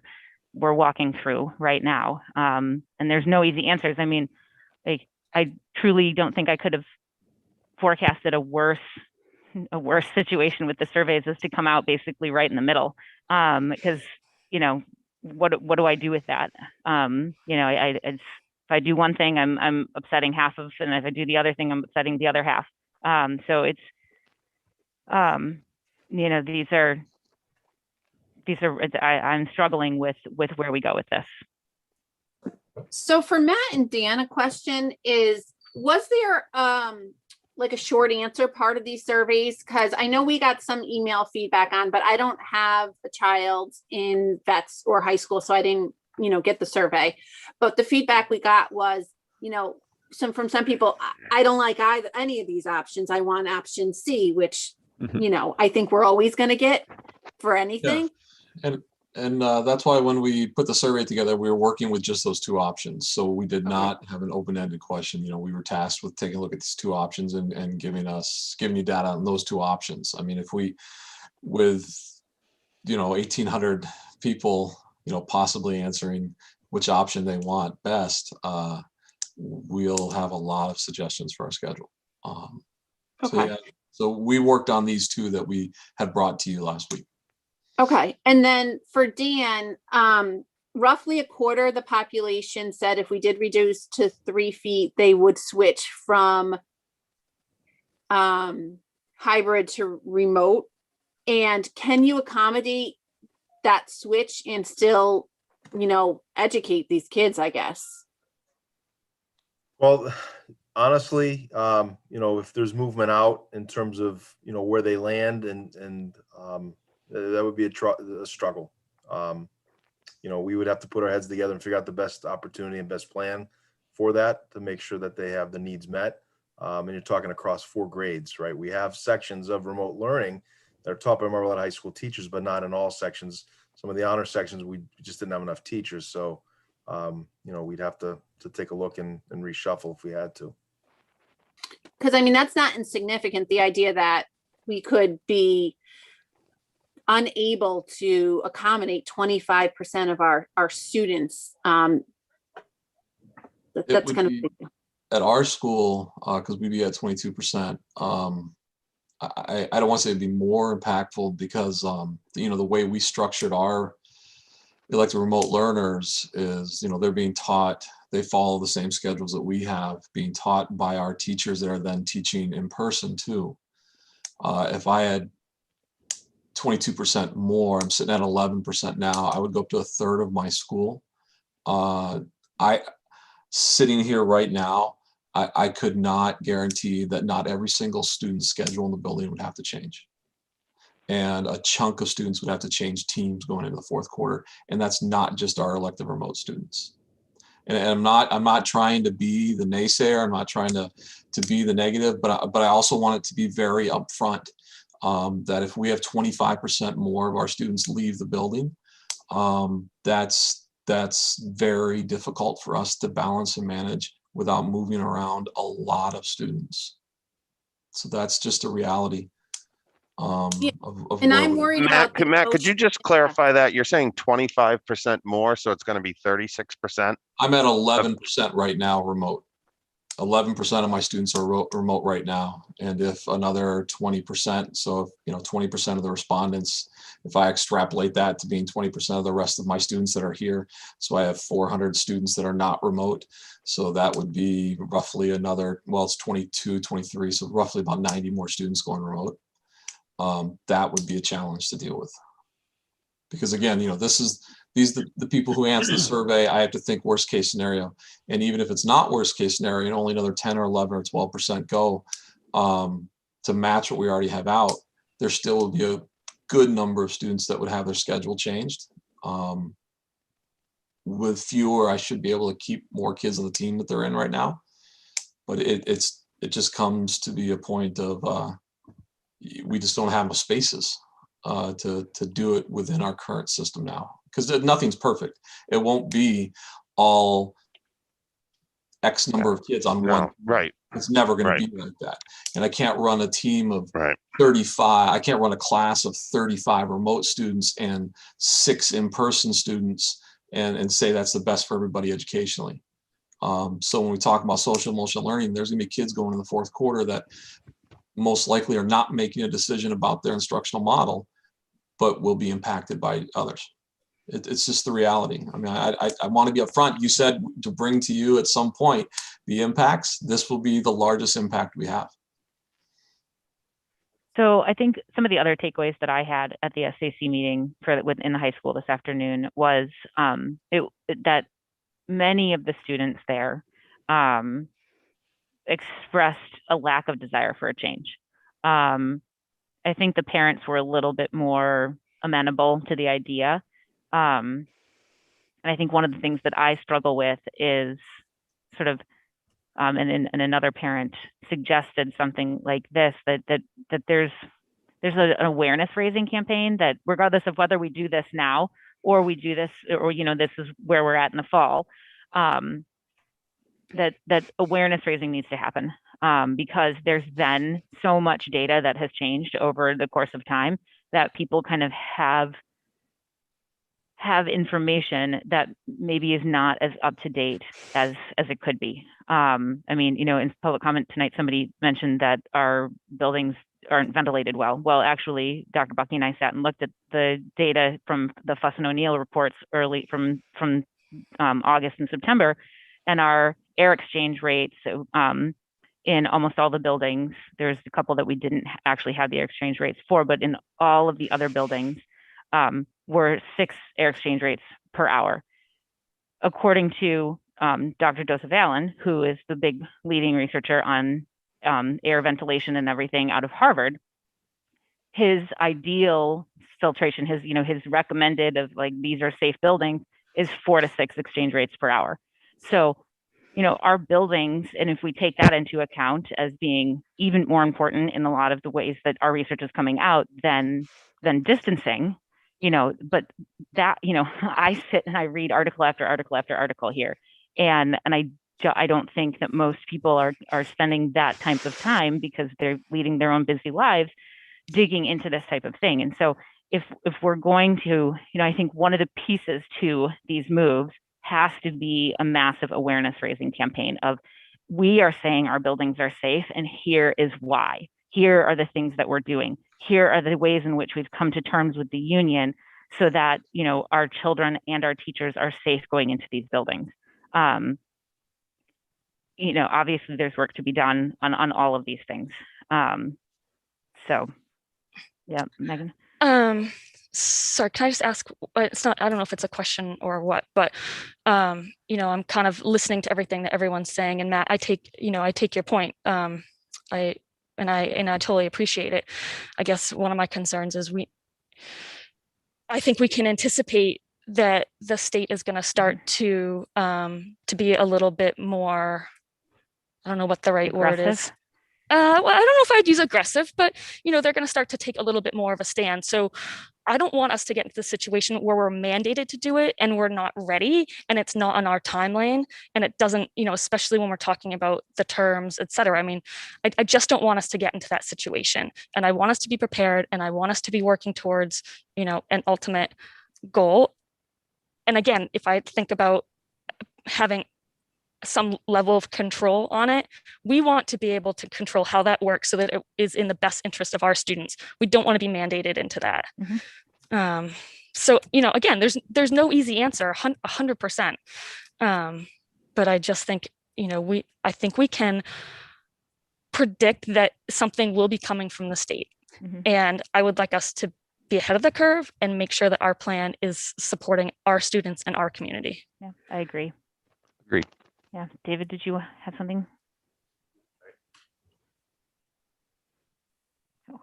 walking through right now. And there's no easy answers. I mean, like, I truly don't think I could have forecasted a worse situation with the surveys, is to come out basically right in the middle. Because, you know, what do I do with that? You know, if I do one thing, I'm upsetting half of, and if I do the other thing, I'm upsetting the other half. So it's, you know, I'm struggling with where we go with this. So for Matt and Dan, a question is, was there like a short answer part of these surveys? Because I know we got some email feedback on, but I don't have a child in vets or high school, so I didn't, you know, get the survey. But the feedback we got was, you know, from some people, I don't like any of these options. I want option C, which, you know, I think we're always going to get for anything. Yeah. And that's why when we put the survey together, we were working with just those two options. So we did not have an open-ended question. You know, we were tasked with taking a look at these two options and giving you data on those two options. I mean, if we, with, you know, 1,800 people, you know, possibly answering which option they want best, we'll have a lot of suggestions for our schedule. So yeah, so we worked on these two that we had brought to you last week. Okay. And then for Dan, roughly a quarter of the population said if we did reduce to 3 feet, they would switch from hybrid to remote. And can you accommodate that switch and still, you know, educate these kids, I guess? Well, honestly, you know, if there's movement out in terms of, you know, where they land, and that would be a struggle. You know, we would have to put our heads together and figure out the best opportunity and best plan for that to make sure that they have the needs met. And you're talking across 4 grades, right? We have sections of remote learning that are taught by Marblehead High School teachers, but not in all sections. Some of the honor sections, we just didn't have enough teachers. So, you know, we'd have to take a look and reshuffle if we had to. Because I mean, that's not insignificant. The idea that we could be unable to accommodate 25% of our students. That's kind of at our school, because we'd be at 22%. I don't want to say it'd be more impactful, because you know, the way we structured our elective remote learners is, they're being taught, they follow the same schedules that we have, being taught by our teachers that are then teaching in person too. If I had 22% more, I'm sitting at 11% now, I would go up to a third of my school. Sitting here right now, I could not guarantee that not every single student's schedule in the building would have to change. And a chunk of students would have to change teams going into the fourth quarter. And that's not just our elective remote students. And I'm not trying to be the naysayer. I'm not trying to be the negative, but I also want it to be very upfront that if we have 25% more of our students leave the building, that's very difficult for us to balance and manage without moving around a lot of students. So that's just a reality. And I'm worried about Matt, could you just clarify that? You're saying 25% more, so it's going to be 36%? I'm at 11% right now remote. 11% of my students are remote right now. And if another 20%, so if 20% of the respondents, if I extrapolate that to being 20% of the rest of my students that are here, so I have 400 students that are not remote. So that would be roughly another, well, it's 22, 23, so roughly about 90 more students going remote. That would be a challenge to deal with. Because again, these are the people who answer the survey. I have to think worst case scenario. And even if it's not worst case scenario, and only another 10 or 11 or 12% go to match what we already have out, there still will be a good number of students that would have their schedule changed. With fewer, I should be able to keep more kids on the team that they're in right now. But it just comes to be a point of we just don't have enough spaces to do it within our current system now, because nothing's perfect. It won't be all X number of kids on one. Right. It's never going to be like that. And I can't run a team of 35. I can't run a class of 35 remote students and 6 in-person students and say that's the best for everybody educationally. So when we talk about social emotional learning, there's going to be kids going in the fourth quarter that most likely are not making a decision about their instructional model, but will be impacted by others. It's just the reality. I mean, I want to be upfront. You said to bring to you at some point the impacts. This will be the largest impact we have. So I think some of the other takeaways that I had at the SAC meeting within the high school this afternoon was that many of the students there expressed a lack of desire for a change. I think the parents were a little bit more amenable to the idea. And I think one of the things that I struggle with is sort of, and another parent suggested something like this, that there's an awareness raising campaign that regardless of whether we do this now or we do this, or, this is where we're at in the fall, that awareness raising needs to happen. Because there's been so much data that has changed over the course of time that people kind of have information that maybe is not as up to date as it could be. I mean, in public comment tonight, somebody mentioned that our buildings aren't ventilated well. Well, actually, Dr. Bucky and I sat and looked at the data from the Fuss and O'Neill reports early from August and September, and our air exchange rates in almost all the buildings. There's a couple that we didn't actually have the air exchange rates for, but in all of the other buildings were 6 air exchange rates per hour. According to Dr. Joseph Allen, who is the big leading researcher on air ventilation and everything out of Harvard, his ideal filtration, his recommended of like, these are safe buildings, is 4 to 6 exchange rates per hour. So, our buildings, and if we take that into account as being even more important in a lot of the ways that our research is coming out than distancing, but that, I sit and I read article after article after article here. And I don't think that most people are spending that type of time, because they're leading their own busy lives, digging into this type of thing. And so if we're going to, I think one of the pieces to these moves has to be a massive awareness raising campaign of, we are saying our buildings are safe, and here is why. Here are the things that we're doing. Here are the ways in which we've come to terms with the union so that, you know, our children and our teachers are safe going into these buildings. You know, obviously there's work to be done on all of these things. So yeah, Megan. Sorry, can I just ask, it's not, I don't know if it's a question or what, but you know, I'm kind of listening to everything that everyone's saying, and Matt, I take your point. I totally appreciate it. I guess one of my concerns is I think we can anticipate that the state is going to start to be a little bit more, I don't know what the right word is. Well, I don't know if I'd use aggressive, but you know, they're going to start to take a little bit more of a stand. So I don't want us to get into the situation where we're mandated to do it and we're not ready and it's not on our timeline and it doesn't, you know, especially when we're talking about the terms, et cetera. I mean, I just don't want us to get into that situation, and I want us to be prepared, and I want us to be working towards, you know, an ultimate goal. And again, if I think about having some level of control on it, we want to be able to control how that works so that it is in the best interest of our students. We don't want to be mandated into that. So, you know, again, there's no easy answer, 100%. But I just think, you know, I think we can predict that something will be coming from the state. And I would like us to be ahead of the curve and make sure that our plan is supporting our students and our community. Yeah, I agree. Agreed. Yeah, David, did you have something?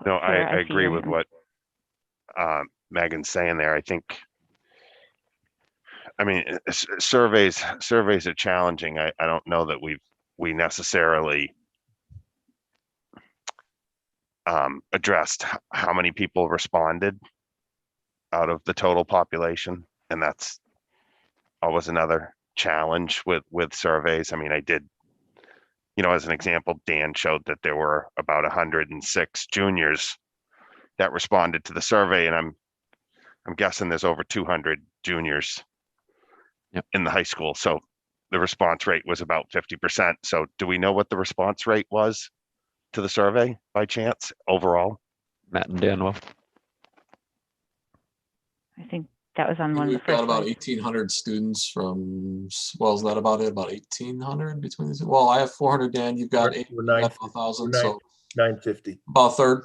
No, I agree with what Megan's saying there. I think, I mean, surveys are challenging. I don't know that we necessarily addressed how many people responded out of the total population, and that's always another challenge with surveys. I mean, I did, you know, as an example, Dan showed that there were about 106 juniors that responded to the survey, and I'm guessing there's over 200 juniors in the high school. So the response rate was about 50%. So do we know what the response rate was to the survey by chance overall? Matt and Dan will. I think that was on one of the We've first got about ones. 1,800 students from, well, is that about it? About 1,800 between the two? Well, I have 400, Dan, you've got 1,000, so 950. about a third,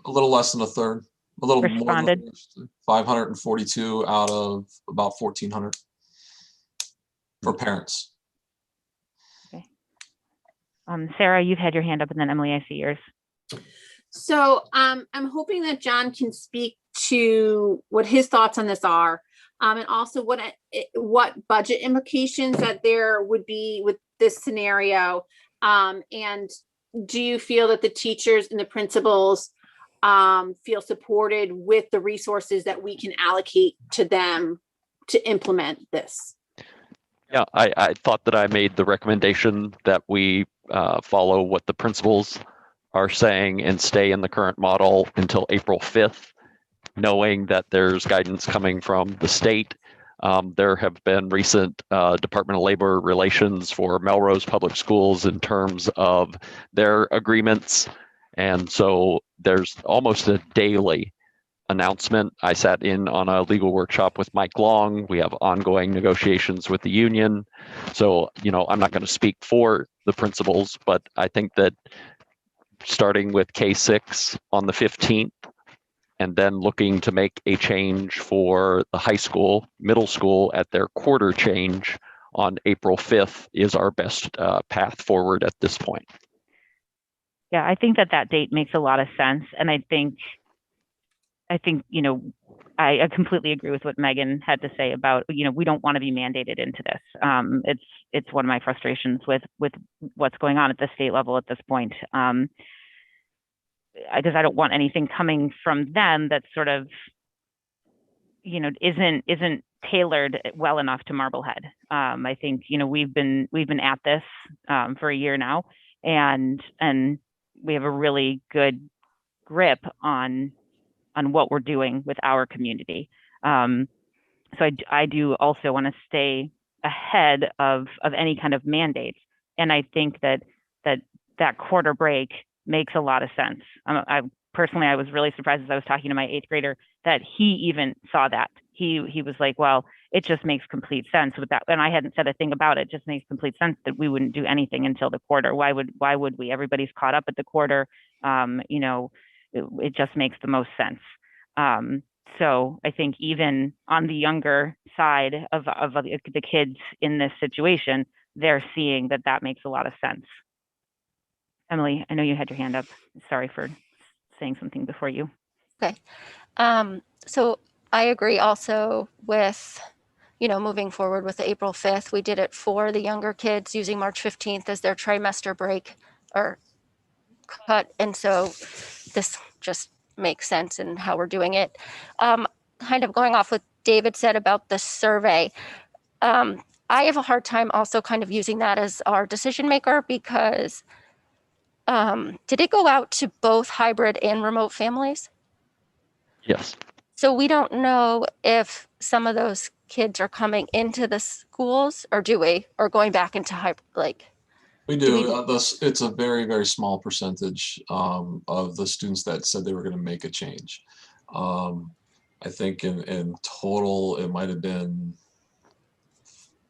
a little less than a third, a little Responded. more than 542 out of about 1,400 for parents. Okay. Sarah, you've had your hand up, and then Emily, I see yours. So I'm hoping that John can speak to what his thoughts on this are, and also what budget implications that there would be with this scenario. And do you feel that the teachers and the principals feel supported with the resources that we can allocate to them to implement this? Yeah, I thought that I made the recommendation that we follow what the principals are saying and stay in the current model until April 5th, knowing that there's guidance coming from the state. There have been recent Department of Labor relations for Melrose Public Schools in terms of their agreements. And so there's almost a daily announcement. I sat in on a legal workshop with Mike Long. We have ongoing negotiations with the union. So, you know, I'm not going to speak for the principals, but I think that starting with K6 on the 15th, and then looking to make a change for the high school, middle school at their quarter change on April 5th is our best path forward at this point. Yeah, I think that date makes a lot of sense. And I think, you know, I completely agree with what Megan had to say about, you know, we don't want to be mandated into this. It's one of my frustrations with what's going on at the state level at this point. Because I don't want anything coming from them that sort of, you know, isn't tailored well enough to Marblehead. I think, you know, we've been at this for a year now, and we have a really good grip on what we're doing with our community. So I do also want to stay ahead of any kind of mandates, and I think that quarter break makes a lot of sense. personally, I was really surprised as I was talking to my 8th grader that he even saw that. He was like, well, it just makes complete sense with that. And I hadn't said a thing about it. It just makes complete sense that we wouldn't do anything until the quarter. Why would we? Everybody's caught up at the quarter. It just makes the most sense. So I think even on the younger side of the kids in this situation, they're seeing that makes a lot of sense. Emily, I know you had your hand up. Sorry for saying something before you. Okay. So I agree also with, moving forward with the April 5th. We did it for the younger kids using March 15th as their trimester break or cut. And so this just makes sense in how we're doing it. Kind of going off what David said about the survey. I have a hard time also kind of using that as our decision maker because did it go out to both hybrid and remote families? Yes. So we don't know if some of those kids are coming into the schools, or do we, or going back into hybrid, We do. It's a very, very small percentage of the students that said they were going to make a change. I think in total, it might have been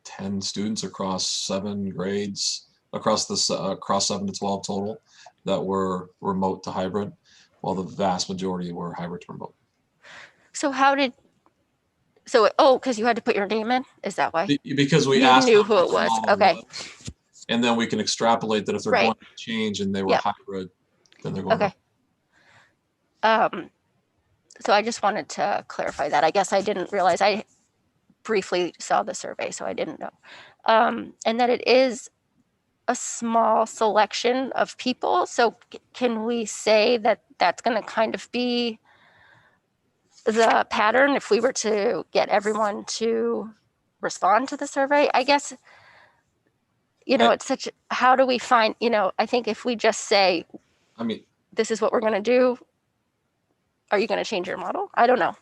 10 students across 7 grades, across 7 to 12 total, that were remote to hybrid, while the vast majority were hybrid to remote. So because you had to put your name in? Is that why? Because we you asked knew them who it was. Okay. And then we can extrapolate that if they're going to change and they were hybrid, then they're going okay. So I just wanted to clarify that. I guess I didn't realize. I briefly saw the survey, so I didn't know. And that it is a small selection of people. So can we say that that's going to kind of be the pattern if we were to get everyone to respond to the survey? I guess, it's such, how do we find, I think if we just say, this is what we're going to do, are you going to change your model? I don't know.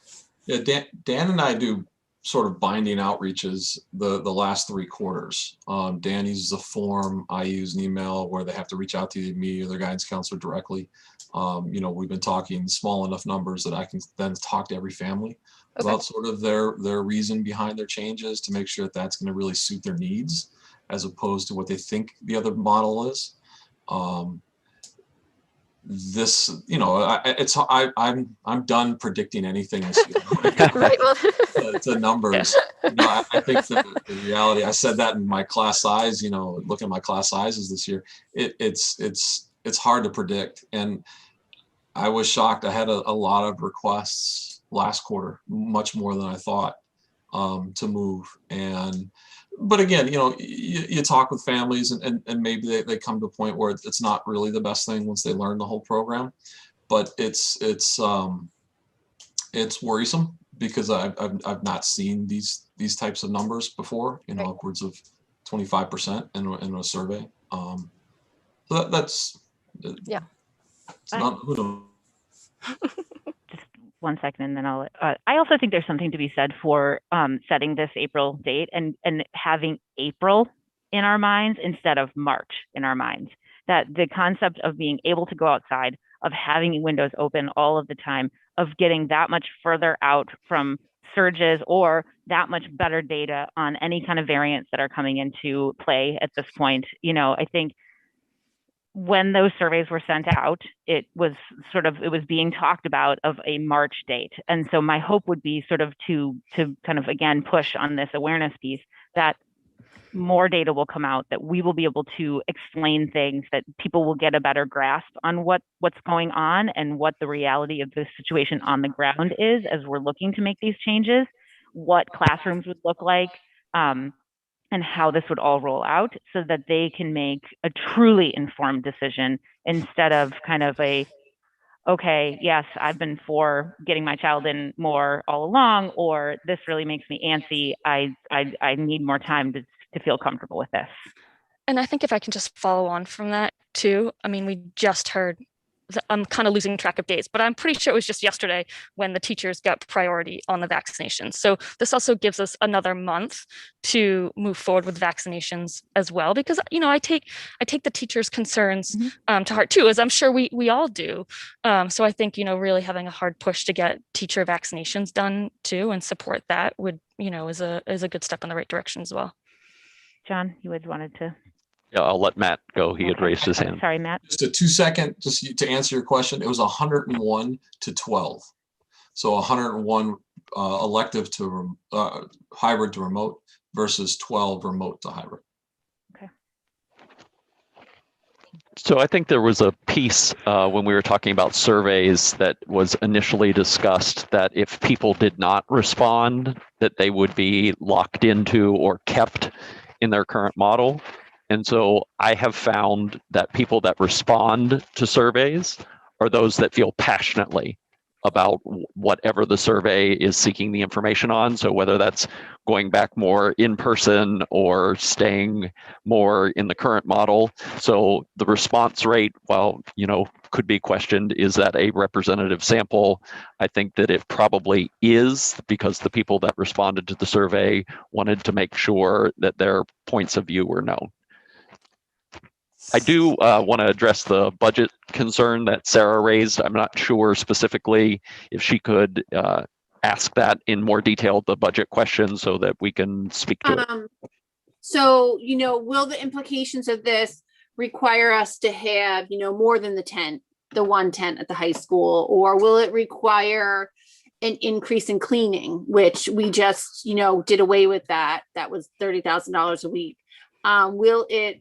Yeah, Dan and I do sort of binding outreaches the last 3 quarters. Dan uses a form, I use an email where they have to reach out to me or their guidance counselor directly. We've been talking small enough numbers that I can then talk to every family about sort of their reason behind their changes to make sure that that's going to really suit their needs as opposed to what they think the other model is. I'm done predicting anything this year. Right. Well, to numbers. I think the reality, I said that in my class size, look at my class sizes this year. It's hard to predict. And I was shocked. I had a lot of requests last quarter, much more than I thought, to move. But again, you talk with families and maybe they come to a point where it's not really the best thing once they learn the whole program. But it's worrisome because I've not seen these types of numbers before, upwards of 25% in a survey. So that's yeah. It's not who knows. Just 1 second, and then I'll. I also think there's something to be said for setting this April date and having April in our minds instead of March in our minds. That the concept of being able to go outside, of having windows open all of the time, of getting that much further out from surges or that much better data on any kind of variants that are coming into play at this point. I think when those surveys were sent out, it was being talked about of a March date. And so my hope would be sort of to kind of, again, push on this awareness piece that more data will come out, that we will be able to explain things, that people will get a better grasp on what's going on and what the reality of the situation on the ground is as we're looking to make these changes, what classrooms would look like, and how this would all roll out so that they can make a truly informed decision instead of kind of okay, yes, I've been for getting my child in more all along, or this really makes me antsy. I need more time to feel comfortable with this. And I think if I can just follow on from that too, we just heard I'm kind of losing track of days, but I'm pretty sure it was just yesterday when the teachers got priority on the vaccinations. So this also gives us another month to move forward with vaccinations as well, because I take the teachers' concerns to heart too, as I'm sure we all do. So I think really having a hard push to get teacher vaccinations done too and support that would is a good step in the right direction as well. John, you had wanted to. Yeah, I'll let Matt go. He had raised his hand. Sorry, Matt. Just a 2-second, just to answer your question, it was 101 to 12. So 101 elective to hybrid to remote versus 12 remote to hybrid. Okay. So I think there was a piece when we were talking about surveys that was initially discussed that if people did not respond, that they would be locked into or kept in their current model. And so I have found that people that respond to surveys are those that feel passionately about whatever the survey is seeking the information on. So whether that's going back more in person or staying more in the current model. So the response rate, while could be questioned, is that a representative sample? I think that it probably is, because the people that responded to the survey wanted to make sure that their points of view were known. I do want to address the budget concern that Sarah raised. I'm not sure specifically if she could ask that in more detail, the budget question, so that we can speak to it. So, will the implications of this require us to have, more than the one tent at the high school, or will it require an increase in cleaning, which we just, did away with that? That was $30,000 a week. Will it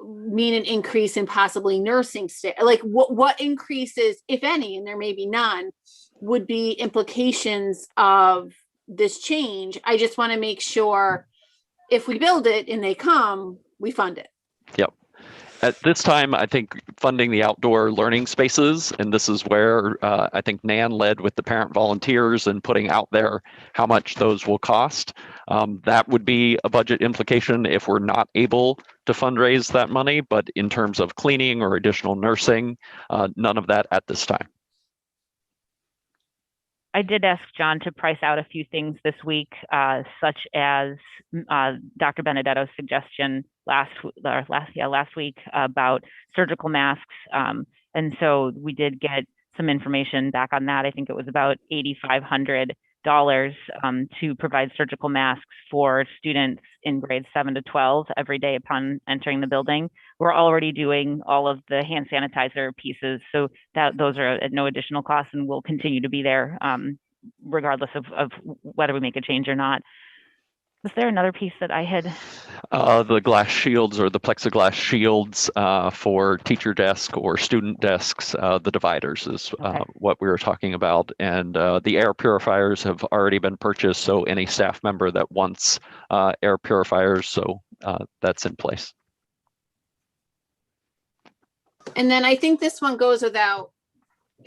mean an increase in possibly nursing staff? Like what increases, if any, and there may be none, would be implications of this change? I just want to make sure if we build it and they come, we fund it. Yep. At this time, I think funding the outdoor learning spaces, and this is where I think Nan led with the parent volunteers and putting out there how much those will cost. That would be a budget implication if we're not able to fundraise that money, but in terms of cleaning or additional nursing, none of that at this time. I did ask John to price out a few things this week, such as Dr. Benedetto's suggestion last week about surgical masks. And so we did get some information back on that. I think it was about $8,500 to provide surgical masks for students in grades 7 to 12 every day upon entering the building. We're already doing all of the hand sanitizer pieces, so that those are at no additional cost and will continue to be there regardless of whether we make a change or not. Was there another piece that I had? The glass shields or the plexiglass shields for teacher desk or student desks, the dividers is what we were talking about. And the air purifiers have already been purchased, so any staff member that wants air purifiers, so that's in place. And then I think this one goes without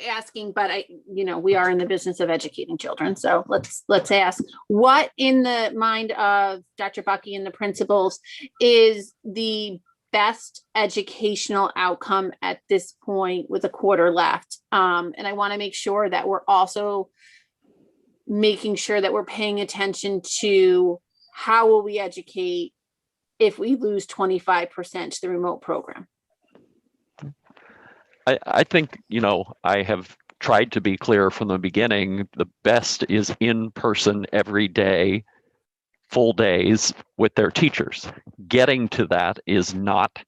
asking, but we are in the business of educating children. So let's ask, what in the mind of Dr. Bucky and the principals is the best educational outcome at this point with a quarter left? And I want to make sure that we're also making sure that we're paying attention to how will we educate if we lose 25% to the remote program. I think, I have tried to be clear from the beginning. The best is in person every day, full days with their teachers. Getting to that is not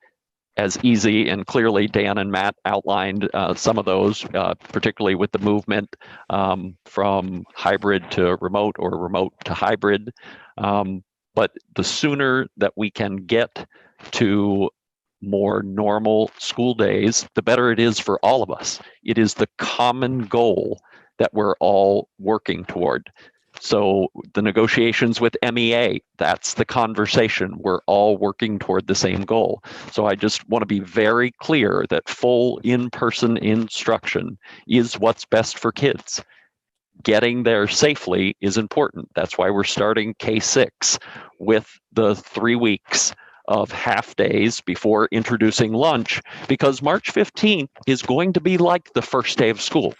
as easy, and clearly Dan and Matt outlined some of those, particularly with the movement from hybrid to remote or remote to hybrid. But the sooner that we can get to more normal school days, the better it is for all of us. It is the common goal that we're all working toward. So the negotiations with MEA, that's the conversation. We're all working toward the same goal. So I just want to be very clear that full in-person instruction is what's best for kids. Getting there safely is important. That's why we're starting K-6 with the 3 weeks of half days before introducing lunch, because March 15th is going to be like the first day of school.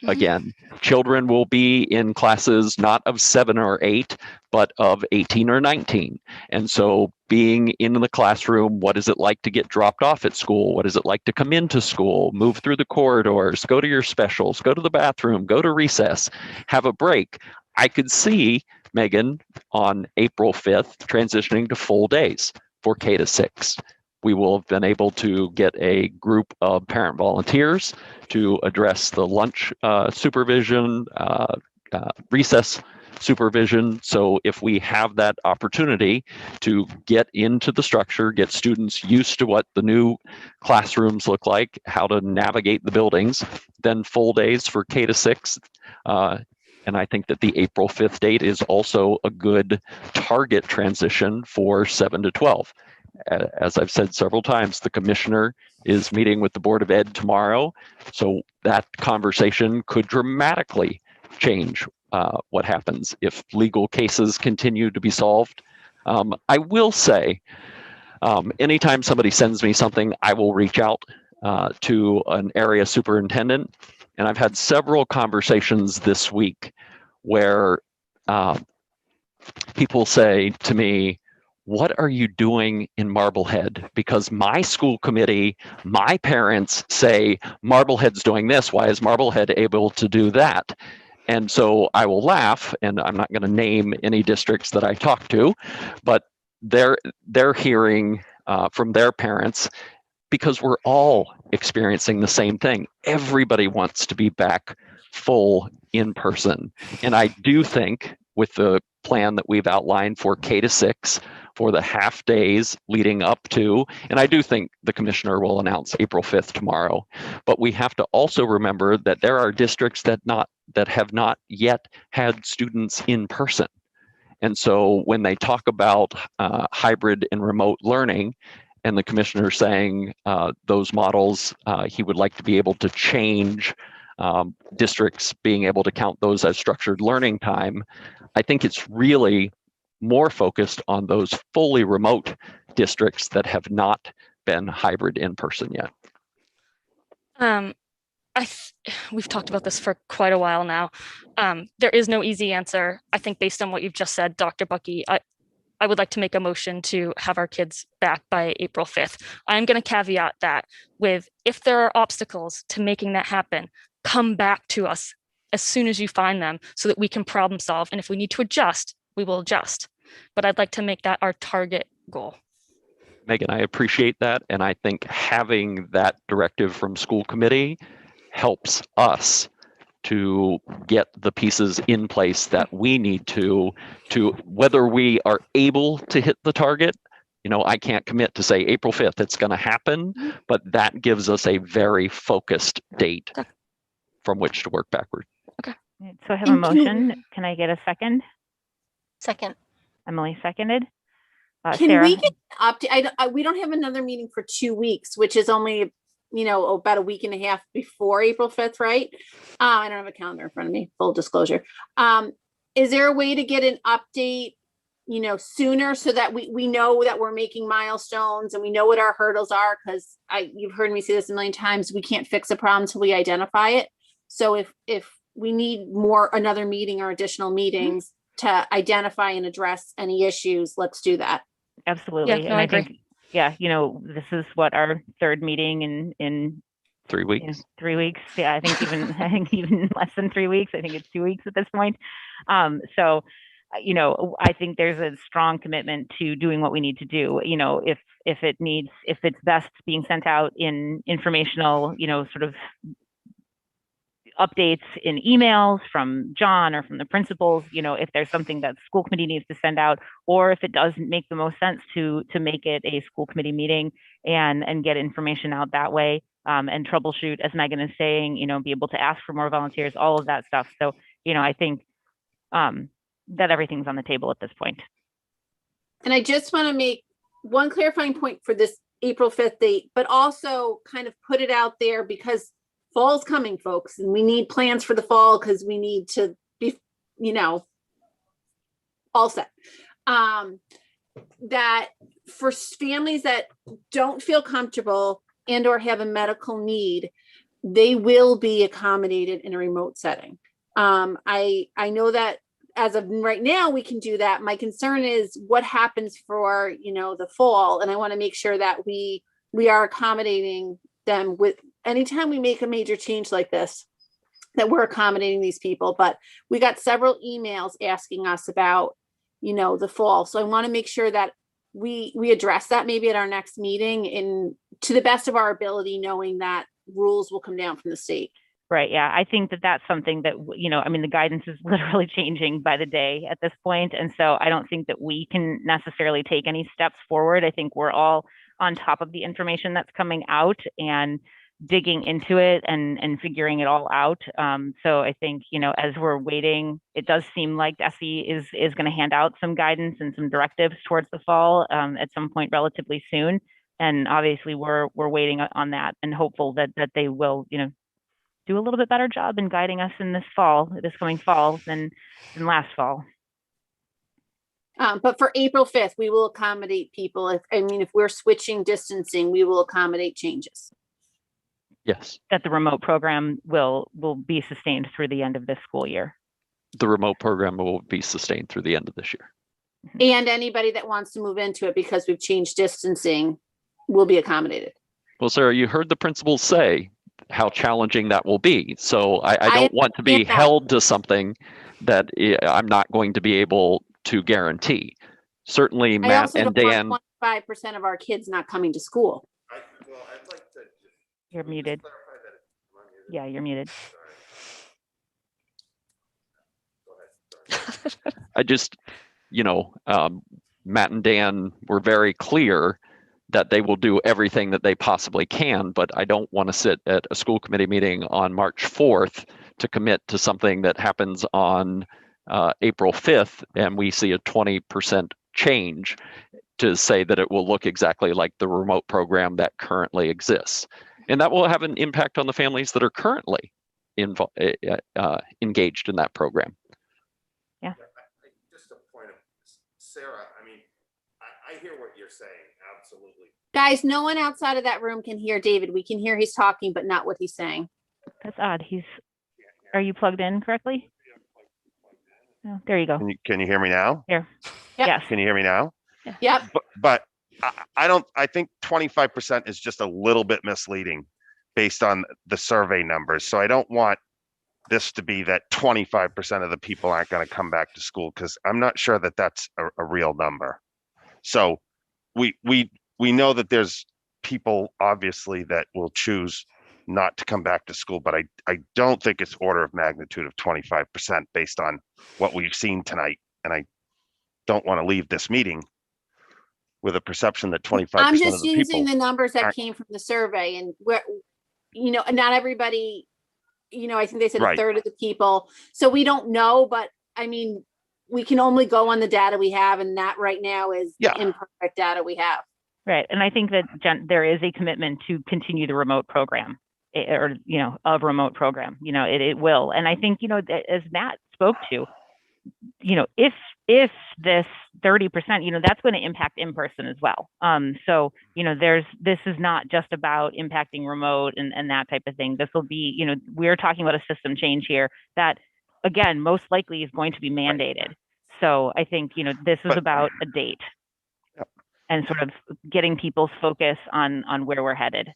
Again, children will be in classes not of 7 or 8, but of 18 or 19. And so being in the classroom, what is it like to get dropped off at school? What is it like to come into school, move through the corridors, go to your specials, go to the bathroom, go to recess, have a break? I could see Megan on April 5th transitioning to full days for K to 6. We will have been able to get a group of parent volunteers to address the lunch supervision, recess supervision. So if we have that opportunity to get into the structure, get students used to what the new classrooms look like, how to navigate the buildings, then full days for K to 6. And I think that the April 5th date is also a good target transition for 7 to 12. As I've said several times, the commissioner is meeting with the Board of Ed tomorrow. So that conversation could dramatically change what happens if legal cases continue to be solved. I will say, anytime somebody sends me something, I will reach out to an area superintendent. And I've had several conversations this week where people say to me, what are you doing in Marblehead? Because my school committee, my parents say Marblehead's doing this. Why is Marblehead able to do that? And so I will laugh, and I'm not going to name any districts that I talk to, but they're hearing from their parents, because we're all experiencing the same thing. Everybody wants to be back full in person. And I do think with the plan that we've outlined for K to 6, for the half days leading up to, and I do think the commissioner will announce April 5th tomorrow, but we have to also remember that there are districts that have not yet had students in person. And so when they talk about hybrid and remote learning, and the commissioner saying those models, he would like to be able to change districts being able to count those as structured learning time, I think it's really more focused on those fully remote districts that have not been hybrid in person yet. We've talked about this for quite a while now. There is no easy answer. I think based on what you've just said, Dr. Bucky, I would like to make a motion to have our kids back by April 5th. I'm going to caveat that with, if there are obstacles to making that happen, come back to us as soon as you find them so that we can problem solve. And if we need to adjust, we will adjust. But I'd like to make that our target goal. Megan, I appreciate that. And I think having that directive from school committee helps us to get the pieces in place that we need to whether we are able to hit the target. You know, I can't commit to say April 5th it's going to happen, but that gives us a very focused date from which to work backward. Okay. So I have a motion. Can I get a second? Second. Emily seconded. Can Sarah? we get we don't have another meeting for 2 weeks, which is only, about a week and a half before April 5th, right? I don't have a calendar in front of me, full disclosure. Is there a way to get an update, sooner so that we know that we're making milestones and we know what our hurdles are? Because you've heard me say this a million times, we can't fix a problem until we identify it. So if we need another meeting or additional meetings to identify and address any issues, let's do that. Absolutely. Yeah, no, and I I agree. think, this is what our third meeting in 3 weeks. 3 weeks. Yeah, I think even less than 3 weeks. I think it's 2 weeks at this point. So I think there's a strong commitment to doing what we need to do. If it's best being sent out in informational, sort of updates in emails from John or from the principals, if there's something that school committee needs to send out, or if it doesn't make the most sense to make it a school committee meeting and get information out that way, and troubleshoot, as Megan is saying, be able to ask for more volunteers, all of that stuff. So, I think that everything's on the table at this point. And I just want to make one clarifying point for this April 5th date, but also kind of put it out there because fall's coming, folks, and we need plans for the fall because we need to be, all set. that for families that don't feel comfortable and or have a medical need, they will be accommodated in a remote setting. I know that as of right now, we can do that. My concern is what happens for, the fall. And I want to make sure that we are accommodating them with anytime we make a major change like this, that we're accommodating these people. But we got several emails asking us about, the fall. So I want to make sure that we address that maybe at our next meeting in to the best of our ability, knowing that rules will come down from the state. Right. Yeah. I think that that's something that, the guidance is literally changing by the day at this point. And so I don't think that we can necessarily take any steps forward. I think we're all on top of the information that's coming out and digging into it and figuring it all out. So I think, as we're waiting, it does seem like DESE is going to hand out some guidance and some directives towards the fall at some point relatively soon. And obviously we're waiting on that and hopeful that they will, do a little bit better job in guiding us in this coming fall than last fall. But for April 5th, we will accommodate people. If we're switching distancing, we will accommodate changes. Yes. That the remote program will be sustained through the end of this school year. The remote program will be sustained through the end of this year. And anybody that wants to move into it because we've changed distancing will be accommodated. Well, Sarah, you heard the principals say how challenging that will be. So I don't want to be held to something that I'm not going to be able to guarantee. Certainly, Matt and Dan. 25% of our kids not coming to school. I'd like to. You're muted. Yeah, you're muted. I just, Matt and Dan were very clear that they will do everything that they possibly can, but I don't want to sit at a school committee meeting on March 4th to commit to something that happens on April 5th and we see a 20% change to say that it will look exactly like the remote program that currently exists. And that will have an impact on the families that are currently engaged in that program. Yeah. Just a point of Sarah, I hear what you're saying. Absolutely. Guys, no one outside of that room can hear David. We can hear he's talking, but not what he's saying. That's odd. Are you plugged in correctly? Oh, there you go. Can you hear me now? Here. Yep. Yes. Can you hear me now? Yep. But I think 25% is just a little bit misleading based on the survey numbers. So I don't want this to be that 25% of the people aren't going to come back to school, because I'm not sure that that's a real number. So we know that there's people obviously that will choose not to come back to school, but I don't think it's order of magnitude of 25% based on what we've seen tonight. And I don't want to leave this meeting with a perception that 25% I'm just of the using people the numbers that came from the survey, and where, not everybody, I think they said Right. a third of the people. So we don't know, but we can only go on the data we have, and that right now is the imperfect data we have. Right. And I think that there is a commitment to continue the remote program a remote program, it will. And I think, as Matt spoke to, if this 30%, that's going to impact in person as well. So, this is not just about impacting remote and that type of thing. This will be, we're talking about a system change here that, again, most likely is going to be mandated. So I think, this is about a date and sort of getting people's focus on where we're headed.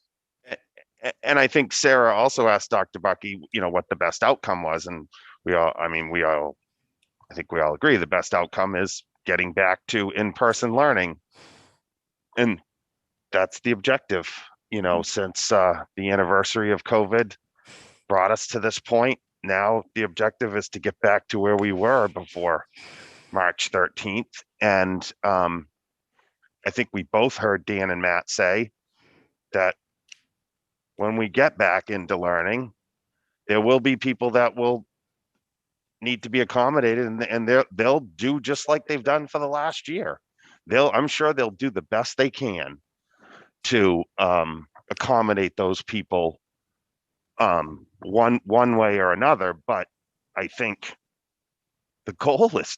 And I think Sarah also asked Dr. Bucky, what the best outcome was. And I think we all agree the best outcome is getting back to in-person learning. And that's the objective, since the anniversary of COVID brought us to this point. Now the objective is to get back to where we were before March 13th. And I think we both heard Dan and Matt say that when we get back into learning, there will be people that will need to be accommodated, and they'll do just like they've done for the last year. I'm sure they'll do the best they can to accommodate those people one way or another. But I think the goal is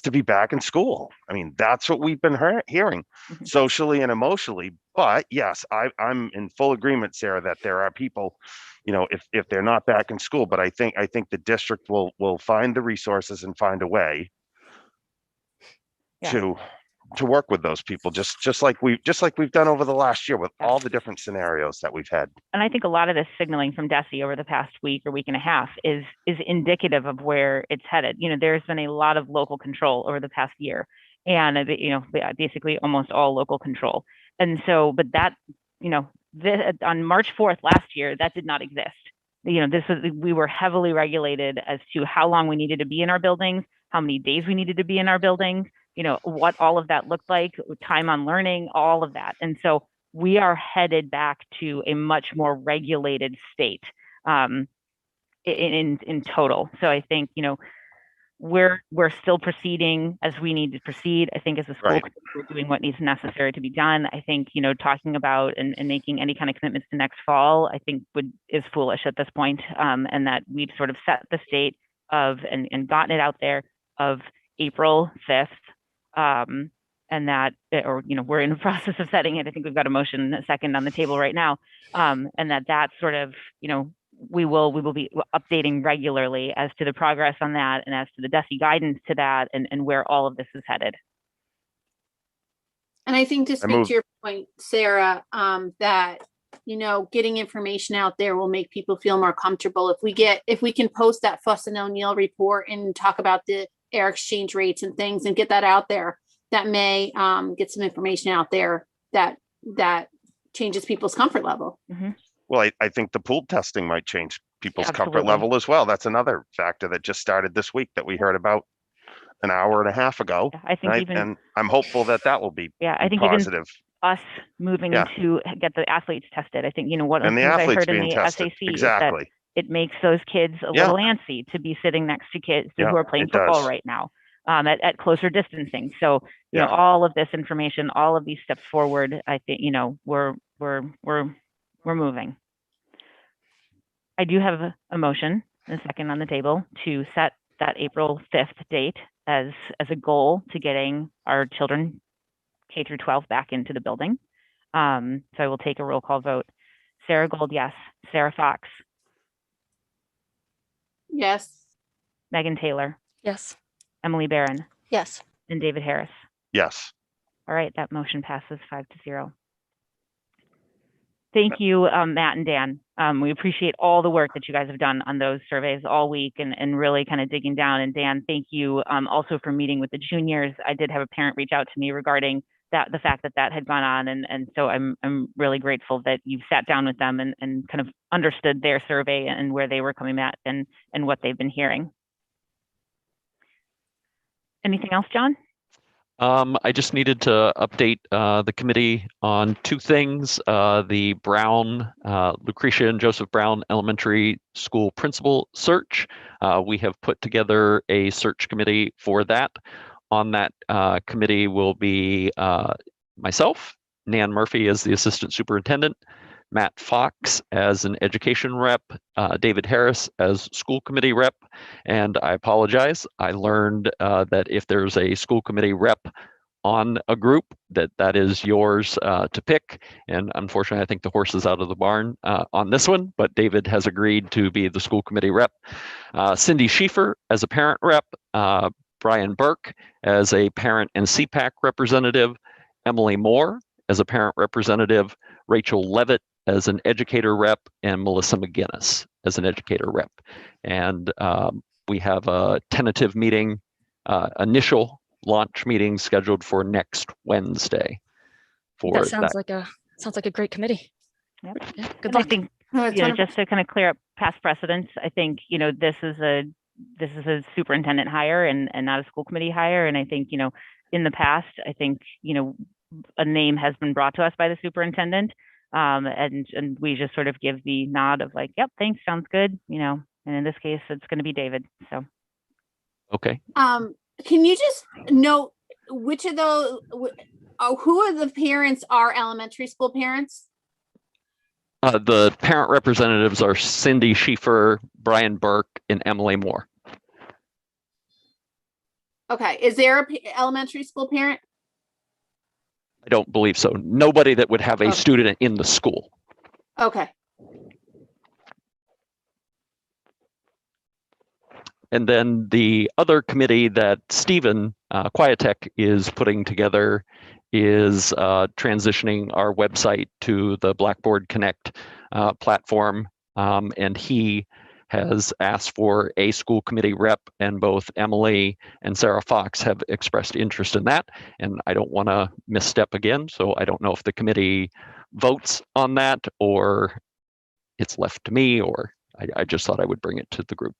to be back in school. I mean, that's what we've been hearing socially and emotionally. But yes, I'm in full agreement, Sarah, that there are people, if they're not back in school, but I think the district will find the resources and find a way to work with those people, just like we've done over the last year with all the different scenarios that we've had. And I think a lot of this signaling from DESE over the past week or week and a half is indicative of where it's headed. There's been a lot of local control over the past year, and basically almost all local control. And so, but that, on March 4th last year, that did not exist. We were heavily regulated as to how long we needed to be in our buildings, how many days we needed to be in our buildings, what all of that looked like, time on learning, all of that. And so we are headed back to a much more regulated state in total. So I think, we're still proceeding as we need to proceed. I think as a school, we're doing what needs necessary to be done. I think, talking about and making any kind of commitments to next fall, I think is foolish at this point. And that we've sort of set the state of and gotten it out there of April 5th. And that, we're in the process of setting it. I think we've got a motion, a second on the table right now. And that sort of, we will be updating regularly as to the progress on that and as to the DESE guidance to that and where all of this is headed. And I think to speak to your point, Sarah, that, getting information out there will make people feel more comfortable. If we can post that Fuss and O'Neill report and talk about the air exchange rates and things and get that out there, that may get some information out there that changes people's comfort level. Mm-hmm. Well, I think the pool testing might change people's comfort level as well. That's another factor that just started this week that we heard about an hour and a half ago. I think and I'm hopeful that will be I think positive. Even us moving to get the athletes tested. I think, what and the I athletes heard in being the tested. SAC Exactly. is that it makes those kids a little antsy to be sitting next to kids who are playing football right now at closer distancing. So, all of this information, all of these steps forward, I think, we're moving. I do have a motion, a second on the table to set that April 5th date as a goal to getting our children K through 12 back into the building. So I will take a roll call vote. Sarah Gold, yes. Sarah Fox. Yes. Megan Taylor. Yes. Emily Barron. Yes. And David Harris. Yes. All right, that motion passes 5-0. Thank you, Matt and Dan. We appreciate all the work that you guys have done on those surveys all week and really kind of digging down. And Dan, thank you also for meeting with the juniors. I did have a parent reach out to me regarding the fact that had gone on. And so I'm really grateful that you've sat down with them and kind of understood their survey and where they were coming at and what they've been hearing. Anything else, John? I just needed to update the committee on two things. The Brown, Lucretia and Joseph Brown Elementary School principal search. We have put together a search committee for that. On that committee will be myself, Nan Murphy as the assistant superintendent, Matt Fox as an education rep, David Harris as school committee rep. And I apologize, I learned that if there's a school committee rep on a group, that is yours to pick. And unfortunately, I think the horse is out of the barn on this one, but David has agreed to be the school committee rep. Cindy Schieffer as a parent rep, Brian Burke as a parent and CPAC representative, Emily Moore as a parent representative, Rachel Levitt as an educator rep, and Melissa McGinnis as an educator rep. And we have a tentative meeting, initial launch meeting scheduled for next Wednesday. That sounds like a great committee. Yep. Yeah, good luck. I think just to kind of clear up past precedents, I think this is a superintendent hire and not a school committee hire. And I think in the past, I think a name has been brought to us by the superintendent, and we just sort of give the nod of like, yep, thanks, sounds good, and in this case, it's going to be David. So, okay. Can you just note which of those, who of the parents are elementary school parents? The parent representatives are Cindy Schieffer, Brian Burke, and Emily Moore. Okay, is there a elementary school parent? I don't believe so. Nobody that would have a Okay. student in the school. Okay, And then the other committee that Stephen Quietech is putting together is transitioning our website to the Blackboard Connect platform. And he has asked for a school committee rep, and both Emily and Sarah Fox have expressed interest in that. And I don't want to misstep again, so I don't know if the committee votes on that or it's left to me, or I just thought I would bring it to the group.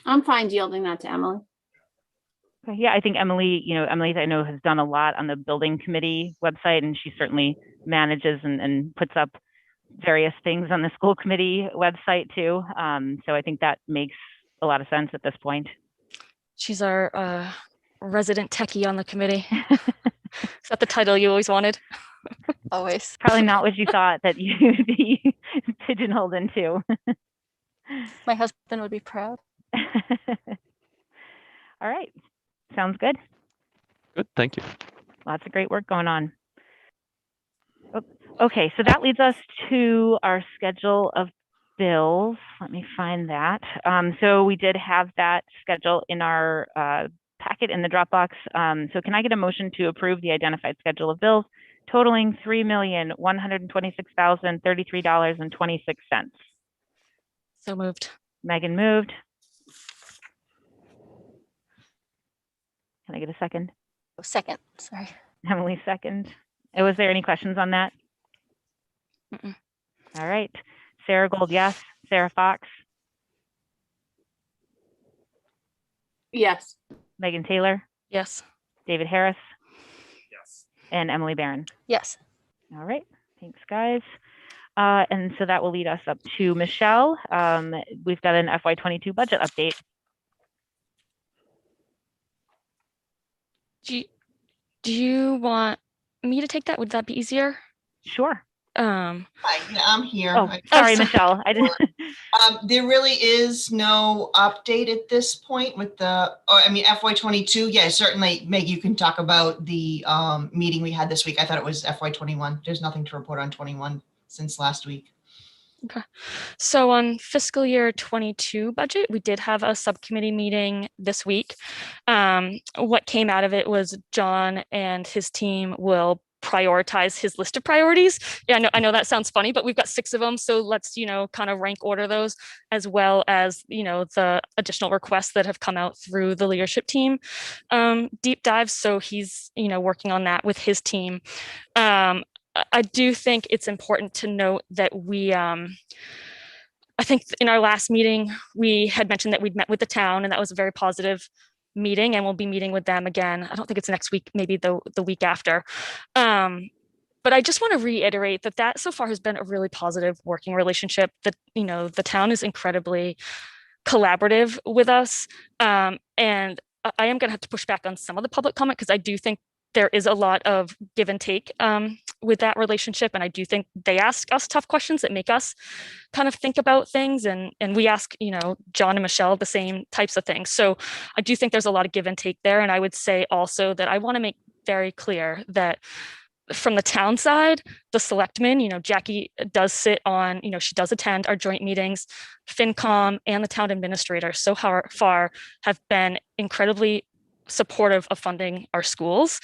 I'm fine yielding that to Emily. Okay, yeah, I think Emily, Emily, I know, has done a lot on the building committee website, and she certainly manages and puts up various things on the school committee website too. So I think that makes a lot of sense at this point. She's our resident techie on the committee. Is that the title you always wanted? Always. Probably not what you thought that you'd be pigeonholed into. My husband would be proud. All right, sounds good. Good, thank you. Lots of great work going on. Okay, so that leads us to our schedule of bills. Let me find that. So we did have that schedule in our packet in the Dropbox. So can I get a motion to approve the identified schedule of bills totaling $3,126,033.26? So moved. Megan moved. Can I get a second? Oh, second, sorry. Emily second. Was there any questions on that? Mm-mm. All right. Sarah Gold, yes. Sarah Fox. Yes. Megan Taylor. Yes. David Harris. Yes. And Emily Barron. Yes. All right. Thanks, guys. And so that will lead us up to Michelle. We've got an FY22 budget update. Do you want me to take that? Would that be easier? Sure. Hi, yeah, I'm here. Oh, sorry, Michelle. I didn't. There really is no update at this point with FY22. Yeah, certainly, Meg, you can talk about the meeting we had this week. I thought it was FY21. There's nothing to report on 21 since last week. Okay. So on fiscal year 22 budget, we did have a subcommittee meeting this week. What came out of it was John and his team will prioritize his list of priorities. Yeah, I know that sounds funny, but we've got 6 of them. So let's, kind of rank order those, as well as, the additional requests that have come out through the leadership team deep dive. So he's, working on that with his team. I do think it's important to note that I think in our last meeting, we had mentioned that we'd met with the town, and that was a very positive meeting, and we'll be meeting with them again. I don't think it's next week, maybe the week after. But I just want to reiterate that so far has been a really positive working relationship. That, the town is incredibly collaborative with us. And I am going to have to push back on some of the public comment, because I do think there is a lot of give and take with that relationship. And I do think they ask us tough questions that make us kind of think about things. And we ask, John and Michelle the same types of things. So I do think there's a lot of give and take there. And I would say also that I want to make very clear that from the town side, the selectmen, Jackie does sit on, she does attend our joint meetings. FinCom and the town administrator so far have been incredibly supportive of funding our schools.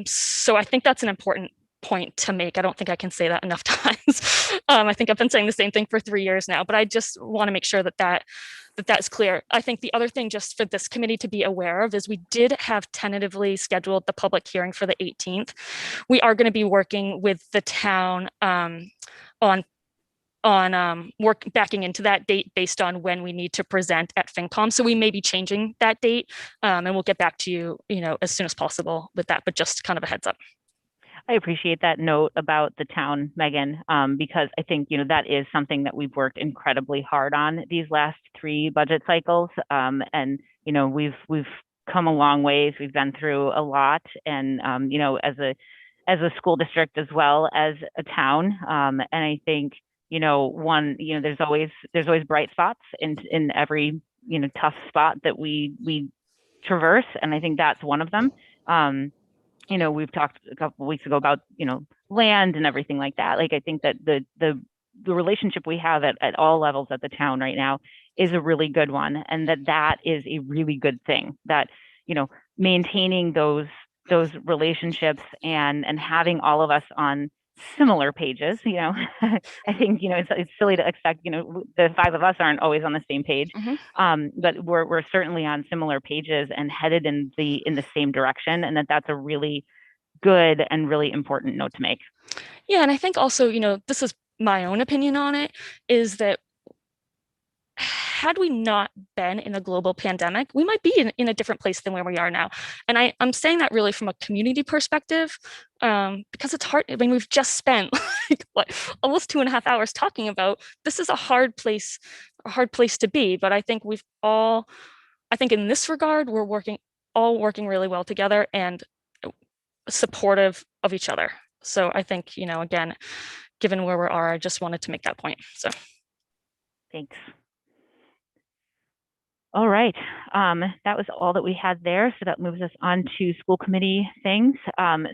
So I think that's an important point to make. I don't think I can say that enough times. I think I've been saying the same thing for 3 years now, but I just want to make sure that's clear. I think the other thing just for this committee to be aware of is we did have tentatively scheduled the public hearing for the 18th. We are going to be working with the town on work backing into that date based on when we need to present at FinCom. So we may be changing that date, and we'll get back to you, as soon as possible with that, but just kind of a heads up. I appreciate that note about the town, Megan, because I think, that is something that we've worked incredibly hard on these last 3 budget cycles. And, we've come a long ways. We've been through a lot, and, as a school district as well as a town. And I think, there's always bright spots in every, tough spot that we traverse, and I think that's one of them. You know, we've talked a couple of weeks ago about, you know, land and everything like that. Like, I think that the relationship we have at all levels at the town right now is a really good one, and that is a really good thing, that, you know, maintaining those relationships and having all of us on similar pages, you know. I think, you know, it's silly to expect, you know, the five of us aren't always on the same page, but we're certainly on similar pages and headed in the same direction, and that's a really good and really important note to make. Yeah, and I think also, you know, this is my own opinion on it, is that had we not been in a global pandemic, we might be in a different place than where we are now. And I'm saying that really from a community perspective, because it's hard. I mean, we've just spent like what, almost 2.5 hours talking about this. Is a hard place to be. But I think I think in this regard, we're all working really well together and supportive of each other. So I think, you know, again, given where we are, I just wanted to make that point. So thanks. All right, that was all that we had there. So that moves us on to school committee things.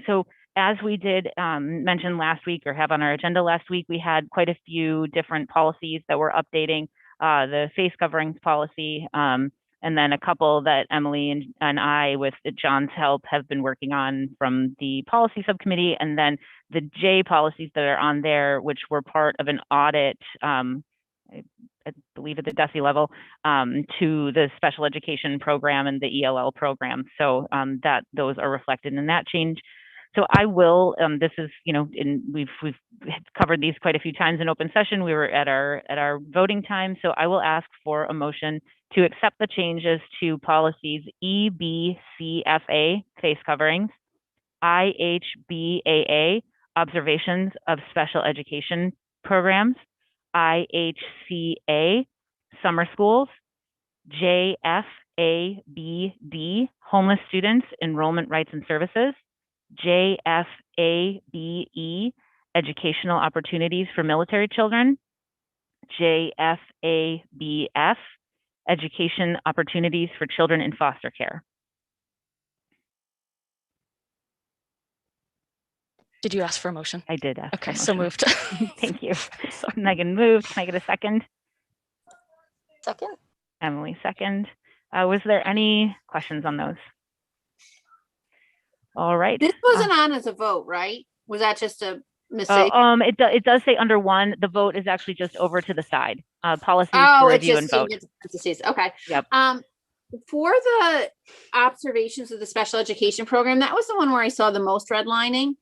So as we did mention last week, or have on our agenda last week, we had quite a few different policies that we're updating. The face coverings policy, and then a couple that Emily and I, with John's help, have been working on from the policy subcommittee, and then the J policies that are on there, which were part of an audit, I believe at the DESE level, to the special education program and the ELL program. So that those are reflected in that change. So I will, this is, you know, we've covered these quite a few times in open session. We were at our voting time. So I will ask for a motion to accept the changes to policies EBCFA, face coverings, IHBAA, observations of special education programs, IHCA, summer schools, JFABD, homeless students, enrollment rights and services, JFABE, educational opportunities for military children, JFABF, education opportunities for children in foster care. did you ask for a motion? I did ask. Okay, so moved. Thank you. Megan moved. Can I get a second? Second. Emily second. Was there any questions on those? All right. This wasn't on as a vote, right? Was that just a mistake? It does say under one. The vote is actually just over to the side. Policies Oh, to it's review just and vote. Okay. Yep. For the observations of the special education program, that was the one where I saw the most redlining.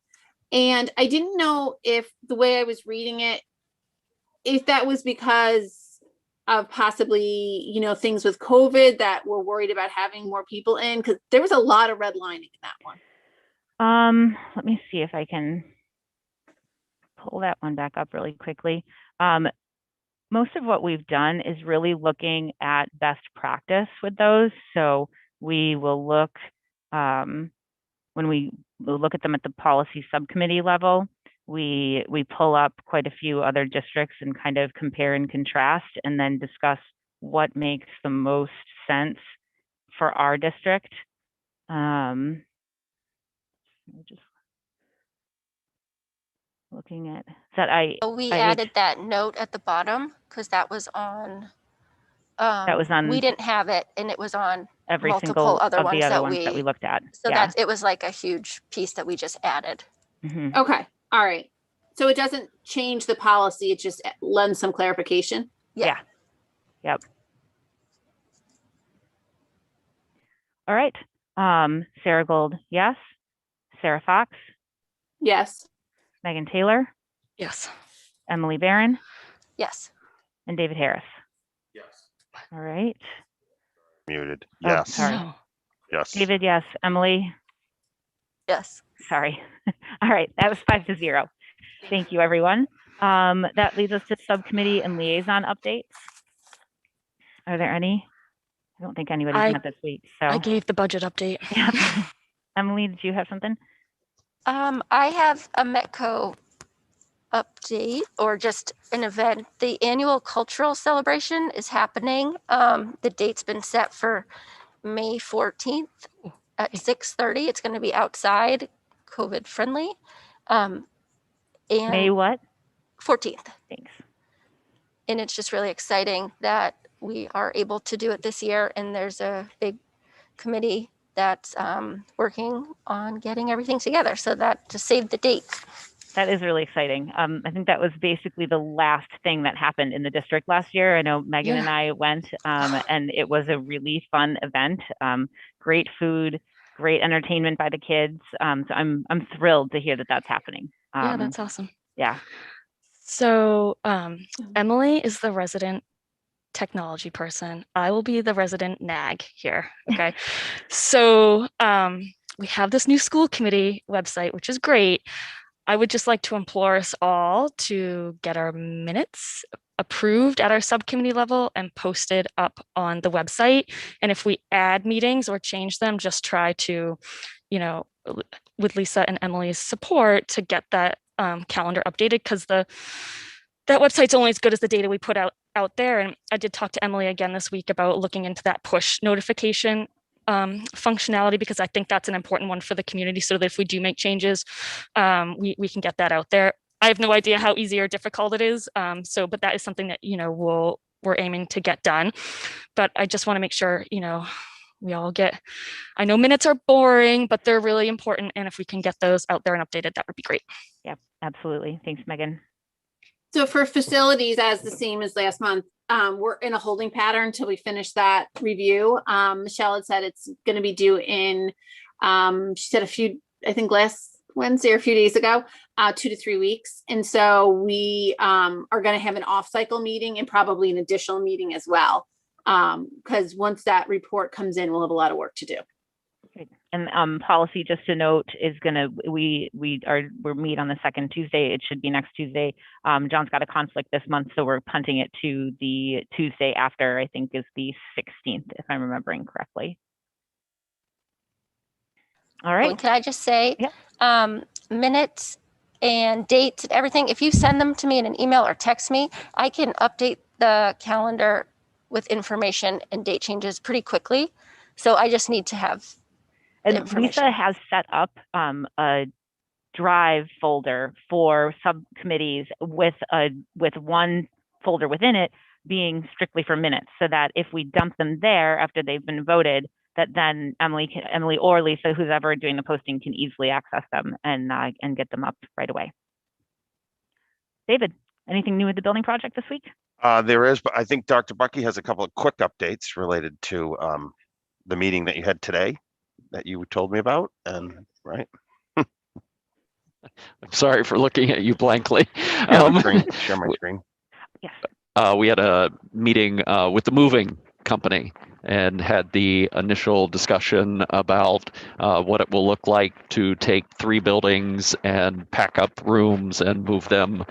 And I didn't know if the way I was reading it, if that was because of possibly, you know, things with COVID that we're worried about having more people in, because there was a lot of redlining in that one. Let me see if I can pull that one back up really quickly. Most of what we've done is really looking at best practice with those. So we will look, when we look at them at the policy subcommittee level, we pull up quite a few other districts and kind of compare and contrast, and then discuss what makes the most sense for our district. Just looking at that, We added that note at the bottom because that was on. That was on. We didn't have it, and it was on every multiple single other of ones the other that ones that we looked at. So yeah. it was like a huge piece that we just added. Mm-hmm. Okay. All right. So it doesn't change the policy. It just lends some clarification. Yeah. Yep. All right. Sarah Gold, yes. Sarah Fox? Yes. Megan Taylor? Yes. Emily Barron? Yes. And David Harris? Yes. All right. Muted. Oh, Yes. sorry. No. Yes. David, yes. Emily? Yes. Sorry. All right. That was 5-0. Thank you, everyone. That leads us to subcommittee and liaison updates. Are there any? I don't think anybody's met this week. So I gave the budget update. Yeah. Emily, did you have something? I have a Metco update, or just an event. The annual cultural celebration is happening. The date's been set for May 14th at 6:30. It's going to be outside, COVID friendly. And May what? 14th. Thanks. And it's just really exciting that we are able to do it this year. And there's a big committee that's working on getting everything together so that to save the date. That is really exciting. I think that was basically the last thing that happened in the district last year. I know Megan and I went, and it was a really fun event. Great food, great entertainment by the kids. So I'm thrilled to hear that that's happening. Yeah, that's awesome. Yeah. So Emily is the resident technology person. I will be the resident nag here. Okay. So we have this new school committee website, which is great. I would just like to implore us all to get our minutes approved at our subcommittee level and posted up on the website. And if we add meetings or change them, just try to, with Lisa and Emily's support, to get that calendar updated, because that website's only as good as the data we put out there. And I did talk to Emily again this week about looking into that push notification functionality, because I think that's an important one for the community, so that if we do make changes, we can get that out there. I have no idea how easy or difficult it is. But that is something that, we're aiming to get done. But I just want to make sure, we all get, I know minutes are boring, but they're really important. And if we can get those out there and updated, that would be great. Yeah, absolutely. Thanks, Megan. So for facilities, as the same as last month, we're in a holding pattern until we finish that review. Michelle had said it's going to be due in, she said I think last Wednesday or a few days ago, 2 to 3 weeks. And so we are going to have an off-cycle meeting and probably an additional meeting as well. Because once that report comes in, we'll have a lot of work to do. And policy, just to note, is we're meet on the second Tuesday. It should be next Tuesday. John's got a conflict this month, so we're punting it to the Tuesday after, I think is the 16th, if I'm remembering correctly. All right. Can I just say, minutes and dates and everything, if you send them to me in an email or text me, I can update the calendar with information and date changes pretty quickly. So I just need to have and Lisa has set up a Drive folder for subcommittees with one folder within it being strictly for minutes, so that if we dump them there after they've been voted, that then Emily or Lisa, who's ever doing the posting, can easily access them and get them up right away. David, anything new with the building project this week? There is, but I think Dr. Bucky has a couple of quick updates related to the meeting that you had today that you told me about, and right. I'm sorry for looking at you blankly. Share my screen. Yeah. We had a meeting with the moving company and had the initial discussion about what it will look like to take 3 buildings and pack up rooms and move them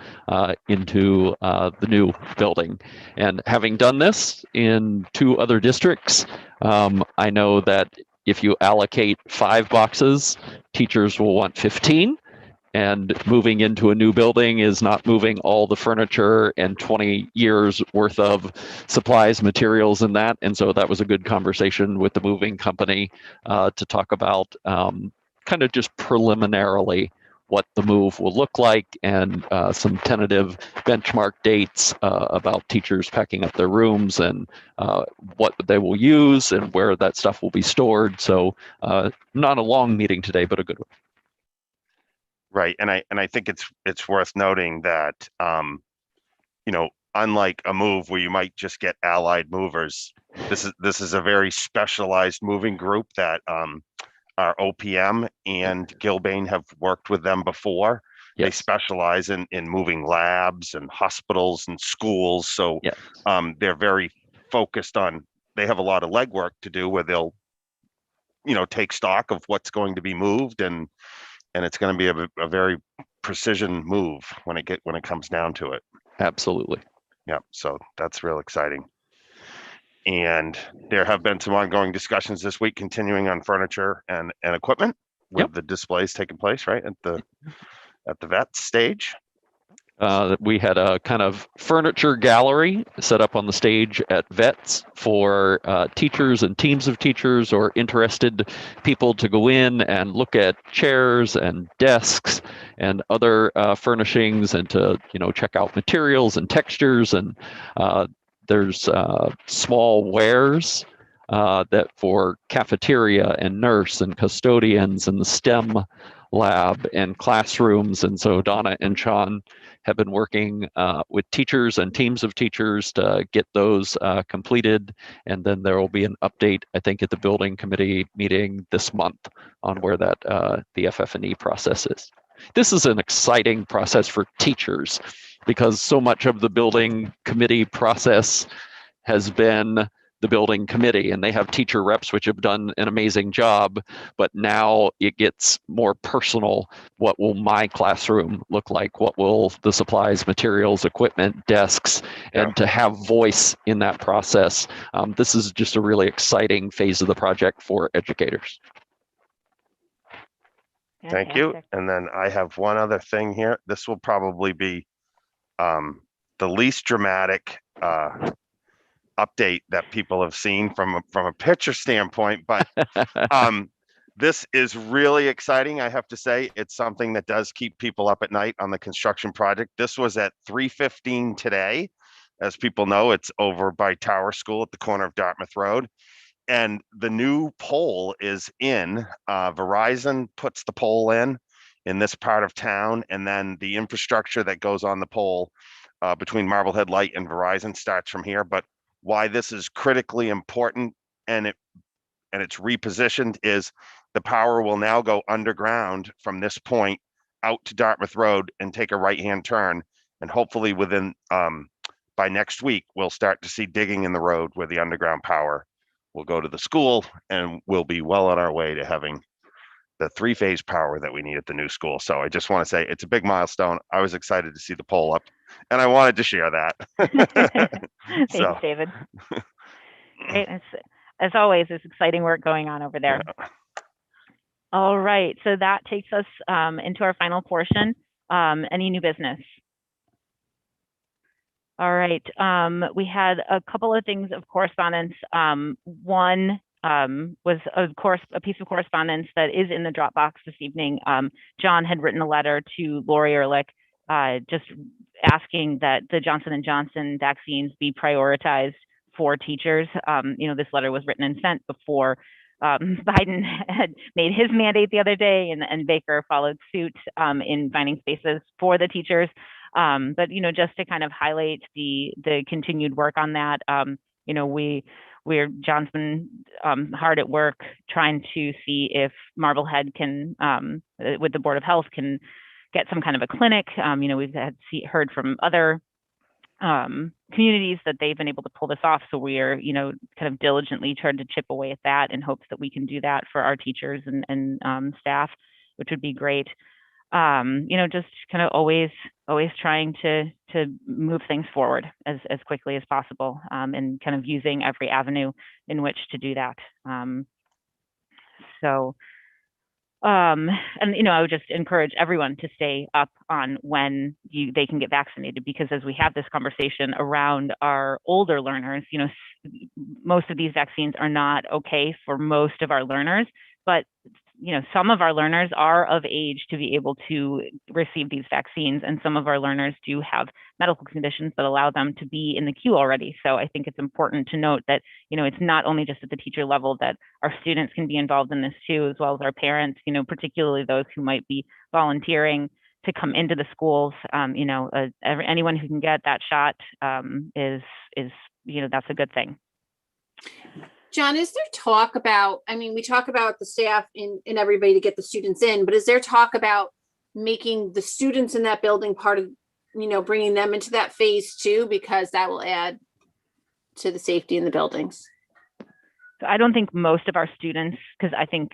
into the new building. And having done this in 2 other districts, I know that if you allocate 5 boxes, teachers will want 15. And moving into a new building is not moving all the furniture and 20 years worth of supplies, materials, and that. And so that was a good conversation with the moving company to talk about kind of just preliminarily what the move will look like, and some tentative benchmark dates about teachers packing up their rooms and what they will use and where that stuff will be stored. So not a long meeting today, but a good one. Right, and I think it's worth noting that unlike a move where you might just get allied movers, this is a very specialized moving group that our OPM and Gilbane have worked with them before. Yes. They specialize in moving labs and hospitals and schools, so they're very focused on. They have a lot of legwork to do where they'll take stock of what's going to be moved, and it's going to be a very precision move when it comes down to it. Absolutely. Yeah. So that's real exciting. And there have been some ongoing discussions this week, continuing on furniture and equipment with the displays taking place right at the vet stage. We had a kind of furniture gallery set up on the stage at Vets for teachers and teams of teachers or interested people to go in and look at chairs and desks and other furnishings, and to check out materials and textures. And there's small wares that for cafeteria and nurse and custodians and the STEM lab and classrooms. And so Donna and Sean have been working with teachers and teams of teachers to get those completed. And then there will be an update, I think, at the building committee meeting this month on where that the FF&E process is. This is an exciting process for teachers because so much of the building committee process has been the building committee, and they have teacher reps which have done an amazing job, but now it gets more personal. What will my classroom look like? What will the supplies, materials, equipment, desks, and to have voice in that process. This is just a really exciting phase of the project for educators. Thank you. And then I have one other thing here. This will probably be the least dramatic update that people have seen from a picture standpoint, but this is really exciting. I have to say, it's something that does keep people up at night on the construction project. This was at 3:15 today. As people know, it's over by Tower School at the corner of Dartmouth Road. And the new pole is in. Verizon puts the pole in this part of town, and then the infrastructure that goes on the pole between Marblehead Light and Verizon starts from here. But why this is critically important and it's repositioned is the power will now go underground from this point out to Dartmouth Road and take a right-hand turn. And hopefully within by next week, we'll start to see digging in the road where the underground power will go to the school, and we'll be well on our way to having the 3-phase power that we need at the new school. So I just want to say it's a big milestone. I was excited to see the pole up, and I wanted to share that. Thanks, David. Great. As always, there's exciting work going on over there. Yeah. All right. So that takes us into our final portion. Any new business? All right. We had a couple of things of correspondence. One was, of course, a piece of correspondence that is in the Dropbox this evening. John had written a letter to Lori Ehrlich just asking that the Johnson & Johnson vaccines be prioritized for teachers. This letter was written and sent before Biden had made his mandate the other day, and Baker followed suit in finding spaces for the teachers. But just to kind of highlight the continued work on that, John's been hard at work trying to see if Marblehead can, with the Board of Health, can get some kind of a clinic. We've heard from other communities that they've been able to pull this off. So we are, kind of diligently trying to chip away at that in hopes that we can do that for our teachers and staff, which would be great. Just kind of always trying to move things forward as quickly as possible, and kind of using every avenue in which to do that. I would just encourage everyone to stay up on when they can get vaccinated, because as we have this conversation around our older learners, most of these vaccines are not okay for most of our learners, but some of our learners are of age to be able to receive these vaccines, and some of our learners do have medical conditions that allow them to be in the queue already. So I think it's important to note that, it's not only just at the teacher level that our students can be involved in this too, as well as our parents, particularly those who might be volunteering to come into the schools. Anyone who can get that shot is that's a good thing. John, is there talk about, we talk about the staff and everybody to get the students in, but is there talk about making the students in that building part of, bringing them into that phase too, because that will add to the safety in the buildings? So I don't think most of our students, because I think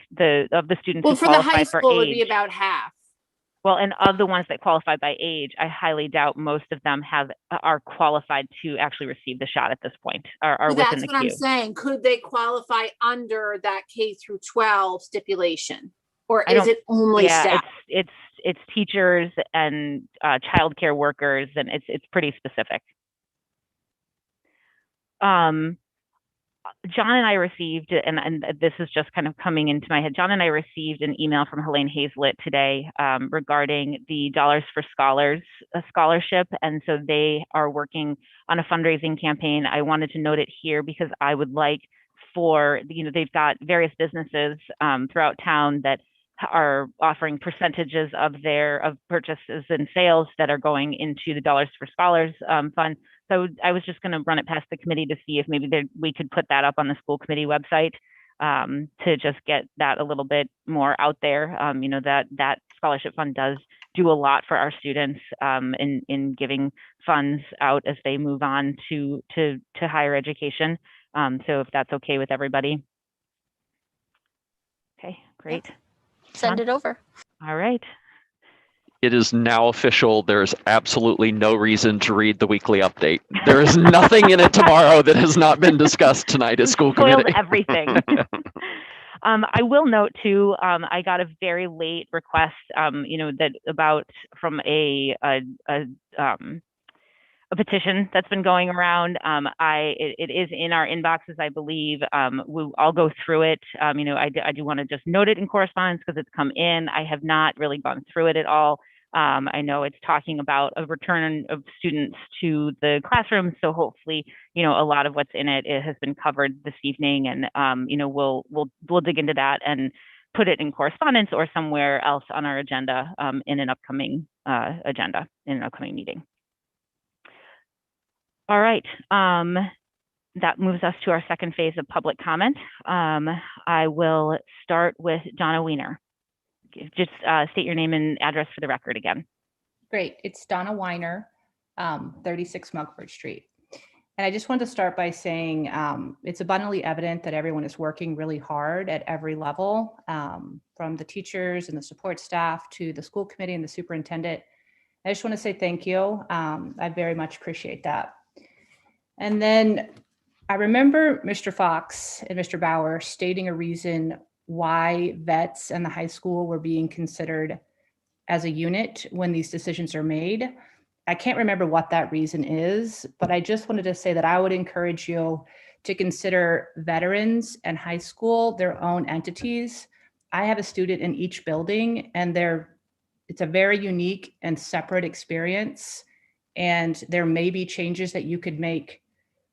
of the students who for the qualify high for school, age, it would be about half. Well, and of the ones that qualify by age, I highly doubt most of them are qualified to actually receive the shot at this point, are within the queue. That's what I'm saying. Could they qualify under that K through 12 stipulation, or is it only staff? it's teachers and childcare workers, and it's pretty specific. John and I received, and this is just kind of coming into my head, John and I received an email from Helene Hazlett today regarding the Dollars for Scholars scholarship. And so they are working on a fundraising campaign. I wanted to note it here because I would like for, they've got various businesses throughout town that are offering percentages of purchases and sales that are going into the Dollars for Scholars fund. So I was just going to run it past the committee to see if maybe we could put that up on the school committee website to just get that a little bit more out there. That scholarship fund does do a lot for our students in giving funds out as they move on to higher education. So if that's okay with everybody. Okay, great. Send it over. All right. It is now official. There's absolutely no reason to read the weekly update. There is nothing in it tomorrow that has not been discussed tonight at school Spoiled committee. everything. I will note too, I got a very late request, from a petition that's been going around. It is in our inboxes, I believe. I'll go through it. I do want to just note it in correspondence because it's come in. I have not really gone through it at all. I know it's talking about a return of students to the classroom, so hopefully, a lot of what's in it has been covered this evening, and we'll dig into that and put it in correspondence or somewhere else on our agenda in an upcoming meeting. All right. That moves us to our second phase of public comment. I will start with Donna Weiner. Just state your name and address for the record again. Great. It's Donna Weiner, 36 Munkford Street. And I just want to start by saying it's abundantly evident that everyone is working really hard at every level, from the teachers and the support staff to the school committee and the superintendent. I just want to say thank you. I very much appreciate that. And then I remember Mr. Fox and Mr. Bauer stating a reason why vets and the high school were being considered as a unit when these decisions are made. I can't remember what that reason is, but I just wanted to say that I would encourage you to consider veterans and high school their own entities. I have a student in each building, and it's a very unique and separate experience. And there may be changes that you could make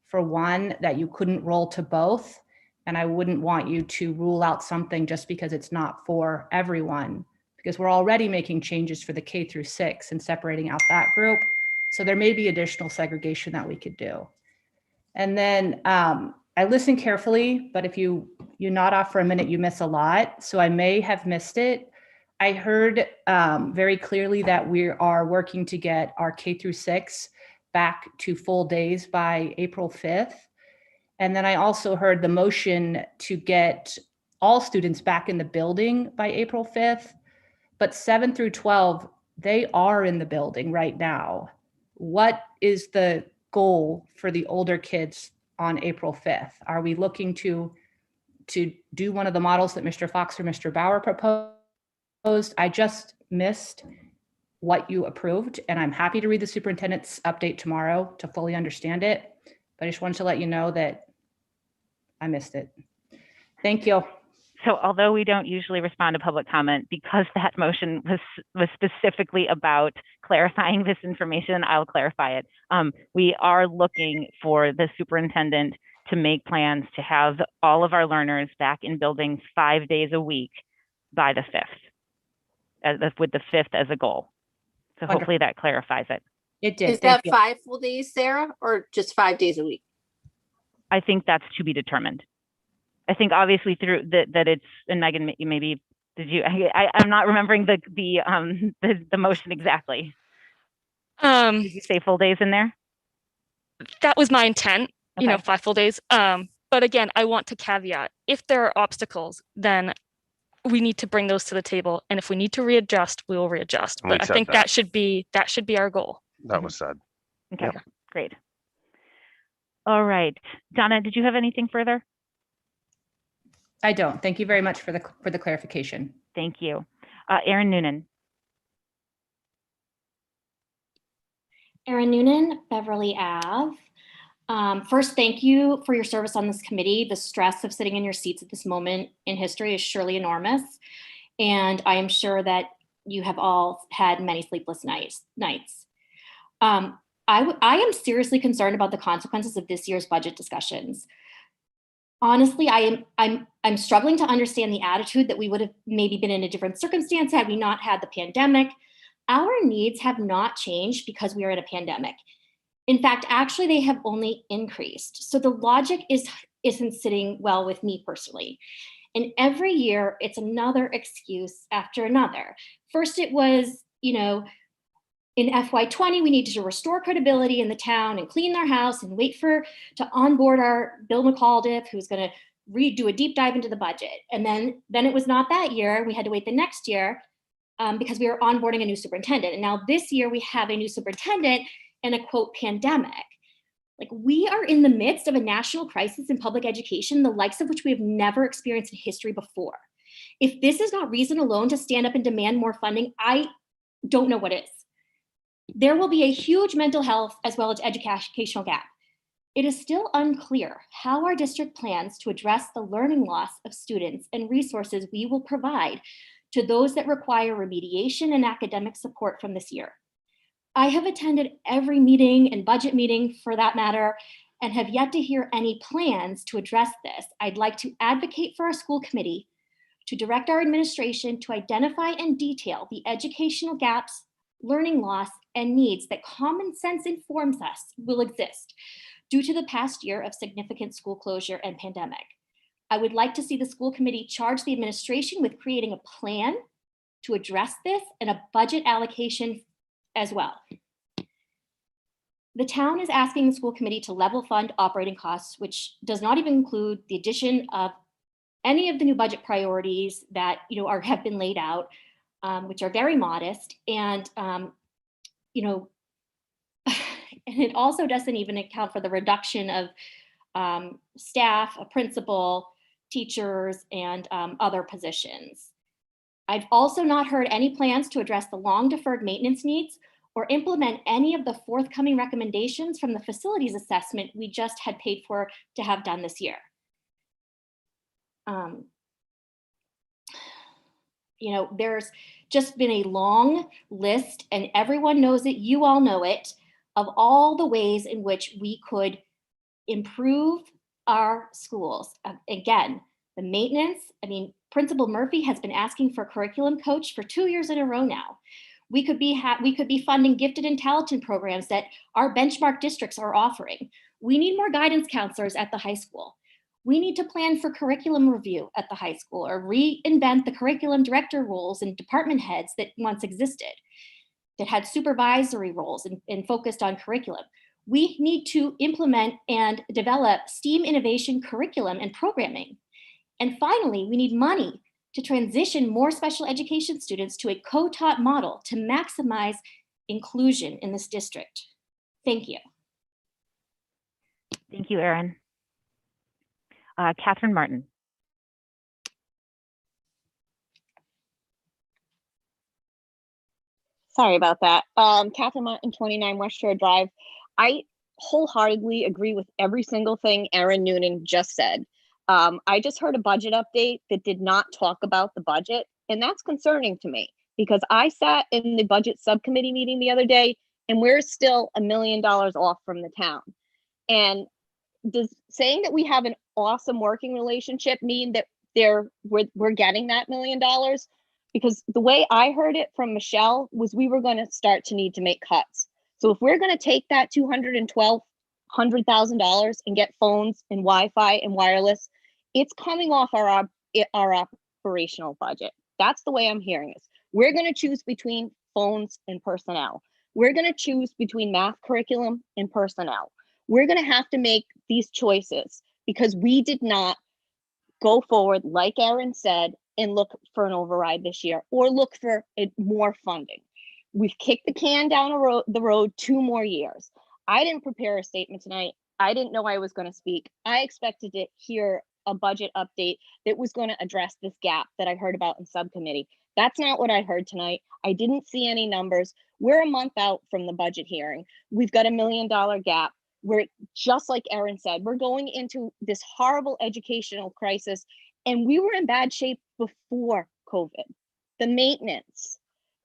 for one that you couldn't roll to both. And I wouldn't want you to rule out something just because it's not for everyone, because we're already making changes for the K through 6 and separating out that group. So there may be additional segregation that we could do. And then I listen carefully, but if you nod off for a minute, you miss a lot. So I may have missed it. I heard very clearly that we are working to get our K through 6 back to full days by April 5th. And then I also heard the motion to get all students back in the building by April 5th, but 7 through 12, they are in the building right now. What is the goal for the older kids on April 5th? Are we looking to do one of the models that Mr. Fox or Mr. Bauer proposed? I just missed what you approved, and I'm happy to read the superintendent's update tomorrow to fully understand it, but I just wanted to let you know that I missed it. Thank you. So although we don't usually respond to public comment, because that motion was specifically about clarifying this information, I'll clarify it. We are looking for the superintendent to make plans to have all of our learners back in buildings 5 days a week by the 5th, with the 5th as a goal. So Wonderful. Hopefully that clarifies it. It did. Is that 5 full days, Sarah, or just 5 days a week? I think that's to be determined. I think obviously through that it's, and Megan, maybe did you? I'm not remembering the motion exactly. Did you say full days in there? That was my intent. Okay. 5 full days. But again, I want to caveat: if there are obstacles, then we need to bring those to the table, and if we need to readjust, we will readjust. But I think that should be our goal. That was said. Okay, great. All right, Donna, did you have anything further? I don't. Thank you very much for the clarification. Thank you. Erin Noonan. Erin Noonan, Beverly Ave. First, thank you for your service on this committee. The stress of sitting in your seats at this moment in history is surely enormous. And I am sure that you have all had many sleepless nights. I am seriously concerned about the consequences of this year's budget discussions. Honestly, I'm struggling to understand the attitude that we would have maybe been in a different circumstance had we not had the pandemic. Our needs have not changed because we are in a pandemic. In fact, actually, they have only increased. So the logic isn't sitting well with me personally. And every year, it's another excuse after another. First, it was, in FY20, we needed to restore credibility in the town and clean their house and wait to onboard our Bill McAuliffe, who's going to do a deep dive into the budget. And then it was not that year. We had to wait the next year because we were onboarding a new superintendent. And now this year we have a new superintendent and a quote pandemic. Like, we are in the midst of a national crisis in public education, the likes of which we have never experienced in history before. If this is not reason alone to stand up and demand more funding, I don't know what is. There will be a huge mental health as well as educational gap. It is still unclear how our district plans to address the learning loss of students and resources we will provide to those that require remediation and academic support from this year. I have attended every meeting and budget meeting for that matter, and have yet to hear any plans to address this. I'd like to advocate for our school committee to direct our administration to identify and detail the educational gaps, learning loss, and needs that common sense informs us will exist due to the past year of significant school closure and pandemic. I would like to see the school committee charge the administration with creating a plan to address this and a budget allocation as well. The town is asking the school committee to level fund operating costs, which does not even include the addition of any of the new budget priorities that have been laid out, which are very modest, and and it also doesn't even account for the reduction of staff, a principal, teachers, and other positions. I've also not heard any plans to address the long deferred maintenance needs or implement any of the forthcoming recommendations from the facilities assessment we just had paid for to have done this year. There's just been a long list, and everyone knows it, you all know it, of all the ways in which we could improve our schools. Again, the maintenance, Principal Murphy has been asking for a curriculum coach for 2 years in a row now. We could be funding gifted and talented programs that our benchmark districts are offering. We need more guidance counselors at the high school. We need to plan for curriculum review at the high school or reinvent the curriculum director roles and department heads that once existed, that had supervisory roles and focused on curriculum. We need to implement and develop STEAM innovation curriculum and programming. And finally, we need money to transition more special education students to a co-taught model to maximize inclusion in this district. Thank you. Thank you, Erin. Catherine Martin. Sorry about that. Catherine Martin, 29 West Shore Drive. I wholeheartedly agree with every single thing Erin Noonan just said. I just heard a budget update that did not talk about the budget, and that's concerning to me because I sat in the budget subcommittee meeting the other day and we're still $1 million off from the town. And does saying that we have an awesome working relationship mean that we're getting that $1 million? Because the way I heard it from Michelle was we were going to start to need to make cuts. So if we're going to take that $200,000 and get phones and Wi-Fi and wireless, it's coming off our operational budget. That's the way I'm hearing it. We're going to choose between phones and personnel. We're going to choose between math curriculum and personnel. We're going to have to make these choices because we did not go forward, like Erin said, and look for an override this year or look for more funding. We've kicked the can down the road 2 more years. I didn't prepare a statement tonight. I didn't know I was going to speak. I expected to hear a budget update that was going to address this gap that I heard about in subcommittee. That's not what I heard tonight. I didn't see any numbers. We're a month out from the budget hearing. We've got $1 million gap. We're, just like Erin said, we're going into this horrible educational crisis, and we were in bad shape before COVID. The maintenance,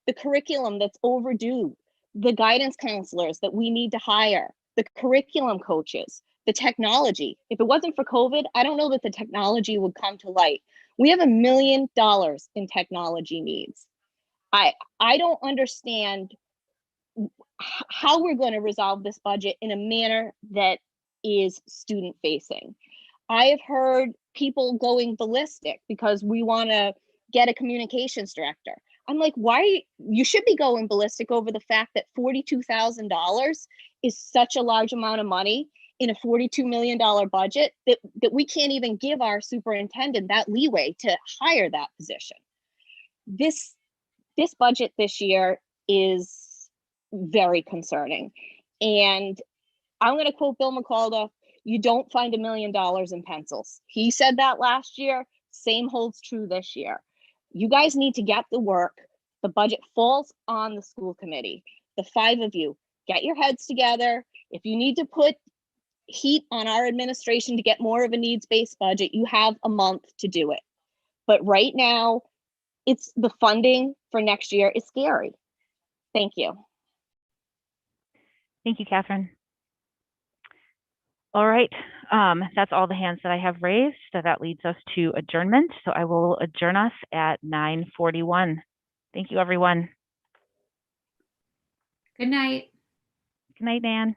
the curriculum that's overdue, the guidance counselors that we need to hire, the curriculum coaches, the technology. If it wasn't for COVID, I don't know that the technology would come to light. We have $1 million in technology needs. I don't understand how we're going to resolve this budget in a manner that is student facing. I have heard people going ballistic because we want to get a communications director. I'm like, why? You should be going ballistic over the fact that $42,000 is such a large amount of money in a $42 million budget that we can't even give our superintendent that leeway to hire that position. This budget this year is very concerning. And I'm going to quote Bill McCalda, you don't find $1 million in pencils. He said that last year, same holds true this year. You guys need to get the work. The budget falls on the school committee. The 5 of you, get your heads together. If you need to put heat on our administration to get more of a needs-based budget, you have a month to do it. But right now, it's the funding for next year is scary. Thank you. Thank you, Catherine. All right, that's all the hands that I have raised. So that leads us to adjournment. So I will adjourn us at 9:41. Thank you, everyone. Good night. Good night, Dan.